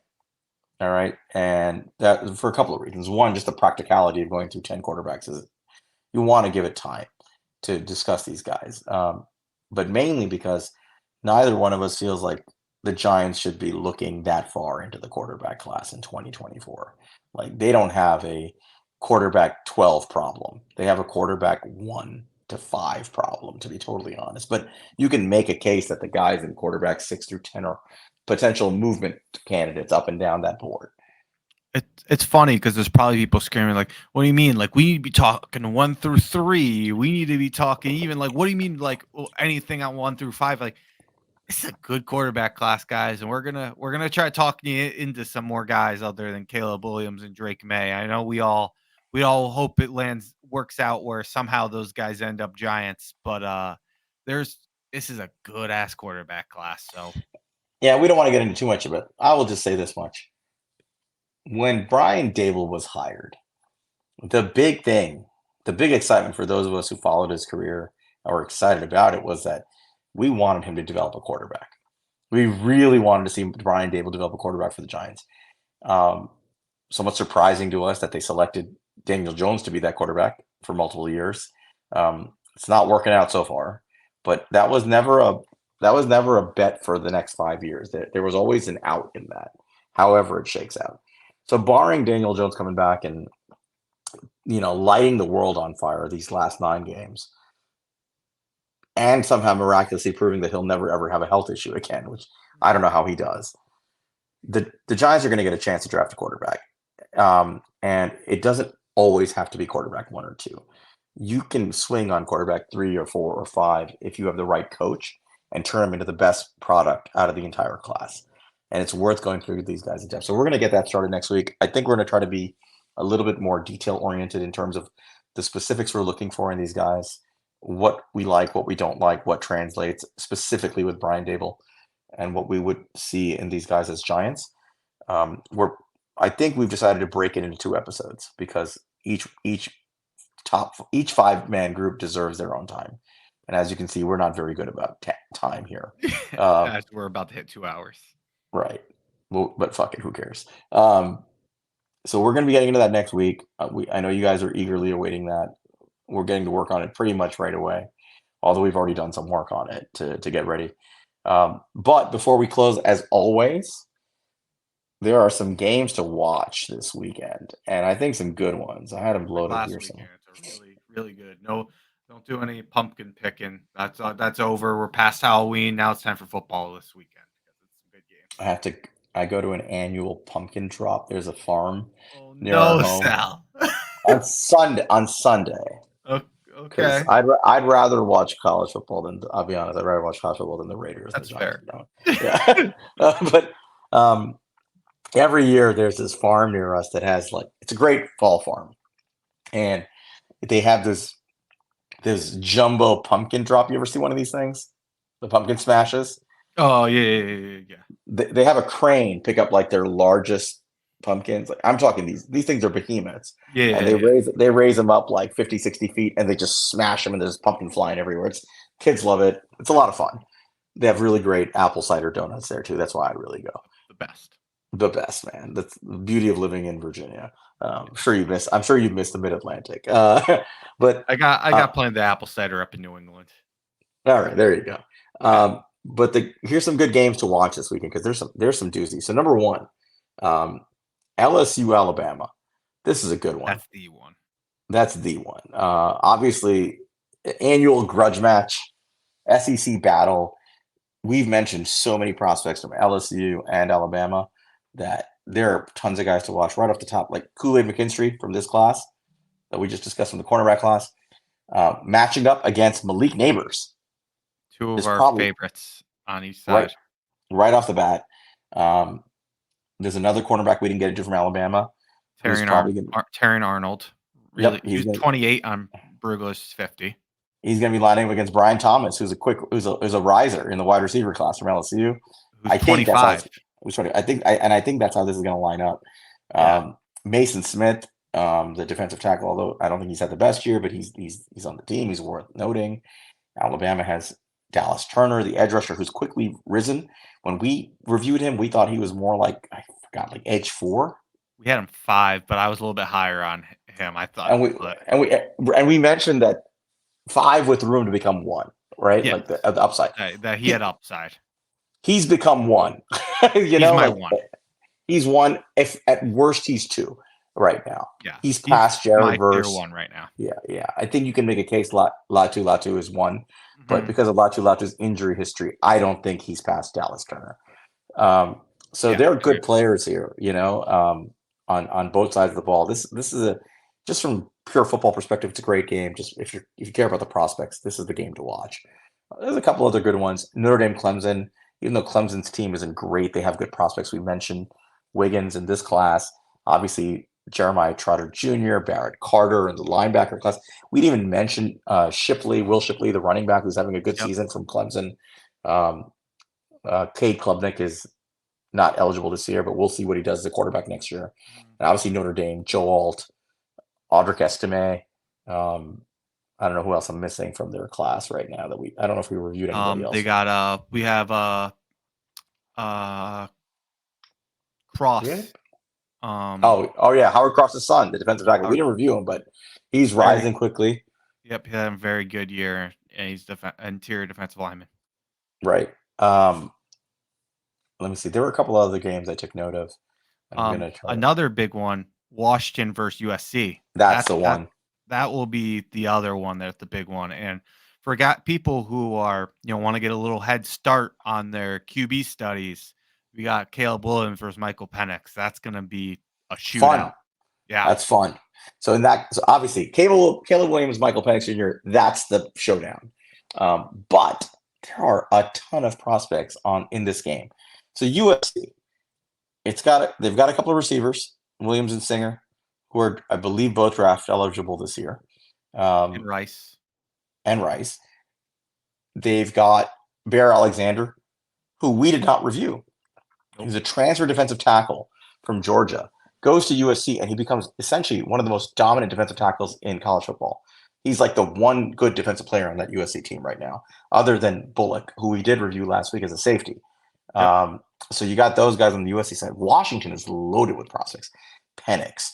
All right. And that for a couple of reasons. One, just the practicality of going through 10 quarterbacks is you want to give it time to discuss these guys. But mainly because neither one of us feels like the Giants should be looking that far into the quarterback class in 2024. Like, they don't have a quarterback 12 problem. They have a quarterback 1 to 5 problem, to be totally honest. But you can make a case that the guys in quarterback 6 through 10 are potential movement candidates up and down that board. It's funny because there's probably people screaming like, what do you mean? Like, we need to be talking 1 through 3. We need to be talking even like, what do you mean? Like, anything on 1 through 5? Like, this is a good quarterback class, guys. And we're gonna try talking you into some more guys other than Caleb Williams and Drake May. I know we all hope it works out where somehow those guys end up Giants, but this is a good ass quarterback class. So yeah, we don't want to get into too much of it. I will just say this much. When Brian Daboll was hired, the big excitement for those of us who followed his career or were excited about it was that we wanted him to develop a quarterback. We really wanted to see Brian Daboll develop a quarterback for the Giants. Somewhat surprising to us that they selected Daniel Jones to be that quarterback for multiple years. It's not working out so far, but that was never a bet for the next 5 years. There was always an out in that, however it shakes out. So barring Daniel Jones coming back and, lighting the world on fire these last 9 games and somehow miraculously proving that he'll never, ever have a health issue again, which I don't know how he does, the Giants are going to get a chance to draft a quarterback. And it doesn't always have to be quarterback 1 or 2. You can swing on quarterback 3 or 4 or 5 if you have the right coach and turn them into the best product out of the entire class. And it's worth going through these guys in depth. So we're going to get that started next week. I think we're going to try to be a little bit more detail-oriented in terms of the specifics we're looking for in these guys, what we like, what we don't like, what translates specifically with Brian Daboll, and what we would see in these guys as Giants. I think we've decided to break it into 2 episodes because each 5-man group deserves their own time. And as you can see, we're not very good about time here. We're about to hit 2 hours. Right. Well, but fuck it, who cares? So we're going to be getting into that next week. I know you guys are eagerly awaiting that. We're getting to work on it pretty much right away, although we've already done some work on it to get ready. But before we close, as always, there are some games to watch this weekend, and I think some good ones. I had them loaded here. It's really, really good. No, don't do any pumpkin picking. That's over. We're past Halloween. Now it's time for football this weekend. I go to an annual pumpkin drop. There's a farm near our home. Sal. on Sunday. Okay. I'd rather watch college football than, I'll be honest, I'd rather watch college football than the Raiders. That's fair. Yeah. But every year there's this farm near us that has it's a great fall farm, and they have this jumbo pumpkin drop. You ever see one of these things? The pumpkin smashes. Oh yeah. They have a crane pick up their largest pumpkins. I'm talking these things are behemoths. Yeah. And they raise them up 50, 60 feet, and they just smash them, and there's pumpkin flying everywhere. Kids love it. It's a lot of fun. They have really great apple cider donuts there too. That's why I really go. The best, man. That's the beauty of living in Virginia. I'm sure you've missed the Mid-Atlantic. But I got plenty of the apple cider up in New England. All right, there you go. But here's some good games to watch this weekend because there's some doozies. So number 1, LSU Alabama. This is a good one. That's the one. Obviously, annual grudge match. SEC battle. We've mentioned so many prospects from LSU and Alabama that there are tons of guys to watch right off the top, like Kool-Aid McKinstry from this class that we just discussed from the cornerback class, matching up against Malik Neighbors. Two of is our probably favorites on each side. right off the bat. There's another cornerback we didn't get into from Alabama. Terrion Arnold. Really, Yep, he was 28 on Brugler's 50. He's going to be lining up against Brian Thomas, who's a riser in the wide receiver class from LSU. Who's 25. I think that's how this is going to line up. Mason Smith, the defensive tackle, although I don't think he's had the best year, but he's on the team. He's worth noting. Alabama has Dallas Turner, the edge rusher, who's quickly risen. When we reviewed him, we thought he was more like edge 4. We had him 5, but I was a little bit higher on him. I thought, and we mentioned that 5 with room to become 1, right? Yeah. Like the upside. That he had upside. He's become 1. He's my 1. He's 1. If at worst he's 2 right now. Yeah, he's past Jared Verse. 1 right now. Yeah. I think you can make a case Latu is 1, but because of Latu's injury history, I don't think he's past Dallas Turner. They're good players here, on both sides of the ball. This is just from pure football perspective, it's a great game. Just if you care about the prospects, this is the game to watch. There's a couple other good ones. Notre Dame, Clemson. Even though Clemson's team isn't great, they have good prospects. We mentioned Wiggins in this class. Obviously, Jeremiah Trotter Jr., Barrett Carter in the linebacker class. We didn't even mention Will Shipley, the running back, who's having a good season from Clemson. Cade Klubnik is not eligible this year, but we'll see what he does as a quarterback next year. And obviously Notre Dame, Joe Alt, Audric Estime. I don't know who else I'm missing from their class right now. I don't know if we reviewed anybody else. We have Cross. Yeah. Howard Cross's son, the defensive tackle. We didn't review him, but he's rising quickly. Yep, he had a very good year, and he's interior defensive lineman. Right. Let me see. There were a couple other games I took note of. Another big one, Washington versus USC. That's the one. That will be the other one. That's the big one. And for people who are, want to get a little head start on their QB studies, we got Caleb Williams versus Michael Penix. That's going to be a shootout. Fun. Yeah. That's fun. So obviously Caleb Williams, Michael Penix Jr., that's the showdown. But there are a ton of prospects in this game. So USC, they've got a couple of receivers, Williams and Singer, who are, I believe, both draft eligible this year. And Rice. They've got Bear Alexander, who we did not review. He's a transfer defensive tackle from Georgia, goes to USC, and he becomes essentially one of the most dominant defensive tackles in college football. He's like the one good defensive player on that USC team right now, other than Bullock, who we did review last week as a safety. Yep. So you got those guys on the USC side. Washington is loaded with prospects. Penix.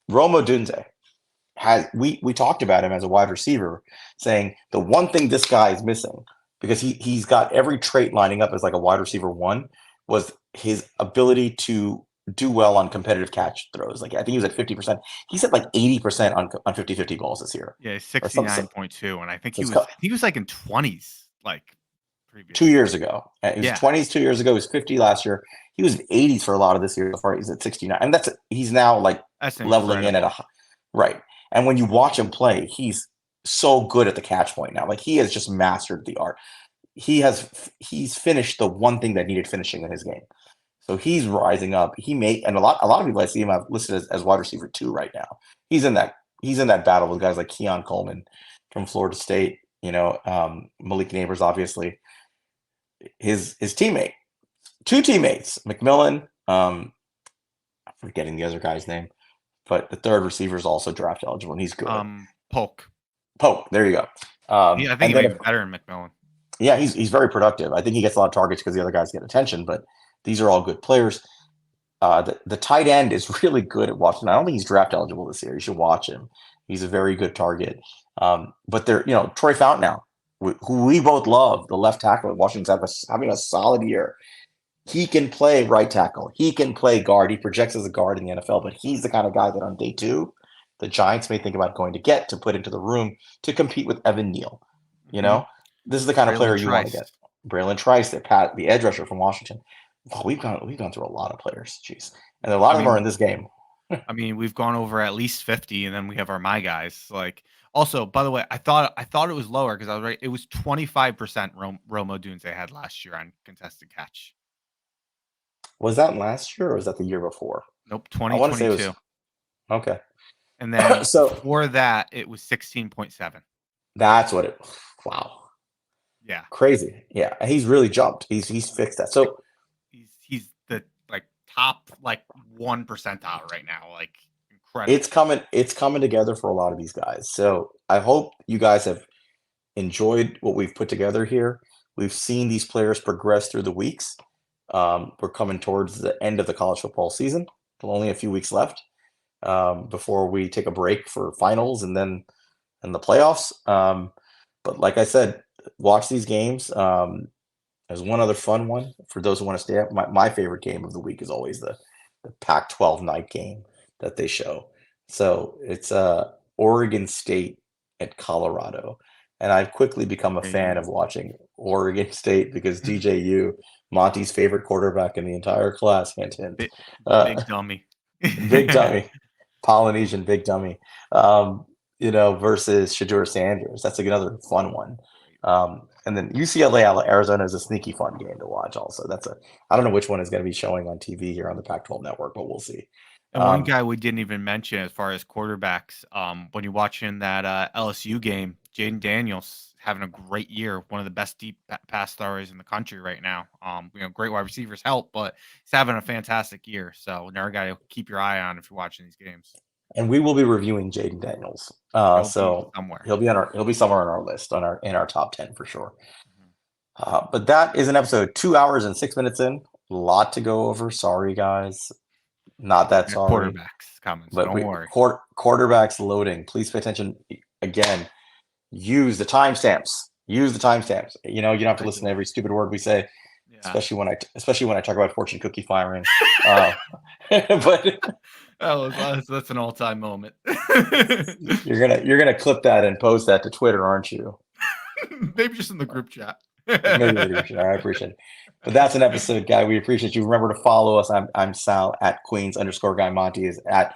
Rome Odunze. We talked about him as a wide receiver, saying the one thing this guy is missing, because he's got every trait lining up as like a wide receiver 1, was his ability to do well on competitive catch throws. Like I think he was at 50%. He's at like 80% on 50-50 balls this year. Yeah, 69.2, and I think he was like in 20s like previous 2 years ago. He was 20s 2 years ago. He was 50 last year. He was in 80s for a lot of this year. So far, he's at 69, and he's now like leveling in at right. And when you watch him play, he's so good at the catch point now. Like he has just mastered the art. He's finished the one thing that needed finishing in his game. So he's rising up. And a lot of people I see him have listed as wide receiver 2 right now. He's in that battle with guys like Keon Coleman from Florida State. Malik Neighbors, obviously. His teammate, 2 teammates, McMillan. I'm forgetting the other guy's name, but the third receiver is also draft eligible, and he's good. Polk. There you go. I think he's better than McMillan. Yeah, he's very productive. I think he gets a lot of targets because the other guys get attention, but these are all good players. The tight end is really good at Washington. I don't think he's draft eligible this year. You should watch him. He's a very good target. But Troy Fountain now, who we both love, the left tackle at Washington's having a solid year. He can play right tackle. He can play guard. He projects as a guard in the NFL, but he's the kind of guy that on day 2, the Giants may think about going to put into the room to compete with Evan Neal. This is the kind of player Braylon you want to Trice. get. Braylon Trice, the edge rusher from Washington. Wow, we've gone through a lot of players. Jeez, and a lot of them are in this game. I mean, we've gone over at least 50, and then we have our my guys. Like, also, by the way, I thought it was lower because I was right. It was 25% Romo Dunze had last year on contested catch. Was that last year or was that the year before? Nope, I want to say it was 2022. okay. And then So before that, it was 16.7. that's what it. Wow, Yeah, crazy. Yeah, he's really jumped. He's fixed that. So he's the top 1 percentile right now. Like, incredible. it's coming together for a lot of these guys. So I hope you guys have enjoyed what we've put together here. We've seen these players progress through the weeks. We're coming towards the end of the college football season. Only a few weeks left before we take a break for finals and then the playoffs. But like I said, watch these games. There's one other fun one for those who want to stay up. My favorite game of the week is always the Pac-12 night game that they show. So it's Oregon State at Colorado. And I've quickly become a fan of watching Oregon State because DJU, Monty's favorite quarterback in the entire class, hint, hint. Big dummy. Big dummy. Polynesian big dummy. Versus Shadur Sanders. That's like another fun one. And then UCLA Arizona is a sneaky fun game to watch also. I don't know which one is going to be showing on TV here on the Pac-12 network, but we'll see. And one guy we didn't even mention as far as quarterbacks, when you're watching that LSU game, Jaden Daniels having a great year, one of the best deep pass throwers in the country right now. Great wide receivers help, but he's having a fantastic year. So another guy to keep your eye on if you're watching these games. And we will be reviewing Jaden Daniels. So he'll be somewhere on our list in our top 10 for sure. But that is an episode 2 hours and 6 minutes in. A lot to go over. Sorry, guys. Not that sorry. Quarterbacks coming, so but don't worry. Quarterbacks loading. Please pay attention. Again, use the timestamps. You don't have to listen to every stupid word we say, especially when I talk about fortune cookie firing. But that's an all-time moment. You're gonna clip that and post that to Twitter, aren't you? Maybe just in the group chat. Maybe the group chat. I appreciate it. But that's an episode, guy. We appreciate you. Remember to follow us. I'm Sal at Queens_Guy. Monty is at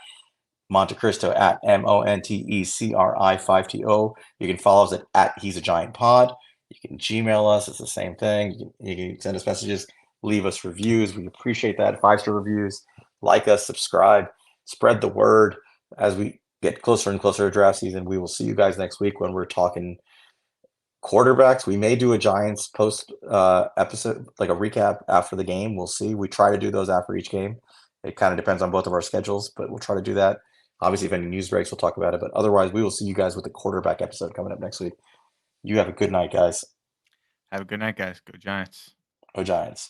Monte Cristo at MONTECRI5TO. You can follow us at He's a Giant Pod. You can Gmail us. It's the same thing. You can send us messages, leave us reviews. We appreciate that. 5-star reviews. Like us, subscribe, spread the word. As we get closer and closer to draft season, we will see you guys next week when we're talking quarterbacks. We may do a Giants post episode, like a recap after the game. We'll see. We try to do those after each game. It kind of depends on both of our schedules, but we'll try to do that. Obviously, if any news breaks, we'll talk about it. But otherwise, we will see you guys with the quarterback episode coming up next week. You have a good night, guys. Have a good night, guys. Go Giants. Go Giants.